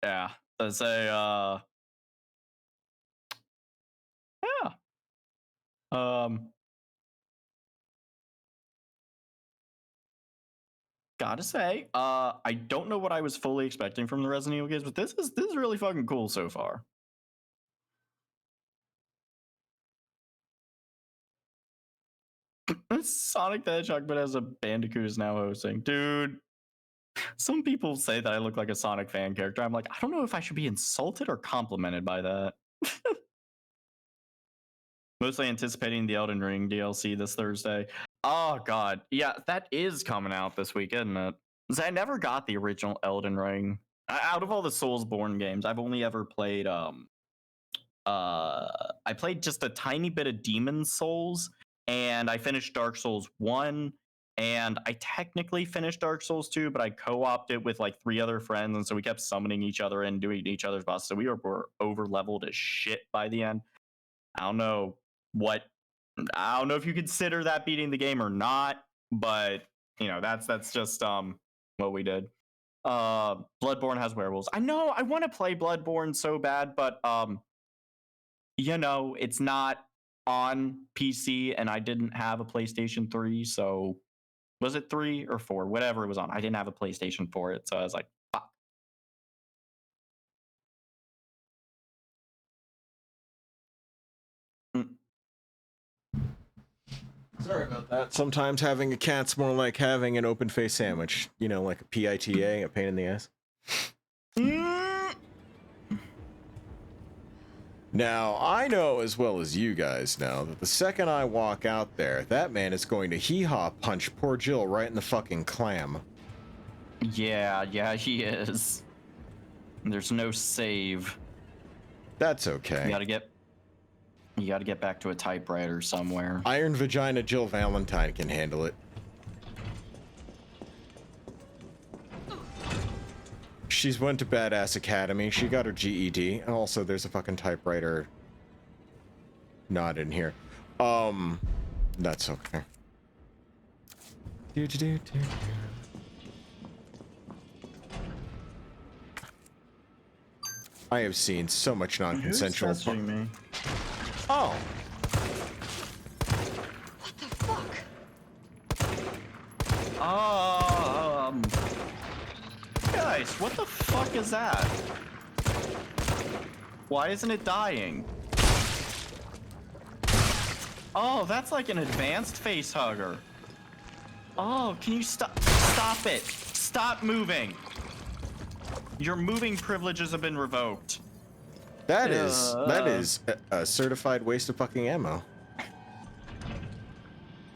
Yeah. Let's say, yeah. Gotta say, I don't know what I was fully expecting from the Resident Evil games, but this is really fucking cool so far. Sonic the Hedgehog, but as a Bandicoot is now hosting. Dude, some people say that I look like a Sonic fan character. I'm like, I don't know if I should be insulted or complimented by that. Mostly anticipating the Elden Ring DLC this Thursday. Oh, God. Yeah, that is coming out this week, isn't it? I never got the original Elden Ring. Out of all the Soulsborne games, I've only ever played, I played just a tiny bit of Demon's Souls, and I finished Dark Souls 1, and I technically finished Dark Souls 2, but I co-opted with like 3 other friends, and so we kept summoning each other and doing each other's bosses, so we were over-leveled as shit by the end. I don't know if you consider that beating the game or not, but, you know, that's just what we did. Bloodborne has werewolves. I know, I want to play Bloodborne so bad, but, you know, it's not on PC, and I didn't have a PlayStation 3, so was it 3 or 4? Whatever it was on. I didn't have a PlayStation for it, so I was like, fuck. Sorry about that. Sometimes having a cat's more like having an open-faced sandwich. You know, like a PITA, a pain in the ass. Now, I know as well as you guys know that the second I walk out there, that man is going to hee-haw punch poor Jill right in the fucking clam. Yeah, he is. There's no save. That's okay. You gotta get back to a typewriter somewhere. Iron Vagina Jill Valentine can handle it. She's went to Badass Academy. She got her GED. And also, there's a fucking typewriter not in here. That's okay. I have seen so much non-consensual. Who's touching me? Oh. What the fuck? Guys, what the fuck is that? Why isn't it dying? Oh, that's like an advanced face hugger. Oh, can you stop it? Stop moving. Your moving privileges have been revoked. That is a certified waste of fucking ammo.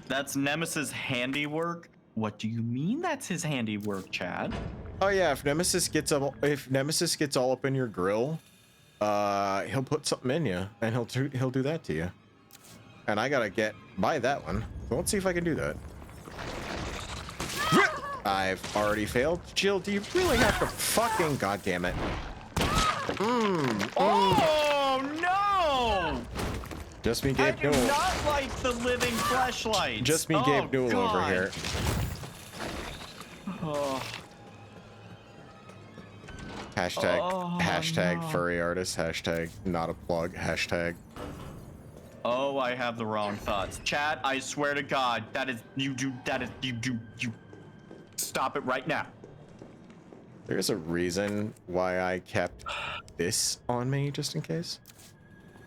That's Nemesis' handiwork? What do you mean that's his handiwork, Chad? Oh yeah, if Nemesis gets all up in your grill, he'll put something in you, and he'll do that to you. and I gotta get by that one. So let's see if I can do that. I've already failed. Jill, do you really have to fucking goddamn it? Oh no! Just me, Gabe Newell. I do not like the living fleshlights. Just me, Gabe Newell over here. Oh. Hashtag No. furry artist. Hashtag not a plug. Hashtag. Oh, I have the wrong thoughts. Chat, I swear to God, you stop it right now. There's a reason why I kept this on me, just in case.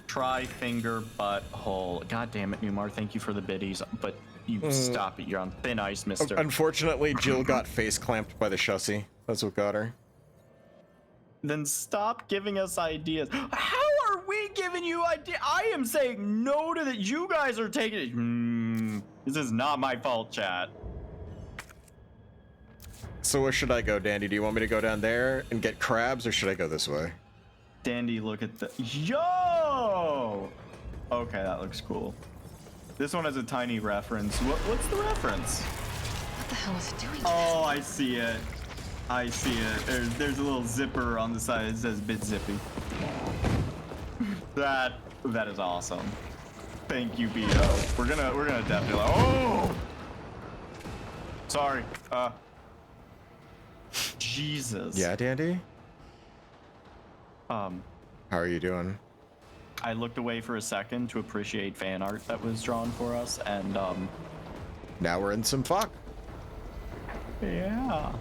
Try finger butthole. God damn it, Newmar. Thank you for the biddies, but you stop it. You're on thin ice, mister. Unfortunately, Jill got face clamped by the chassis. That's what got her. Then stop giving us ideas. How are we giving you ideas? I am saying no to that. You guys are taking it. This is not my fault, chat. So where should I go, Dandy? Do you want me to go down there and get crabs, or should I go this way? Dandy, look at the... Yo! Okay, that looks cool. This one has a tiny reference. What's the reference? What the hell is it doing? Oh, I see it. I see it. There's a little zipper on the side that says bit zippy. That is awesome. Thank you, Beto. We're gonna definitely... Oh! Sorry. Jesus. Yeah, Dandy? How are you doing? I looked away for a second to appreciate fan art that was drawn for us, and now we're in some fuck. Yeah.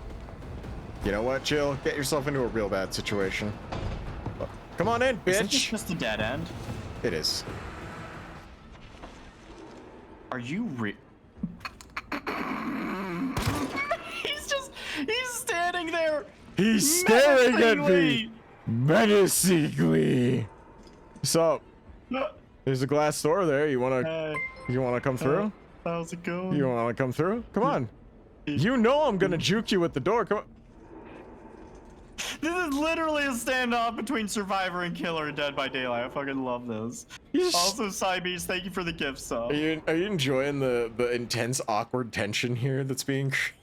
You know what, Jill? Get yourself into a real bad situation. Come on in, bitch. Isn't this just a dead end? It is. Are you He's standing there. He's staring at me menacingly. So, there's a glass door there. You wanna come through? How's it going? You wanna come through? Come on. You know I'm gonna juke you at the door. Come on. This is literally a standoff between Survivor and Killer in Dead by Daylight. I fucking love this. Also, Cybeast, thank you for the gift sub. Are you enjoying the intense, awkward tension here that's being created?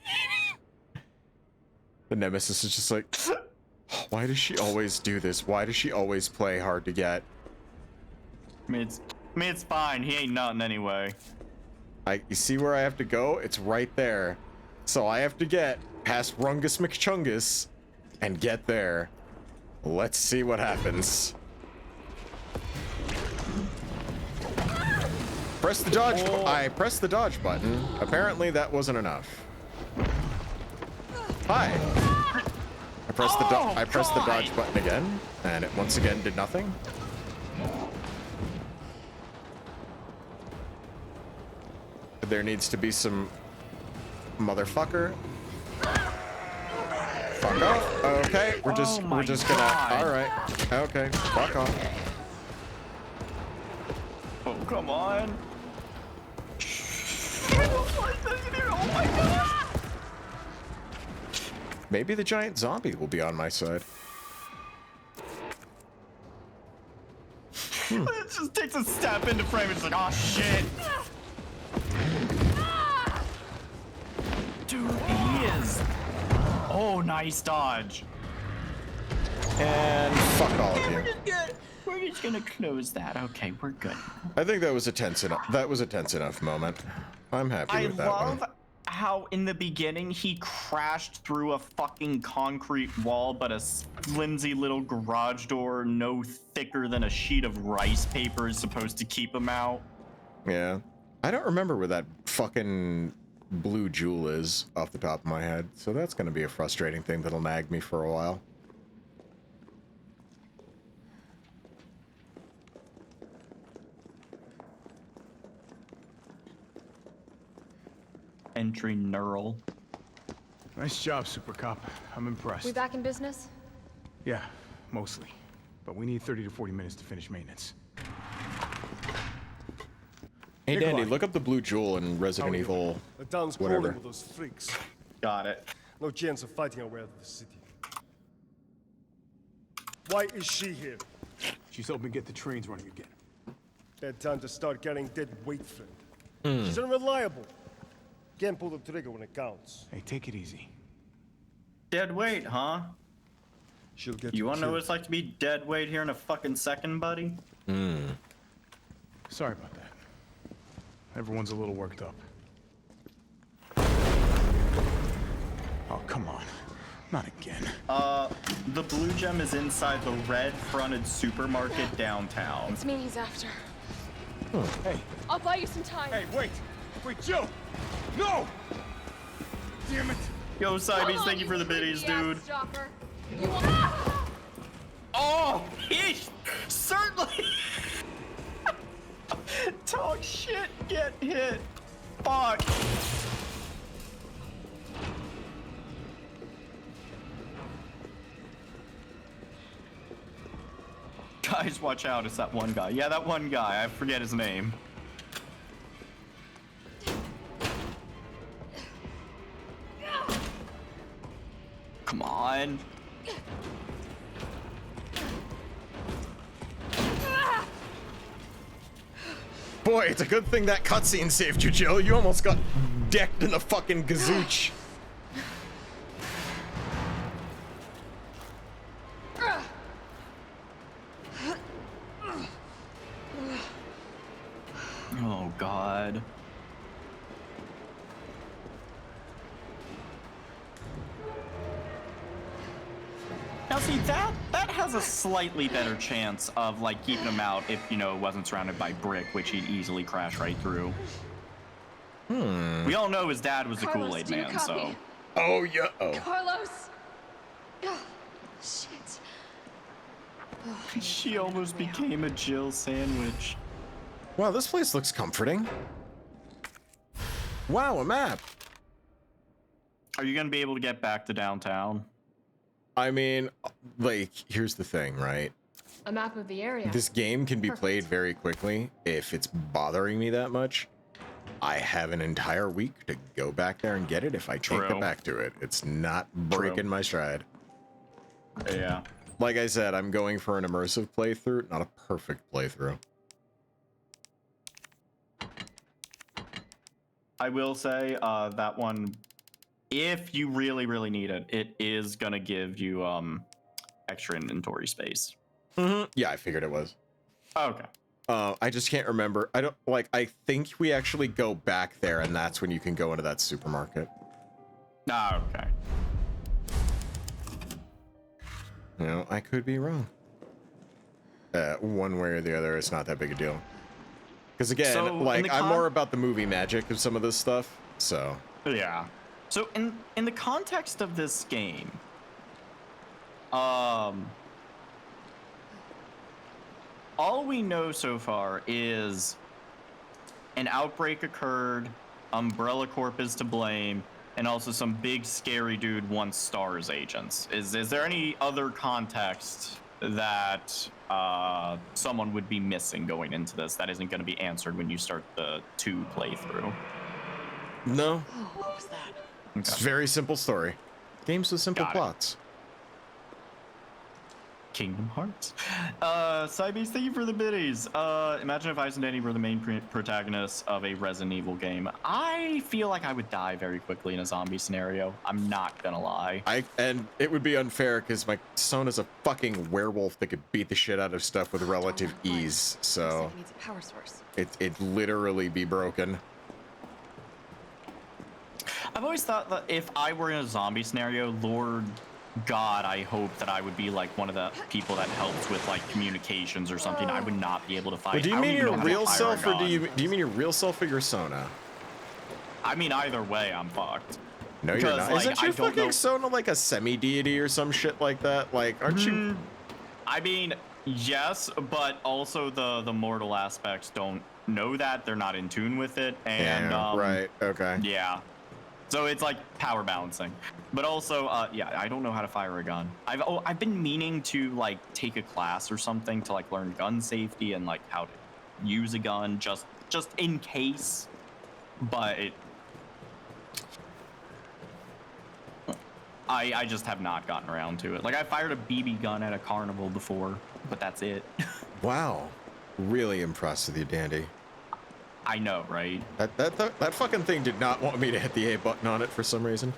The Nemesis is just like, why does she always do this? Why does she always play hard to get? I mean, it's fine. He ain't nothing anyway. You see where I have to go? It's right there. So I have to get past Rungus McChungus and get there. Let's see what happens. Press the dodge. I pressed the dodge button. Apparently that wasn't enough. Hi. I pressed the dodge button again, and it once again did nothing. There needs to be some motherfucker. Fuck off. Okay, we're just gonna. All right. Okay, fuck off. Oh, come on. Oh my god. Maybe the giant zombie will be on my side. It just takes a step into frame. It's like, oh shit. Dude, he is. Oh, nice dodge. And fuck all of you. We're just gonna close that. Okay, we're good. I think that was a tense enough. That was a tense enough moment. I'm happy with that one. I love how in the beginning he crashed through a fucking concrete wall, but a flimsy little garage door no thicker than a sheet of rice paper is supposed to keep him out. Yeah. I don't remember where that fucking blue jewel is off the top of my head, so that's gonna be a frustrating thing that'll nag me for a while. Entry neural. Nice job, Super Cop. I'm impressed. We back in business? Yeah, mostly. But we need 30 to 40 minutes to finish maintenance. Hey, Dandy, look up the blue jewel in Resident Evil. The town's whatever. crawling with those freaks. Got it. No chance of fighting our way out of the city. Why is she here? She's helping get the trains running again. Bad time to start getting dead weight, friend. Hmm. She's unreliable. Can't pull the trigger when it counts. Hey, take it easy. Dead weight, huh? She'll get you. Want to know what killed. it's like to be dead weight here in a fucking second, buddy? Sorry about that. Everyone's a little worked up. Oh, come on. Not again. The blue gem is inside the red-fronted supermarket downtown. It's me he's after. Hey. I'll buy you some time. Hey, wait! Wait, Jill! No! Damn it! Yo, Cybes, thank you for the biddies, dude. You Oh, he certainly. Talk shit, get hit. Fuck. Guys, watch out, it's that one guy. Yeah, that one guy, I forget his name. Come on. Boy, it's a good thing that cutscene saved you, Jill. You almost got decked in the fucking gazooch. Oh, God. Now see, that has a slightly better chance of like keeping him out if, you know, it wasn't surrounded by brick, which he'd easily crash right through. We all know his dad was the Carlos, Kool-Aid do you man, copy? so. Oh, yeah. Oh. Carlos! Oh, shit. She almost became a Jill sandwich. Wow, this place looks comforting. Wow, a map. Are you gonna be able to get back to downtown? I mean, like, here's the thing, right? A map of the area. This game can be played very quickly. If it's bothering me that much, I have an entire week to go back there and get it if I can't get back to it. It's not breaking my stride. Yeah. Like I said, I'm going for an immersive playthrough, not a perfect playthrough. I will say that one, if you really, really need it, it is gonna give you extra inventory space. Yeah, I figured it was. Okay. I just can't remember. I don't like. I think we actually go back there, and that's when you can go into that supermarket. Ah, okay. You know, I could be wrong. One way or the other, it's not that big a deal. Because again, So, like, I'm more about the movie magic of some of this stuff, so. Yeah. So in the context of this game, all we know so far is an outbreak occurred, Umbrella Corp is to blame, and also some big scary dude wants STARS agents. Is there any other context that someone would be missing going into this that isn't going to be answered when you start the 2 playthrough? No. Oh, what was that? It's a very simple story. Games with simple Got it. plots. Kingdom Hearts. Cybase, thank you for the biddies. Imagine if Ice and Danny were the main protagonists of a Resident Evil game. I feel like I would die very quickly in a zombie scenario. I'm not gonna lie. And it would be unfair because my son is a fucking werewolf that could beat the shit out of stuff with relative ease. So It needs a power source. it literally be broken. I've always thought that if I were in a zombie scenario, Lord God, I hope that I would be like one of the people that helps with like communications or something. I would not be able to fight. But do you I mean wouldn't your know how to real fire a self, or do gun. you mean your real self or your Sona? I mean, either way, I'm fucked. No, you're Because, not. like, Isn't I your don't fucking know- Sona like a semi-deity or some shit like that? Like, aren't you? I mean, yes, but also the mortal aspects don't know that. They're not in tune with it. And Yeah, right. Okay. Yeah. So it's like power balancing. But also, yeah, I don't know how to fire a gun. I've been meaning to like take a class or something to like learn gun safety and like how to use a gun just in case. But I just have not gotten around to it. Like I fired a BB gun at a carnival before, but that's it. Wow. really impressed with you, Dandy. I know, right? That fucking thing did not want me to hit the A button on it for some reason.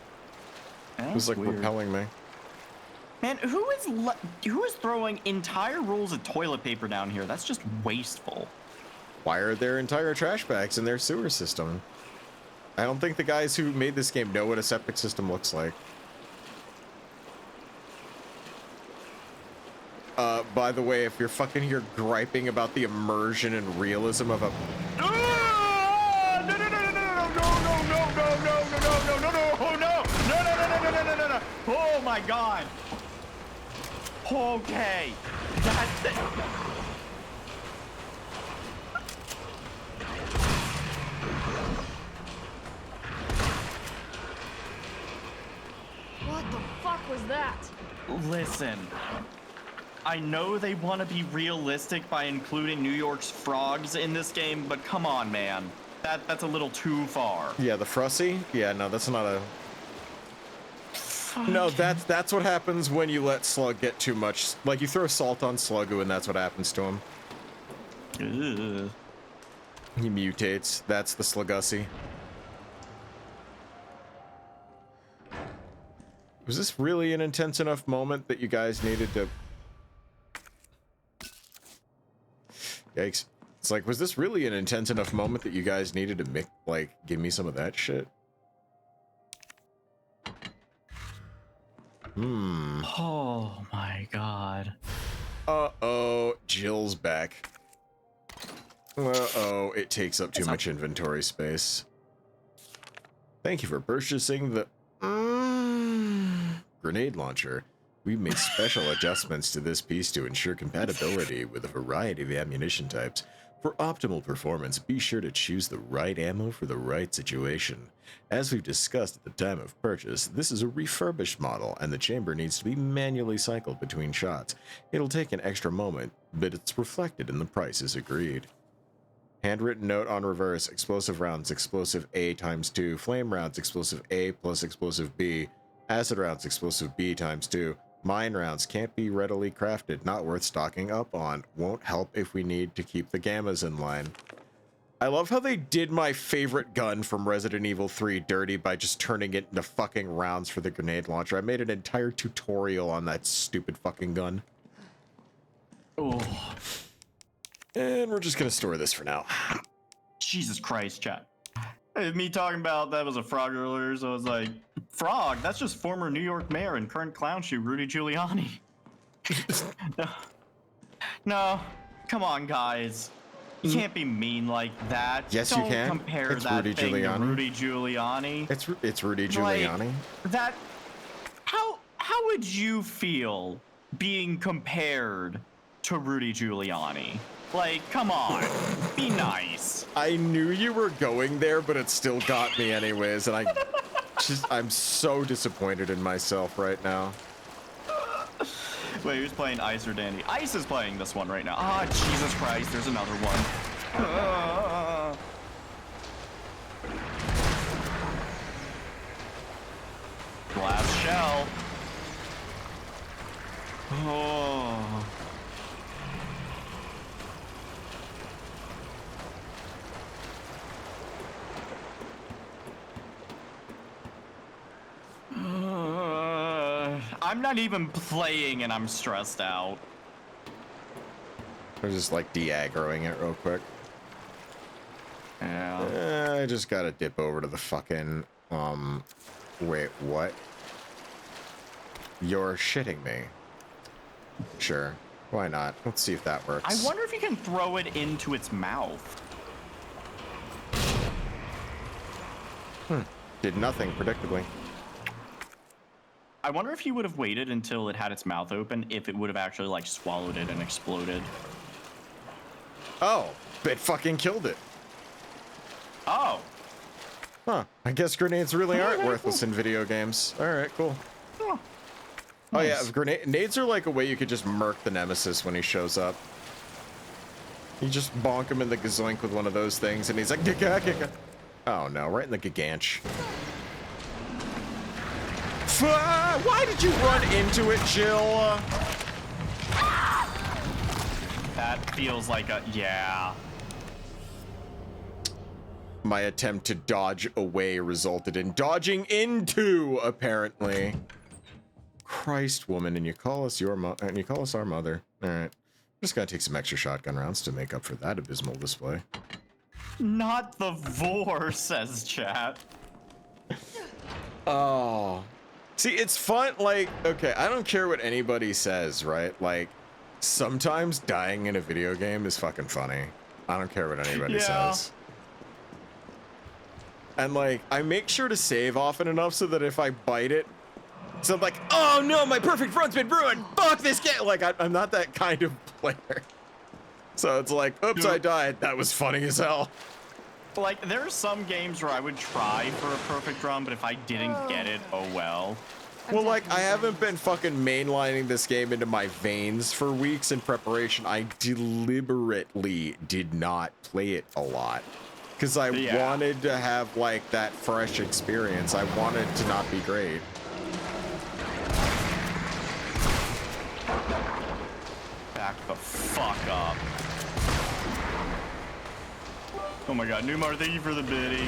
It was like repelling me. Man, who is throwing entire rolls of toilet paper down here? That's just wasteful. Why are there entire trash bags in their sewer system? I don't think the guys who made this game know what a septic system looks like. By the way, if you're fucking here griping about the immersion and realism of a... Oh my god. Okay. That's it. What the fuck was that? Listen. I know they want to be realistic by including New York's frogs in this game, but come on, man. That's a little too far. Yeah, the Frussy? Yeah, no, that's not a... No, that's what happens when you let Slug get too much. Like, you throw salt on Sluggo and that's what happens to him. Ugh. He mutates. That's the Slugussie. Was this really an intense enough moment that you guys needed to... Yikes. It's like, was this really an intense enough moment that you guys needed to make, like, give me some of that shit? Oh my god. Uh-oh, Jill's back. Uh-oh, it takes up too much inventory space. Thank you for purchasing the grenade launcher. We've made special adjustments to this piece to ensure compatibility with a variety of ammunition types. For optimal performance, be sure to choose the right ammo for the right situation. As we've discussed at the time of purchase, this is a refurbished model, and the chamber needs to be manually cycled between shots. It'll take an extra moment, but it's reflected in the price as agreed. Handwritten note on reverse: explosive rounds, explosive A ×2, flame rounds, explosive A plus explosive B, acid rounds, explosive B ×2. Mine rounds can't be readily crafted, not worth stocking up on. Won't help if we need to keep the gammas in line. I love how they did my favorite gun from Resident Evil 3 dirty by just turning it into fucking rounds for the grenade launcher. I made an entire tutorial on that stupid fucking gun. Oh. And we're just gonna store this for now. Jesus Christ, chat. Me talking about that was a frog earlier, so I was like, frog, that's just former New York mayor and current clown shoe Rudy Giuliani. No, come on, guys. You can't be mean like that. Yes, Don't you can. compare It's that Rudy thing Giuliani. to Rudy Giuliani. It's Rudy Giuliani. Like, that. How would you feel being compared to Rudy Giuliani? Like, come on, be nice. I knew you were going there, but it still got me anyways, and I'm so disappointed in myself right now. Wait, who's playing Ice or Dandy? Ice is playing this one right now. Ah, Jesus Christ, there's another one. Glass shell. Oh. I'm not even playing and I'm stressed out. I'm just like de-aggroing it real quick. Yeah. I just gotta dip over to the fucking, wait, what? You're shitting me. Sure, why not? Let's see if that works. I wonder if you can throw it into its mouth. Did nothing, predictably. I wonder if he would have waited until it had its mouth open, if it would have actually, like, swallowed it and exploded. Oh, it fucking killed it. Oh. Huh, I guess grenades really aren't worthless in video games. Alright, cool. Oh, nice. Yeah, grenades are like a way you could just murk the nemesis when he shows up. You just bonk him in the gazoink with one of those things, and he's like, giga. Oh no, right in the giganch. Why did you run into it, Jill? That feels like a, yeah. My attempt to dodge away resulted in dodging into, apparently. Christ, woman, and you call us our mother. All right. Just gotta take some extra shotgun rounds to make up for that abysmal display. Not the vor, says chat. Oh. See, it's fun, like, okay, I don't care what anybody says, right? Like, sometimes dying in a video game is fucking funny. I don't care what anybody says. And, like, I make sure to save often enough so that if I bite it, so I'm like, oh no, my perfect front's been ruined! Fuck this game! Like, I'm not that kind of player. So it's like, oops, I died. That was funny as hell. Like, there are some games where I would try for a perfect run, but if I didn't get it, oh well. Well, like, I haven't been fucking mainlining this game into my veins for weeks in preparation. I deliberately did not play it a lot. Because I wanted to have, like, that fresh experience. I wanted it to not be great. Back the fuck up. Oh my god, Newmar, thank you for the biddy.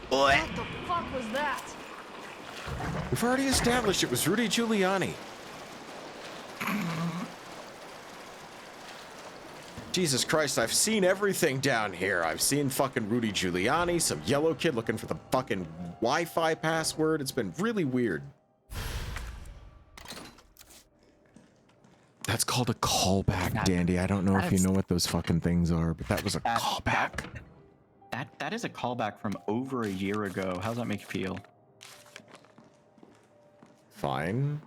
What the fuck was that? We've already established it was Rudy Giuliani. Jesus Christ, I've seen everything down here. I've seen fucking Rudy Giuliani, some yellow kid looking for the fucking Wi-Fi password. It's been really weird. That's called a callback, Dandy. I don't know if you know what those fucking things are, but that was a callback. That is a callback from over a year ago. How's that make you feel? Fine.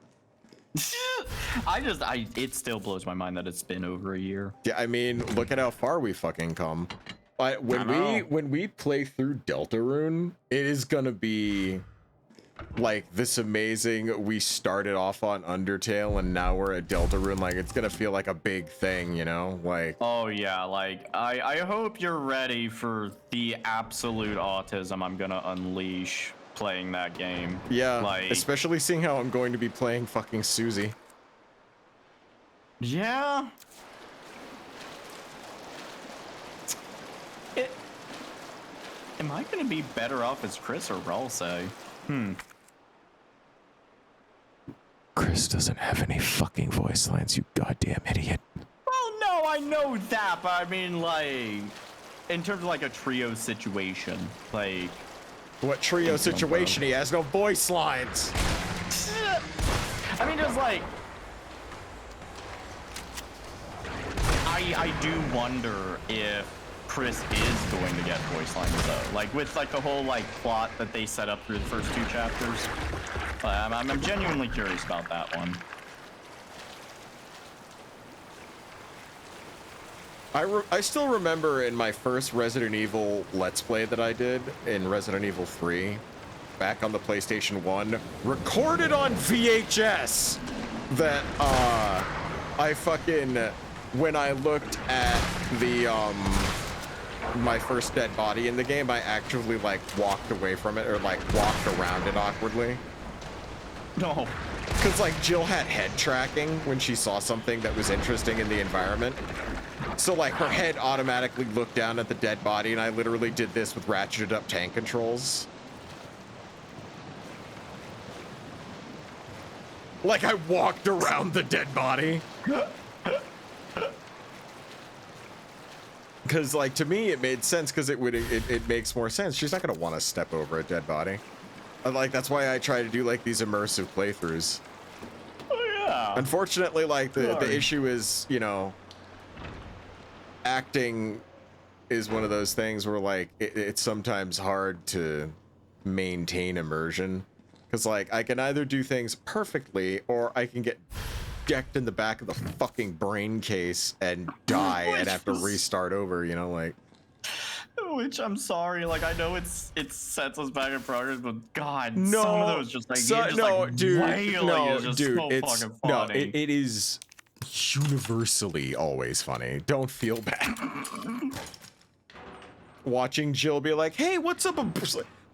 It still blows my mind that it's been over a year. Yeah, I mean, look at how far we fucking come. When we play through Deltarune, it is gonna be like this amazing. We started off on Undertale and now we're at Deltarune. Like, it's gonna feel like a big thing, you know? Like, oh yeah, like I hope you're ready for the absolute autism I'm gonna unleash playing that game. Yeah, like, especially seeing how I'm going to be playing fucking Susie. Yeah. Am I gonna be better off as Chris or Ralsei? Chris doesn't have any fucking voice lines, you goddamn idiot. Well, no, I know that, but I mean, like, in terms of like a trio situation, like. What trio situation? He has no voice lines. I mean, just like, I do wonder if Chris is going to get voice lines though, like with like the whole like plot that they set up through the first 2 chapters. I'm genuinely curious about that one. I still remember in my first Resident Evil Let's Play that I did in Resident Evil 3, back on the PlayStation 1, recorded on VHS, that I fucking, when I looked at the my first dead body in the game, I actually like walked away from it, or like walked around it awkwardly. No. Because like Jill had head tracking when she saw something that was interesting in the environment. So like her head automatically looked down at the dead body, and I literally did this with ratcheted up tank controls. Like I walked around the dead body. Because like to me it made sense, because it makes more sense. She's not gonna want to step over a dead body. Like that's why I try to do like these immersive playthroughs. Oh yeah. Unfortunately, like the issue is, you know, acting is one of those things where like it's sometimes hard to maintain immersion, because like I can either do things perfectly or I can get decked in the back of the fucking brain case and die and have to restart over, you know, like. Which I'm sorry, like I know it sets us back in progress, but God, no, some of those just like it is universally always funny. Don't feel bad. Watching Jill be like, "Hey, what's up?"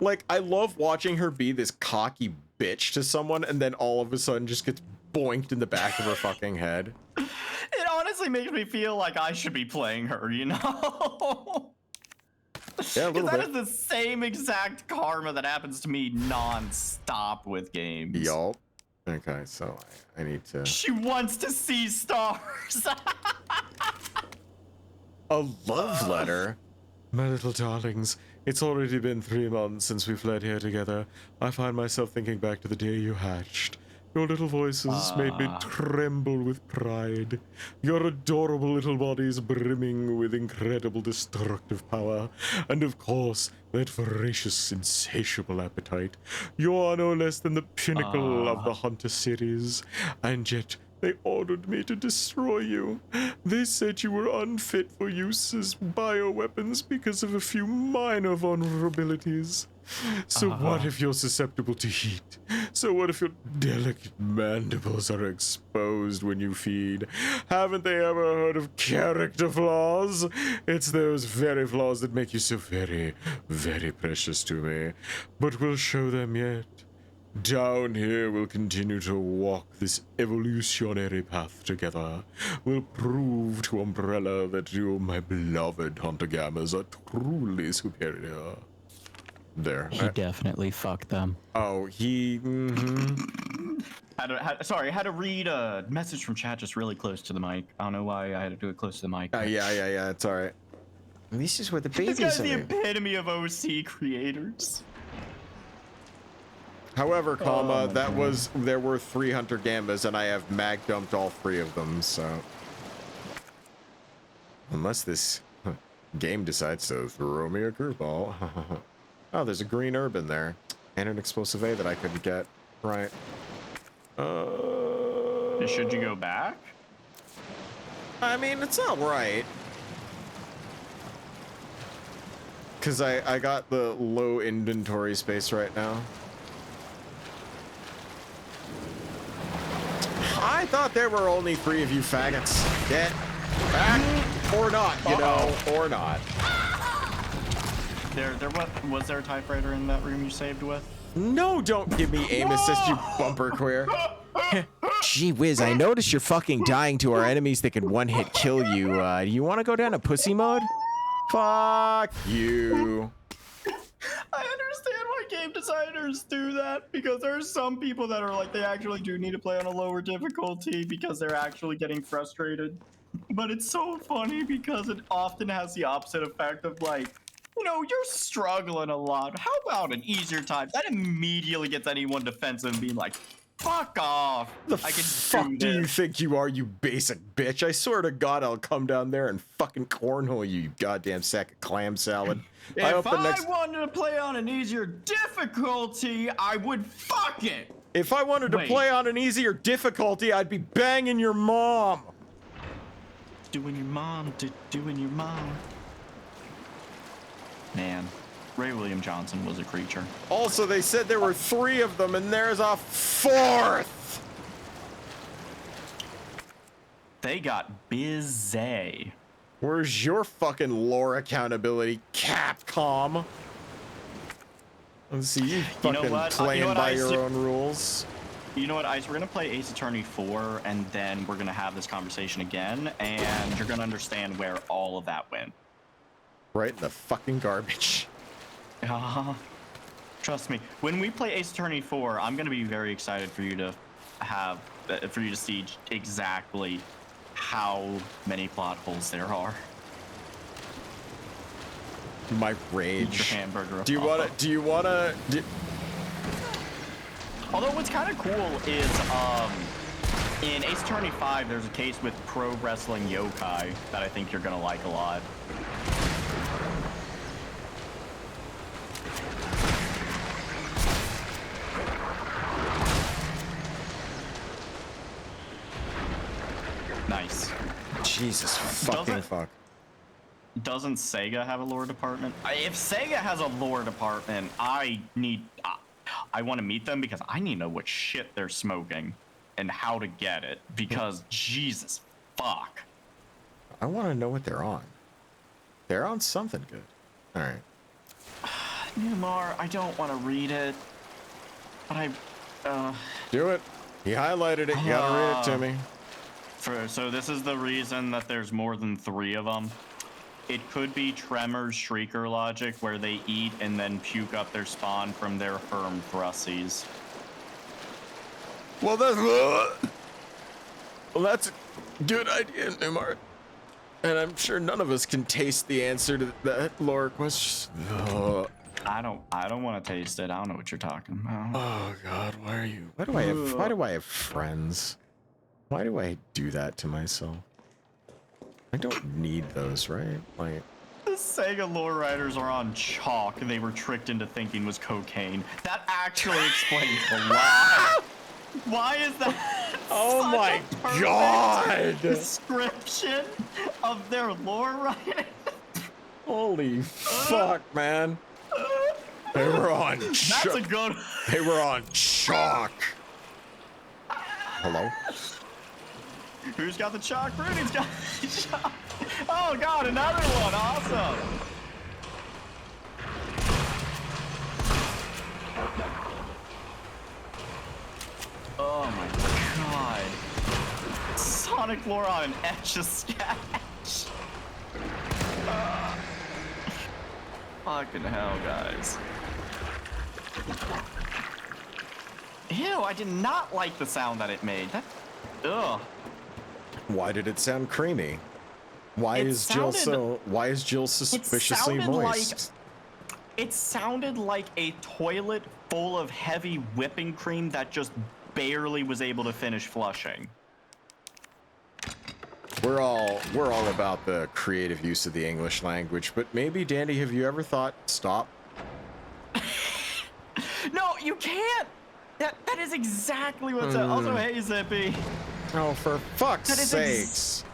Like I love watching her be this cocky bitch to someone, and then all of a sudden just gets boinked in the back of her fucking head. It honestly makes me feel like I should be playing her, you know? Yeah, a little bit. That is the same exact karma that happens to me non-stop with games. Yup. Okay, so I need to... She wants to see stars! A love letter? My little darlings, it's already been 3 months since we fled here together. I find myself thinking back to the day you hatched. Your little voices made me tremble with pride. Your adorable little bodies brimming with incredible destructive power. And of course, that voracious, insatiable appetite. You are no less than the pinnacle of the Hunter series. And yet, they ordered me to destroy you. They said you were unfit for use as bioweapons because of a few minor vulnerabilities. So what if you're susceptible to heat? So what if your delicate mandibles are exposed when you feed? Haven't they ever heard of character flaws? It's those very flaws that make you so very, very precious to me. But we'll show them yet. Down here, we'll continue to walk this evolutionary path together. We'll prove to Umbrella that you, my beloved Hunter-Gammas, are truly superior. There. He definitely fucked them. Oh, he... Sorry, I had to read a message from chat just really close to the mic. I don't know why I had to do it close to the mic. Yeah, it's alright. This is where the babies This guy's are. the epitome of OC creators. However, there were 3 Hunter-Gammas, and I have mag dumped all 3 of them, so... Unless this game decides to throw me a curveball. Oh, there's a green herb in there. And an explosive A that I couldn't get. Right. Should you go back? I mean, it's alright. Because I got the low inventory space right now. I thought there were only 3 of you faggots. Get back. Or not, you know, or not. Was there a typewriter in that room you saved with? No, don't give me aim assist, you bumper queer. Gee whiz, I noticed you're fucking dying to our enemies that can one-hit kill you. Do you want to go down to pussy mode? Fuck you. I understand why game designers do that, because there are some people that are like, they actually do need to play on a lower difficulty because they're actually getting frustrated. But it's so funny because it often has the opposite effect of like, you know, you're struggling a lot. How about an easier time? That immediately gets anyone defensive and being like, fuck off. The fuck do you think you are, you basic bitch? I swear to God, I'll come down there and fucking cornhole you, you goddamn sack of clam salad. If I wanted to play on an easier difficulty, I would fuck it. If I wanted to play on an easier difficulty, I'd be banging your mom. Doing your mom. Man, Ray William Johnson was a creature. Also, they said there were 3 of them, and there's a 4th! They got busy. Where's your fucking lore accountability, Capcom? Let's see, you fucking playing by your own rules. You know what, Ice? We're gonna play Ace Attorney 4, and then we're gonna have this conversation again, and you're gonna understand where all of that went. Right in the fucking garbage. Trust me. When we play Ace Attorney 4, I'm gonna be very excited for you to see exactly how many plot holes there are. My rage. Eat your hamburger. Do you wanna? Although what's kind of cool is, in Ace Attorney 5, there's a case with pro wrestling yokai that I think you're gonna like a lot. Nice. Jesus fucking fuck. Doesn't Sega have a lore department? If Sega has a lore department, I want to meet them because I need to know what shit they're smoking and how to get it, because Jesus fuck. I want to know what they're on. They're on something good. All right. Newmar, I don't want to read it, but Do it. He highlighted it. You gotta read it to me. So this is the reason that there's more than 3 of them. It could be Tremor's Shrieker logic, where they eat and then puke up their spawn from their firm thrussies. Well, that's a good idea, Newmart. And I'm sure none of us can taste the answer to that lore question. I don't want to taste it. I don't know what you're talking about. Oh God, why do I have friends? Why do I do that to myself? I don't need those, right? Like, the Sega lore writers are on chalk they were tricked into thinking was cocaine. That actually explains a lot. Why is that? Oh my God! Description of their lore writing. Holy fuck, man! They were on. That's a good. They were on chalk. Hello. Who's got the chalk? Rudy's got the chalk. Oh God, another one! Awesome. Oh my God. Sonic lore on an Etch-a-Sketch. Fucking hell, guys. Ew, I did not like the sound that it made. That, ugh. Why did it sound creamy? Why is Jill suspiciously moist? It sounded like a toilet full of heavy whipping cream that just barely was able to finish flushing. We're all about the creative use of the English language, but maybe, Dandy, have you ever thought, stop? No, you can't! That is exactly what's up. Also, hey, Zippy. Oh, for fuck's sakes.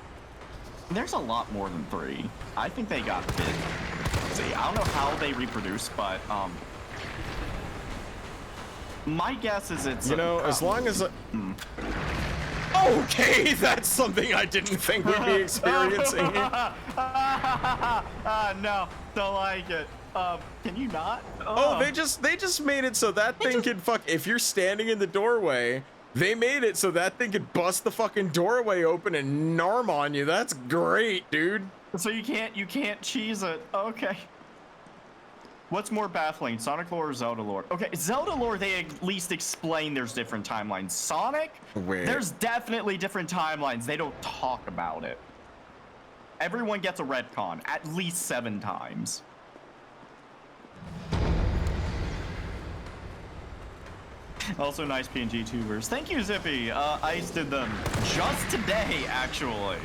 There's a lot more than 3. I think they got big. See, I don't know how they reproduce, but, my guess is it's, you know, as long as okay, that's something I didn't think we'd be experiencing. No, don't like it. Can you not? Oh, they just made it so that thing could if you're standing in the doorway, they made it so that thing could bust the fucking doorway open and narm on you. That's great, dude. So you can't cheese it. Okay. What's more baffling, Sonic lore or Zelda lore? Okay, Zelda lore, they at least explain there's different timelines. Sonic, there's definitely different timelines. They don't talk about it. Everyone gets a retcon at least 7 times. Also, nice PNG tubers. Thank you, Zippy. Ice did them just today, actually.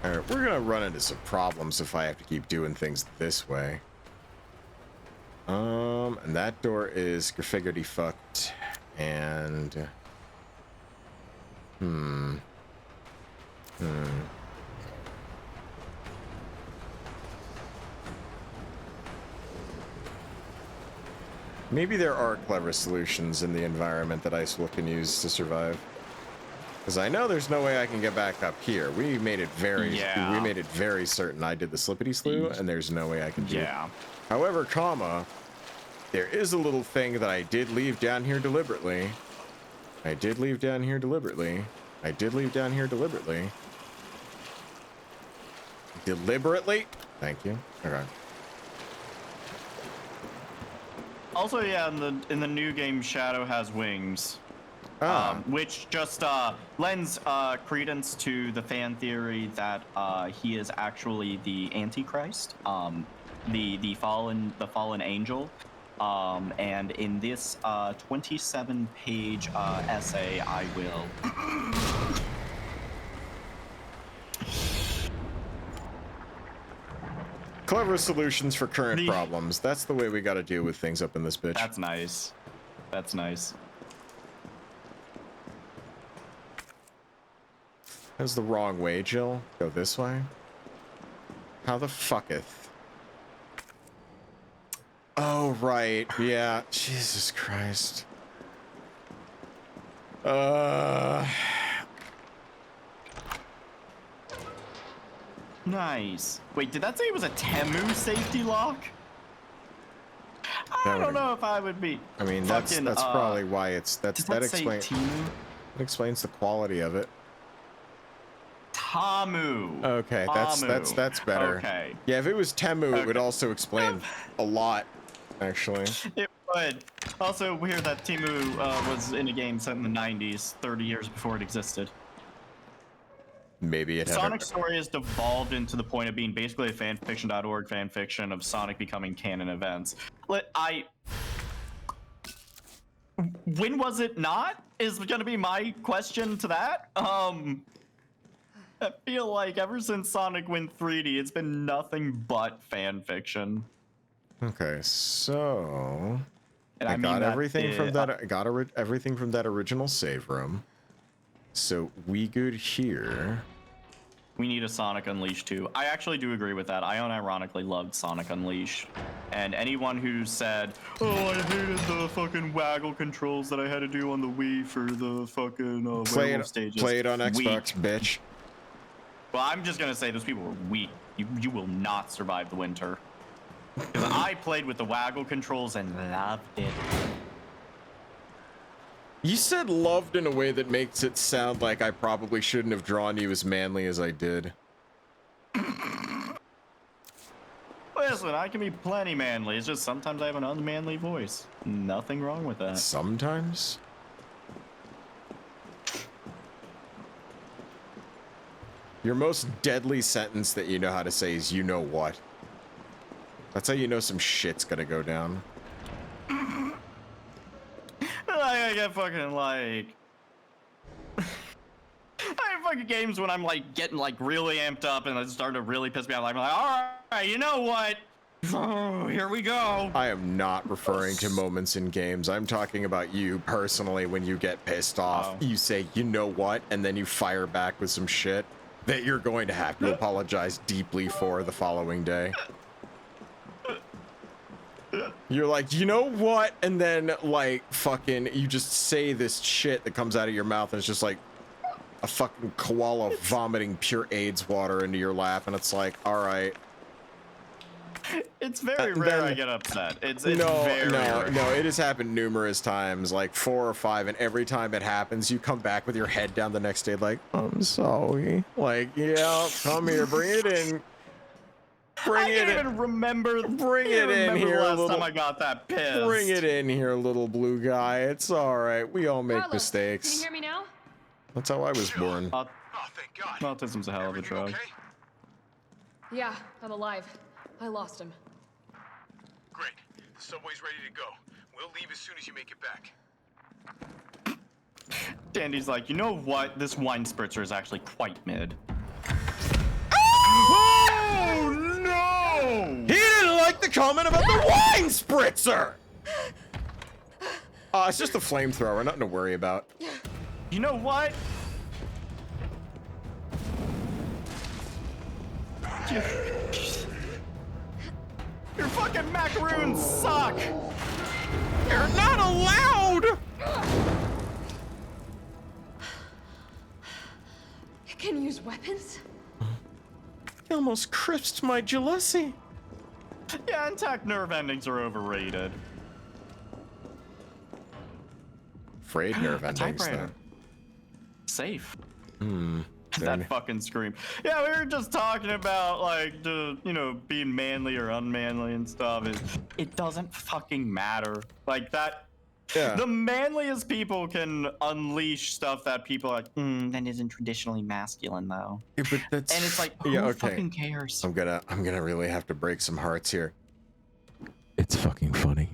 All right, we're gonna run into some problems if I have to keep doing things this way. And that door is graffiti fucked, and maybe there are clever solutions in the environment that Icewill can use to survive. Because I know there's no way I can get back up here. We made it very certain I did the slippity slew, and there's no way I can do it. However, there is a little thing that I did leave down here deliberately. Deliberately? Thank you. Okay. Also, yeah, in the new game, Shadow has wings. Which just lends credence to the fan theory that he is actually the Antichrist, the fallen angel. And in this 27-page essay, I will. Clever solutions for current problems. That's the way we got to deal with things up in this bitch. That's nice. That's nice. That's the wrong way, Jill. Go this way. How the fucketh? Oh, right. Yeah. Jesus Christ. Nice. Wait, did that say it was a Temu safety lock? I don't know if I would be. I mean, that's probably why it's that explains Timu? It explains the quality of it. Tamu. Okay, that's better. Okay. Yeah, if it was Temu, it would also explain a lot, actually. It would. Also weird that Timu was in a game set in the 90s, 30 years before it existed. Maybe it Sonic's story has devolved into the point of being basically a fanfiction.org fanfiction of Sonic becoming canon events. When was it not? Is gonna be my question to that. I feel like ever since Sonic went 3D, it's been nothing but fanfiction. Okay, so and I got everything from that. I got everything from that original save room. So we good here. We need a Sonic Unleashed 2. I actually do agree with that. I unironically loved Sonic Unleashed. And anyone who said, oh, I hated the fucking waggle controls that I had to do on the Wii for the fucking werewolf stages. Play it on Xbox, bitch. Well, I'm just gonna say those people were weak. You will not survive the winter. Because I played with the waggle controls and loved it. You said loved in a way that makes it sound like I probably shouldn't have drawn you as manly as I did. Listen, I can be plenty manly. It's just sometimes I have an unmanly voice. Nothing wrong with that. Sometimes? Your most deadly sentence that you know how to say is, you know what? That's how you know some shit's gonna go down. I get fucking like... I have fucking games when I'm like getting like really amped up and it's starting to really piss me off. I'm like, alright, you know what? Oh, here we go. I am not referring to moments in games. I'm talking about you personally when you get pissed off. You say, you know what? And then you fire back with some shit that you're going to have to apologize deeply for the following day. You're like, you know what? And then like fucking you just say this shit that comes out of your mouth and it's just like a fucking koala vomiting pure AIDS water into your lap, and it's like, all right. It's very rare I get upset. It's very no, rare. it has happened numerous times, like 4 or 5, and every time it happens, you come back with your head down the next day like, I'm sorry. Like, yeah, come here, bring it in. I can't even remember. Bring it in here, last time I got that pissed. Bring it in here, little blue guy. It's all right. We all make mistakes. Can you hear me now? That's how I was born. Oh, thank God. Autism's a hell of a drug. Okay? Yeah, I'm alive. I lost him. Great. The subway's ready to go. We'll leave as soon as you make it back. Dandy's like, you know what? This wine spritzer is actually quite mid. Oh no! He didn't like the comment about the wine spritzer! It's just a flamethrower, nothing to worry about. You know what? Your fucking macaroons suck! You're not allowed! It can use weapons? You almost crisped my jealousy. Yeah, intact nerve endings are overrated. Afraid nerve endings, though. Safe. Then That fucking scream. Yeah, we were just talking about like the, you know, being manly or unmanly and stuff. It doesn't fucking matter. Like that. Yeah. The manliest people can unleash stuff that people are like, that isn't traditionally masculine though. Yeah, but that's, and it's like, who fucking cares? I'm gonna really have to break some hearts here. It's fucking funny.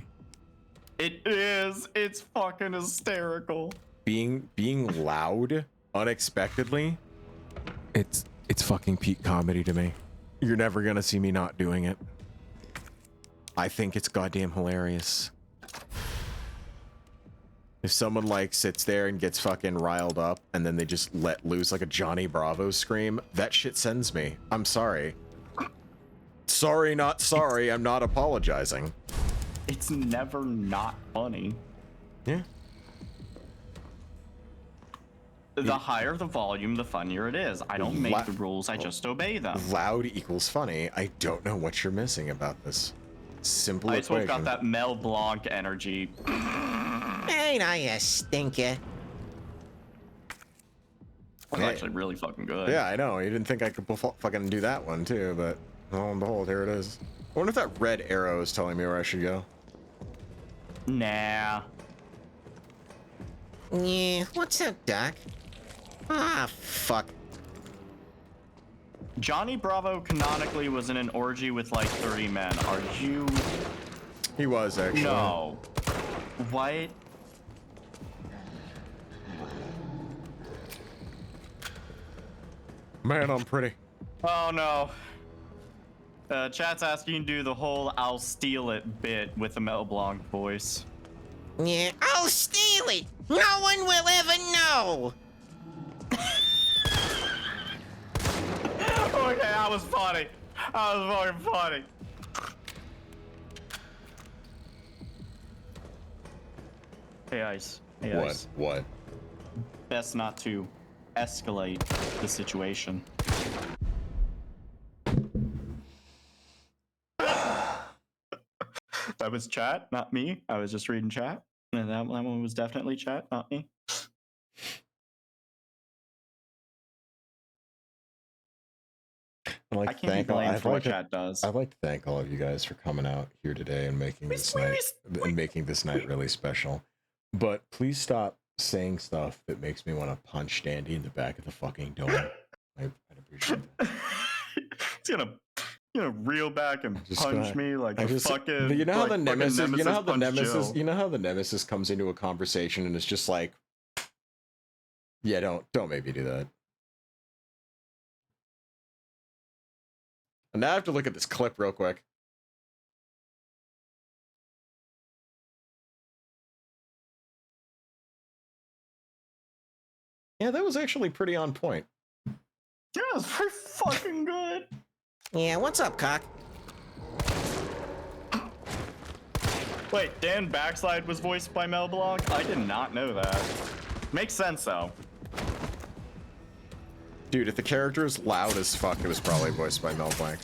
It is. It's fucking hysterical. Being loud unexpectedly, it's fucking peak comedy to me. You're never gonna see me not doing it. I think it's goddamn hilarious. If someone like sits there and gets fucking riled up and then they just let loose like a Johnny Bravo scream, that shit sends me. I'm sorry. Sorry, not sorry. I'm not apologizing. It's never not funny. Yeah. The higher the volume, the funnier it is. I don't make the rules, I just obey them. Loud equals funny. I don't know what you're missing about this. simple Ice Wolf got equation. that Mel Blanc energy. Ain't I a stinker? That's actually really fucking good. Yeah, I know. You didn't think I could fucking do that one too, but lo and behold, here it is. I wonder if that red arrow is telling me where I should go. Nah. Yeah, what's up, Doc? Ah, fuck. Johnny Bravo canonically was in an orgy with like 30 men. Are you? He was actually. No. What? Man, I'm pretty. Oh no. Chat's asking you to do the whole "I'll steal it" bit with the Mel Blanc voice. Yeah, I'll steal it. No one will ever know. Okay, that was funny. That was fucking funny. Hey, Ice. Hey, What? Ice. What? Best not to escalate the situation. That was chat, not me. I was just reading chat. And that one was definitely chat, not me. I can't be blamed for what chat does. I'd like to thank all of you guys for coming out here today and making this night really special. But please stop saying stuff that makes me want to punch Dandy in the back of the fucking dome. I'd appreciate that. It's gonna reel back and punch me like a fucking. You know how like the nemesis. You know how the punched nemesis. Jill. You know how the nemesis comes into a conversation and it's just like, yeah, don't make me do that. And now I have to look at this clip real quick. Yeah, that was actually pretty on point. Yeah, it was pretty fucking good. Yeah, what's up, cock? Wait, Dan Backslide was voiced by Mel Blanc? I did not know that. Makes sense though. Dude, if the character is loud as fuck, it was probably voiced by Mel Blanc.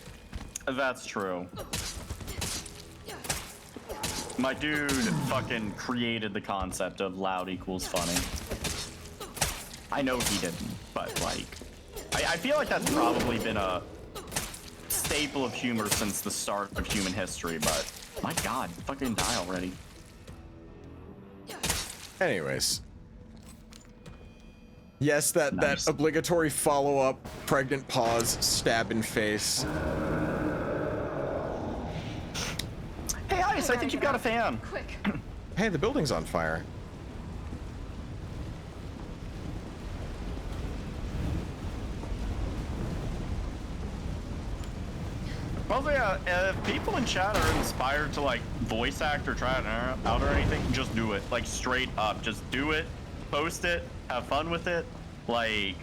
That's true. My dude fucking created the concept of loud equals funny. I know he didn't, but like, I feel like that's probably been a staple of humor since the start of human history, but my god, fucking die already. Anyways. Yes, that obligatory follow-up, pregnant pause, stab in face. Hey, Ice, I think you've got a fan. Quick. Hey, the building's on fire. Also, yeah, if people in chat are inspired to like voice act or try it out or anything, just do it. Like straight up, just do it, post it, have fun with it. Like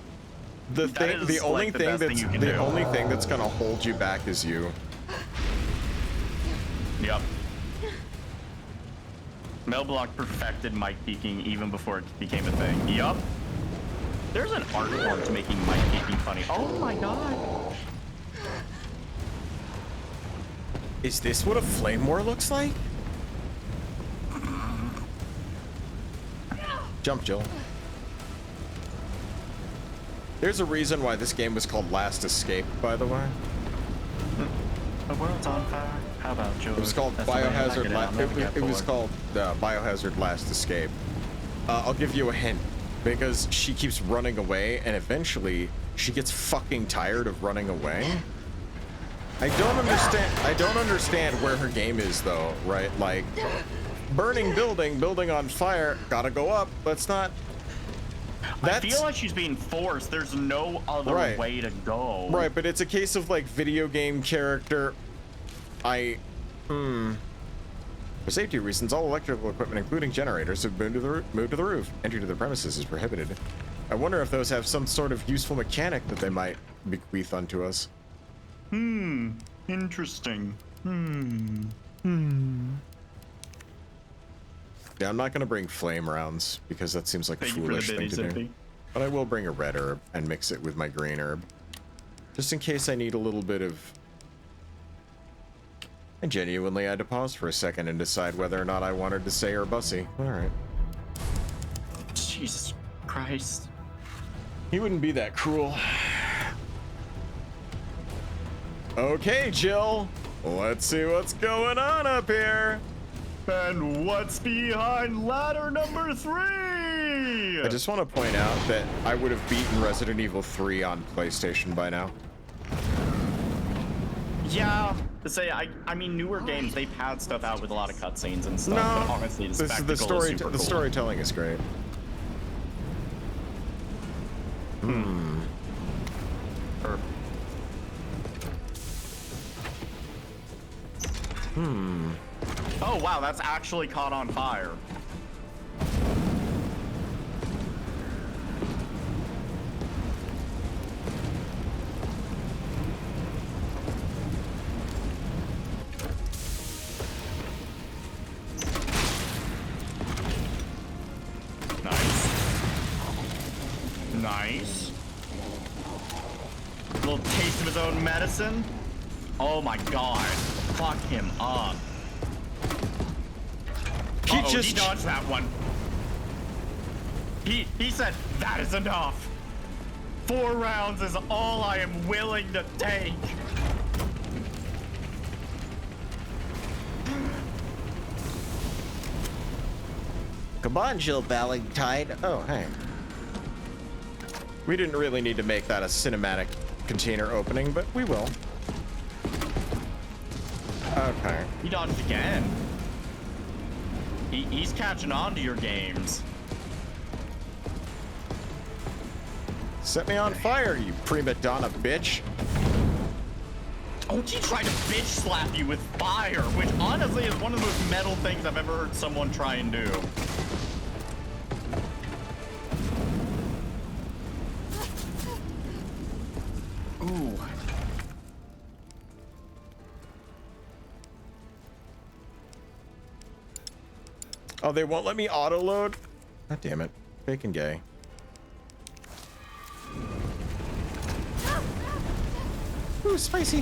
the only thing that's gonna hold you back is you. Yep. Mel Blanc perfected mic peeking even before it became a thing. Yup. There's an art form to making mic peeking funny. Oh my god. Is this what a flame war looks like? Jump, Jill. There's a reason why this game was called Last Escape, by the way. The world's on fire. How about Joe? It was called Biohazard. It was called Biohazard Last Escape. I'll give you a hint, because she keeps running away, and eventually she gets fucking tired of running away. I don't understand where her game is though, right? Like, burning building on fire, gotta go up. Let's not. I feel like she's being forced. There's no other way to go. Right, but it's a case of like video game character. For safety reasons, all electrical equipment, including generators, have moved to the roof. Entry to the premises is prohibited. I wonder if those have some sort of useful mechanic that they might bequeath unto us. Interesting. Yeah, I'm not gonna bring flame rounds because that seems like a foolish thing to do. But I will bring a red herb and mix it with my green herb, just in case I need a little bit of I genuinely had to pause for a second and decide whether or not I wanted to say her bussy. Alright. Jesus Christ. He wouldn't be that cruel. Okay, Jill. Let's see what's going on up here. And what's behind ladder number 3? I just want to point out that I would have beaten Resident Evil 3 on PlayStation by now. Yeah, to say, I mean, newer games, they pad stuff out with a lot of cutscenes and stuff, No, but honestly, the spectacle the story, is super the cool. storytelling is great. Oh, wow, that's actually caught on fire. Nice. A little taste of his own medicine. Oh my god. Fuck him up. He dodged that one. He said, that is enough. 4 rounds is all I am willing to take. Come on, Jill Ballantine. Oh, hey. We didn't really need to make that a cinematic container opening, but we will. Okay. He dodged again. He's catching on to your games. Set me on fire, you prima donna bitch. Oh, he tried to bitch slap you with fire, which honestly is one of the most metal things I've ever heard someone try and do. Ooh. Oh, they won't let me auto load? God damn it. Fake and gay. Ooh, spicy.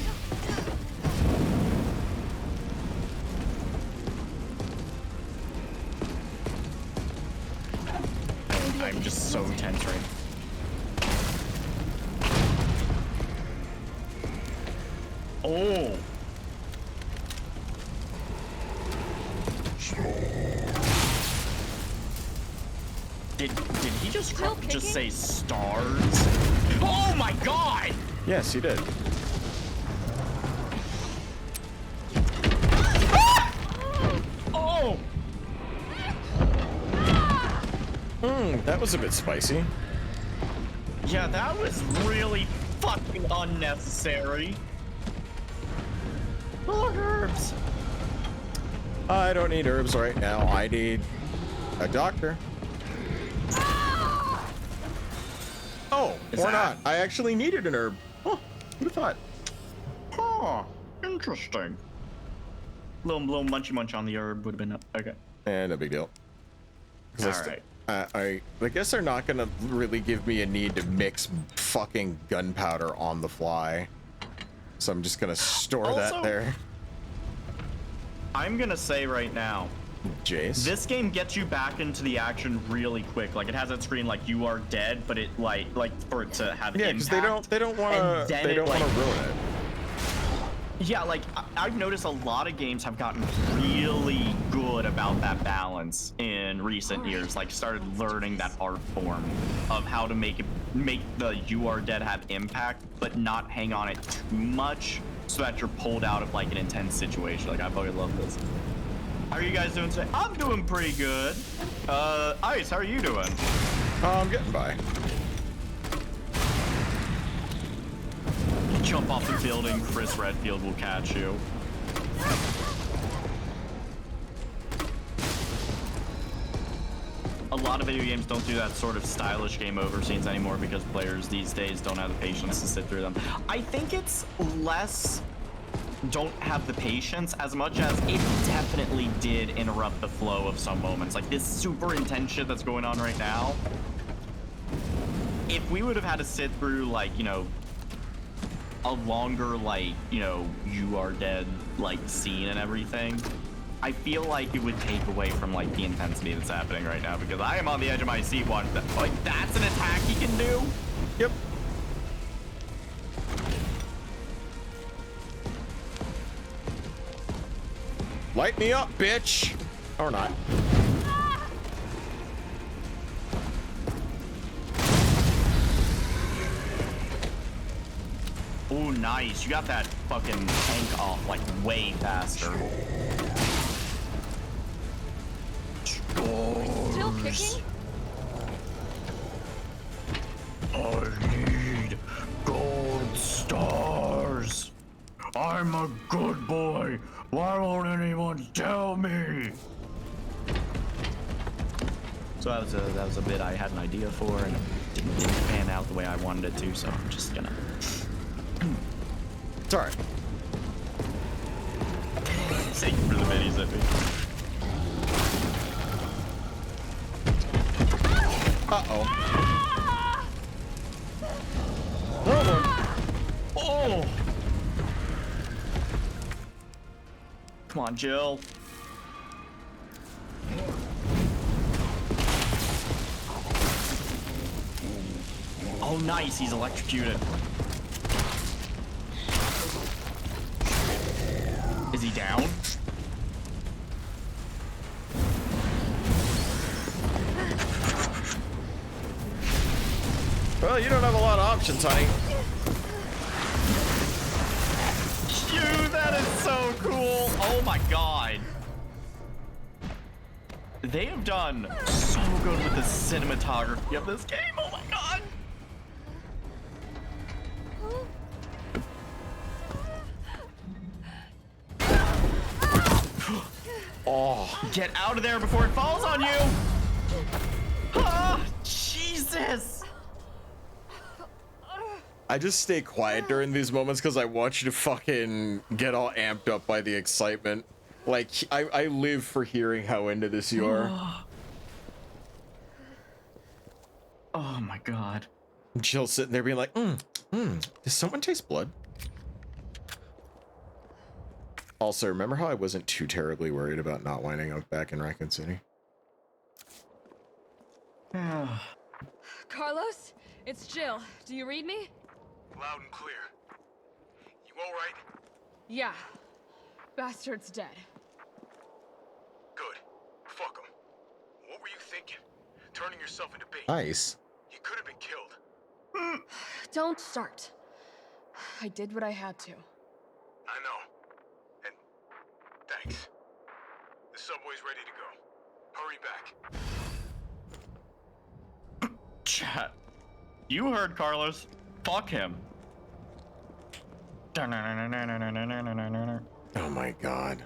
I'm just so tense right now. Oh. Did he just say stars? Oh my god! Yes, you did. Oh! That was a bit spicy. Yeah, that was really fucking unnecessary. Oh, herbs. I don't need herbs right now. I need a doctor. Oh, or not. I actually needed an herb. Huh, who'd have thought? Huh, interesting. Little munchy munch on the herb would have been okay. No big deal. All right. I guess they're not gonna really give me a need to mix fucking gunpowder on the fly. So I'm just gonna store that there. I'm gonna say right now, Jace, this game gets you back into the action really quick. Like it has that screen like you are dead, but it like for it to have yeah, because they don't want to ruin it. Yeah, like I've noticed a lot of games have gotten really good about that balance in recent years. Like started learning that art form of how to make the you are dead have impact, but not hang on it too much, so that you're pulled out of like an intense situation. Like I fucking love this. How are you guys doing today? I'm doing pretty good. Ice, how are you doing? I'm getting by. Jump off the building, Chris Redfield will catch you. A lot of video games don't do that sort of stylish game over scenes anymore because players these days don't have the patience to sit through them. I think it's less don't have the patience as much as it definitely did interrupt the flow of some moments. Like this super intense shit that's going on right now. If we would have had to sit through like, you know, a longer, like, you know, you are dead, like, scene and everything, I feel like it would take away from, like, the intensity that's happening right now, because I am on the edge of my seat watching that. Like, that's an attack he can do? Yep. Light me up, bitch! Or not. Oh, nice. You got that fucking tank off, like, way faster. Still kicking? I need gold stars. I'm a good boy. Why won't anyone tell me? So that was a bit I had an idea for, and it didn't pan out the way I wanted it to, so I'm just gonna... It's alright. Thank you for the minis at me. Uh-oh. Oh, oh! Come on, Jill. Oh, nice. He's electrocuted. Is he down? Well, you don't have a lot of options, honey. Dude, that is so cool. Oh my god. They have done so good with the cinematography of this game. Oh my god. Oh, get out of there before it falls on you. Oh, Jesus. I just stay quiet during these moments because I want you to fucking get all amped up by the excitement. Like, I live for hearing how into this you are. Oh my god. Jill's sitting there being like, does someone taste blood? Also, remember how I wasn't too terribly worried about not winding up back in Raccoon City? Carlos, it's Jill. Do you read me? Loud and clear. You all right? Yeah. Bastard's dead. Good. Fuck him. What were you thinking? Turning yourself into bait. Nice. He could have been killed. Don't start. I did what I had to. I know. And thanks. The subway's ready to go. Hurry back. Chat. You heard Carlos. Fuck him. Oh my god.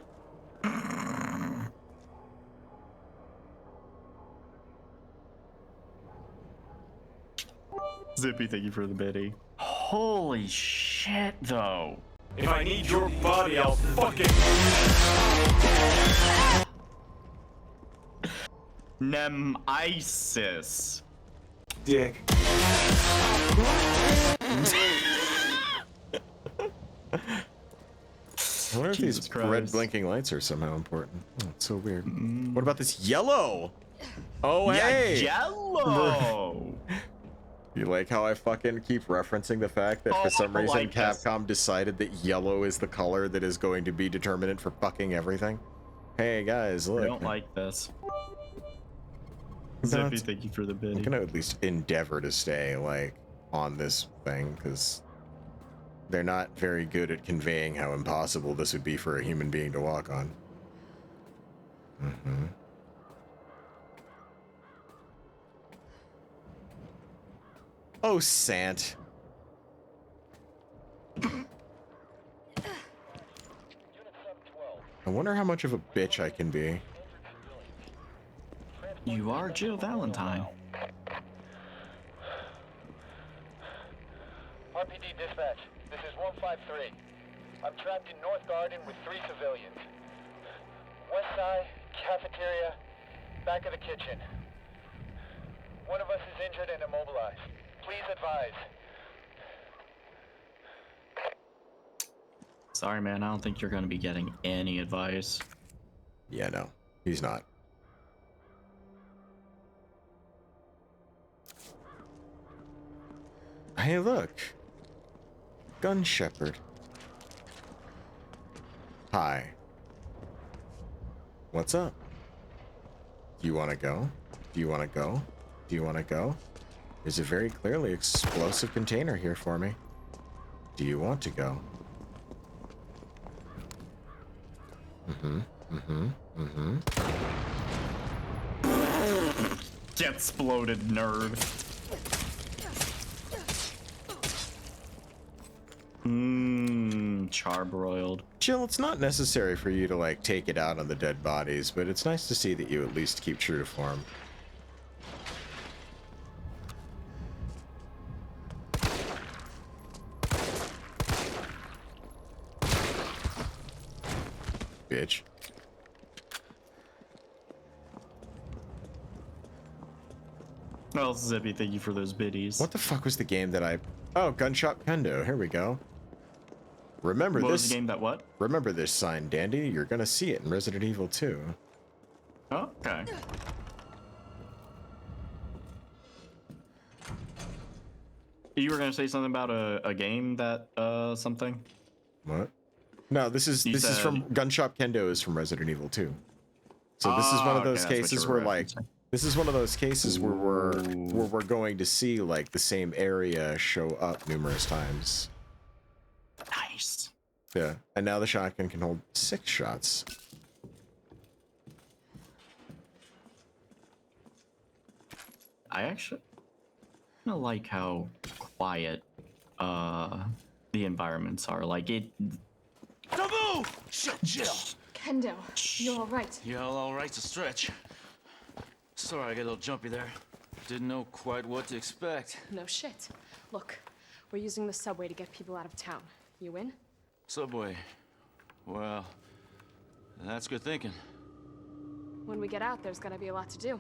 Zippy, thank you for the biddy. Holy shit, though. If I need your body, I'll fucking... Nemesis. Dick. I wonder if these red blinking lights are somehow important. Oh, it's so weird. What about this yellow? Oh, yeah, hey! Yellow! You like how I fucking keep referencing the fact that for some reason like Capcom decided that yellow is the color that is going to be determinant for fucking everything? Hey guys, look. I don't like this. Zippy, thank you for the biddy. I'm gonna at least endeavor to stay, like, on this thing, because they're not very good at conveying how impossible this would be for a human being to walk on. Mm-hmm. Oh, Sant. I wonder how much of a bitch I can be. You are Jill Valentine. RPD dispatch, this is 153. I'm trapped in North Garden with 3 civilians. West side, cafeteria, back of the kitchen. One of us is injured and immobilized. Please advise. Sorry, man. I don't think you're going to be getting any advice. Yeah, no, he's not. Hey, look. Gun Shepherd. Hi. What's up? Do you want to go? Do you want to go? Do you want to go? There's a very clearly explosive container here for me. Do you want to go? Get exploded, nerd. Charbroiled. Jill, it's not necessary for you to, like, take it out on the dead bodies, but it's nice to see that you at least keep true to form. Bitch. Well, Zippy, thank you for those biddies. What the fuck was the game that I... Oh, Gunshop Kendo. Here we go. Remember What this... was the game that what? Remember this sign, Dandy. You're gonna see it in Resident Evil 2. Okay. You were gonna say something about a game that, something? What? No, this is from... Gunshop Kendo is from Resident Evil 2. So this is one of those cases where, like... This is one of those cases where we're going to see, like, the same area show up numerous times. Nice. Yeah, and now the shotgun can hold 6 shots. I actually kind of like how quiet the environments are. Like it. Don't move! Shit, Jill. Kendo, you're all right. Yeah, all right's a stretch. Sorry, I got a little jumpy there. Didn't know quite what to expect. No shit. Look, we're using the subway to get people out of town. You in? Subway. Well, that's good thinking. When we get out, there's gonna be a lot to do.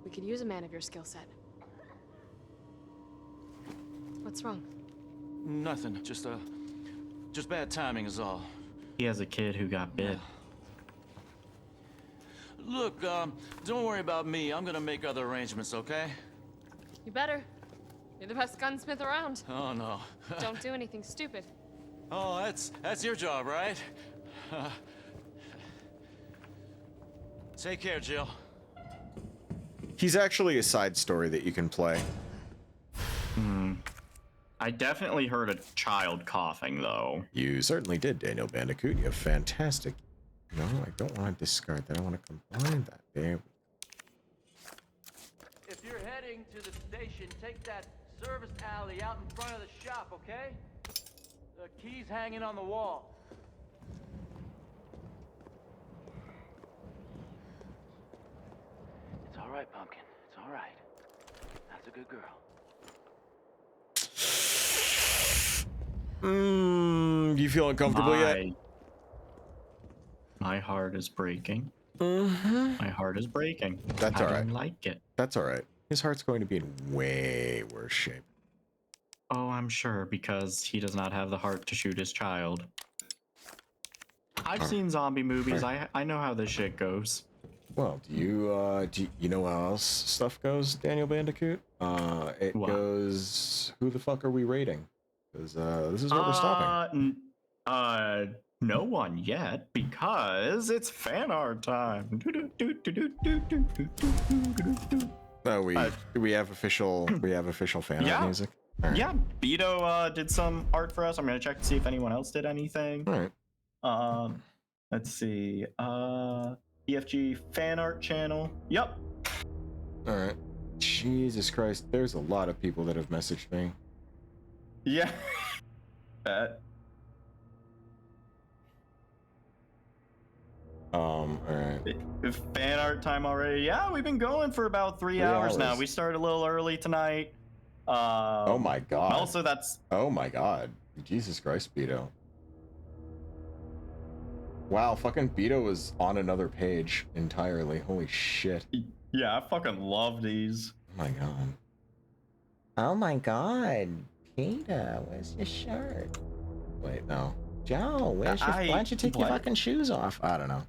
We could use a man of your skill set. What's wrong? Nothing. Just bad timing is all. He has a kid who got bit. Look, don't worry about me. I'm gonna make other arrangements, okay? You better. You're the best gunsmith around. Oh, no. Don't do anything stupid. Oh, that's your job, right? Take care, Jill. He's actually a side story that you can play. I definitely heard a child coughing, though. You certainly did, Daniel Bandicoot. You have fantastic... No, I don't want to discard that. I want to combine that. There. If you're heading to the station, take that service alley out in front of the shop, okay? The key's hanging on the wall. It's all right, Pumpkin. It's all right. That's a good girl. You feel uncomfortable yet? My heart is breaking. My heart is breaking. That's all right. I don't like it. That's all right. His heart's going to be in way worse shape. Oh, I'm sure, because he does not have the heart to shoot his child. I've seen zombie movies. I know how this shit goes. Well, do you know how else stuff goes, Daniel Bandicoot? It goes, who the fuck are we rating? Because this is where we're stopping. No one yet, because it's fan art time. No, we have official fan art music. Right. Yeah, Beto did some art for us. I'm gonna check to see if anyone else did anything. All right. Let's see. EFG fan art channel. Yep. All right. Jesus Christ, there's a lot of people that have messaged me. Yeah. Bet. All right. Fan art time already. Yeah, we've been going for about 3 hours now. We started a little early tonight. Oh my god. Also, that's. Oh my god. Jesus Christ, Beto. Wow, fucking Beto was on another page entirely. Holy shit. Yeah, I fucking love these. Oh my god. Oh my god. Peter, where's your shirt? Wait, no. Joe, why don't you take your fucking shoes off? I don't know.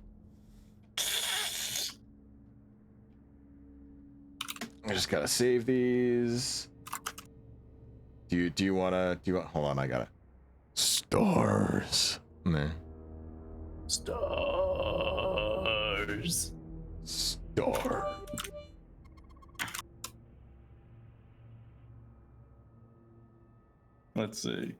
I just gotta save these. Do you wanna hold on, I gotta stars. Nah. Stars. Star. Let's see.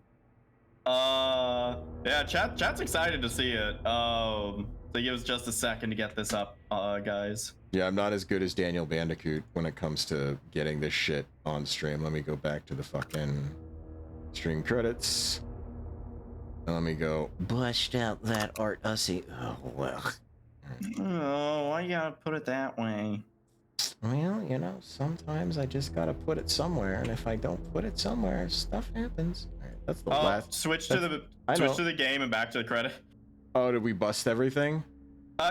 Yeah, chat's excited to see it. So give us just a second to get this up, guys. Yeah, I'm not as good as Daniel Bandicoot when it comes to getting this shit on stream. Let me go back to the fucking stream credits. And let me go bust out that art ussy. Oh, well. Oh, why you gotta put it that way? Well, you know, sometimes I just gotta put it somewhere, and if I don't put it somewhere, stuff happens. All right, that's the last. Switch to the game and back to the credit. Oh, did we bust everything?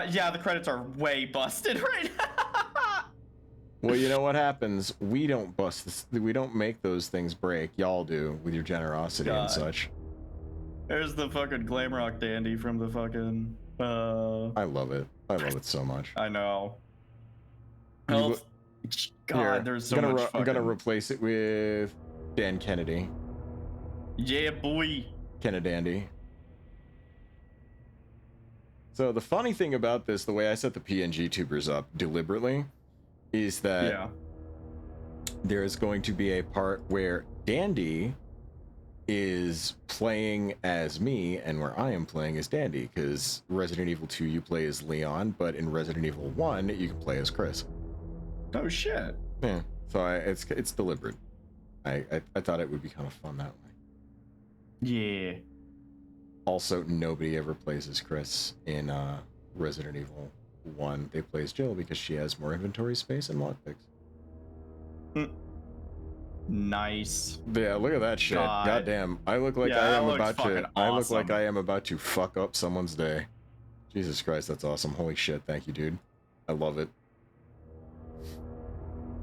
Yeah, the credits are way busted right now. Well, you know what happens? We don't bust this. We don't make those things break. Y'all do with your generosity and such. There's the fucking Glamrock Dandy from the fucking. I love it. I love it so much. I know. God, Here, there's so much fucking... I'm gonna replace it with Dan Kennedy. Yeah, boy. Kennedy. So the funny thing about this, the way I set the PNG tubers up deliberately, is that there is going to be a part where Dandy is playing as me and where I am playing as Dandy, because Resident Evil 2 you play as Leon, but in Resident Evil 1 you can play as Chris. Oh shit. Yeah, so it's deliberate. I thought it would be kind of fun that way. Yeah. Also, nobody ever plays as Chris in Resident Evil 1. They play as Jill because she has more inventory space and lockpicks. Nice. Yeah, look at that shit. God damn. I look like I am about to I look like I am about to fuck up someone's day. Jesus Christ, that's awesome. Holy shit, thank you, dude. I love it.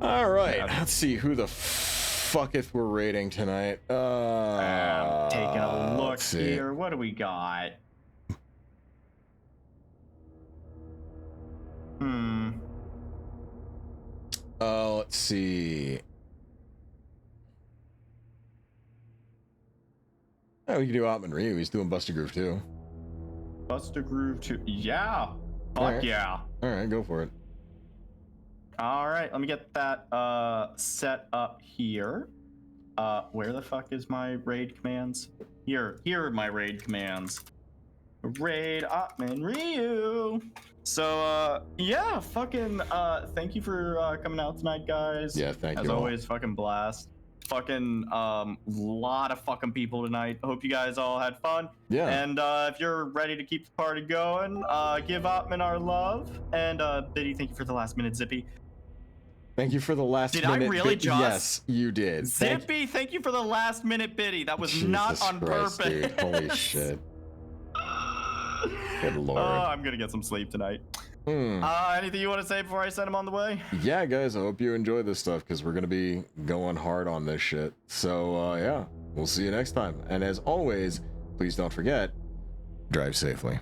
All right, let's see who the fucketh we're rating tonight. I'm taking a look here. What do we got? Let's see. Oh, we can do Otman Ryu. He's doing Buster Groove too. Buster Groove 2. Yeah. Fuck yeah. All right, go for it. All right, let me get that set up here. Where the fuck is my raid commands? Here are my raid commands. Raid Otman Ryu. So yeah, fucking thank you for coming out tonight, guys. Yeah, thank you. As always, fucking blast. Fucking lot of fucking people tonight. Hope you guys all had fun. Yeah. And if you're ready to keep the party going, give Otman our love. And Biddy, thank you for the last minute, Zippy. Thank you for the last minute. Did I really just? Yes, you did. Zippy, thank you for the last minute Biddy. That was not on Christ, purpose. Dude. Holy shit. Good lord. I'm gonna get some sleep tonight. Anything you want to say before I send him on the way? Yeah, guys, I hope you enjoy this stuff because we're gonna be going hard on this shit. So yeah, we'll see you next time. And as always, please don't forget, drive safely.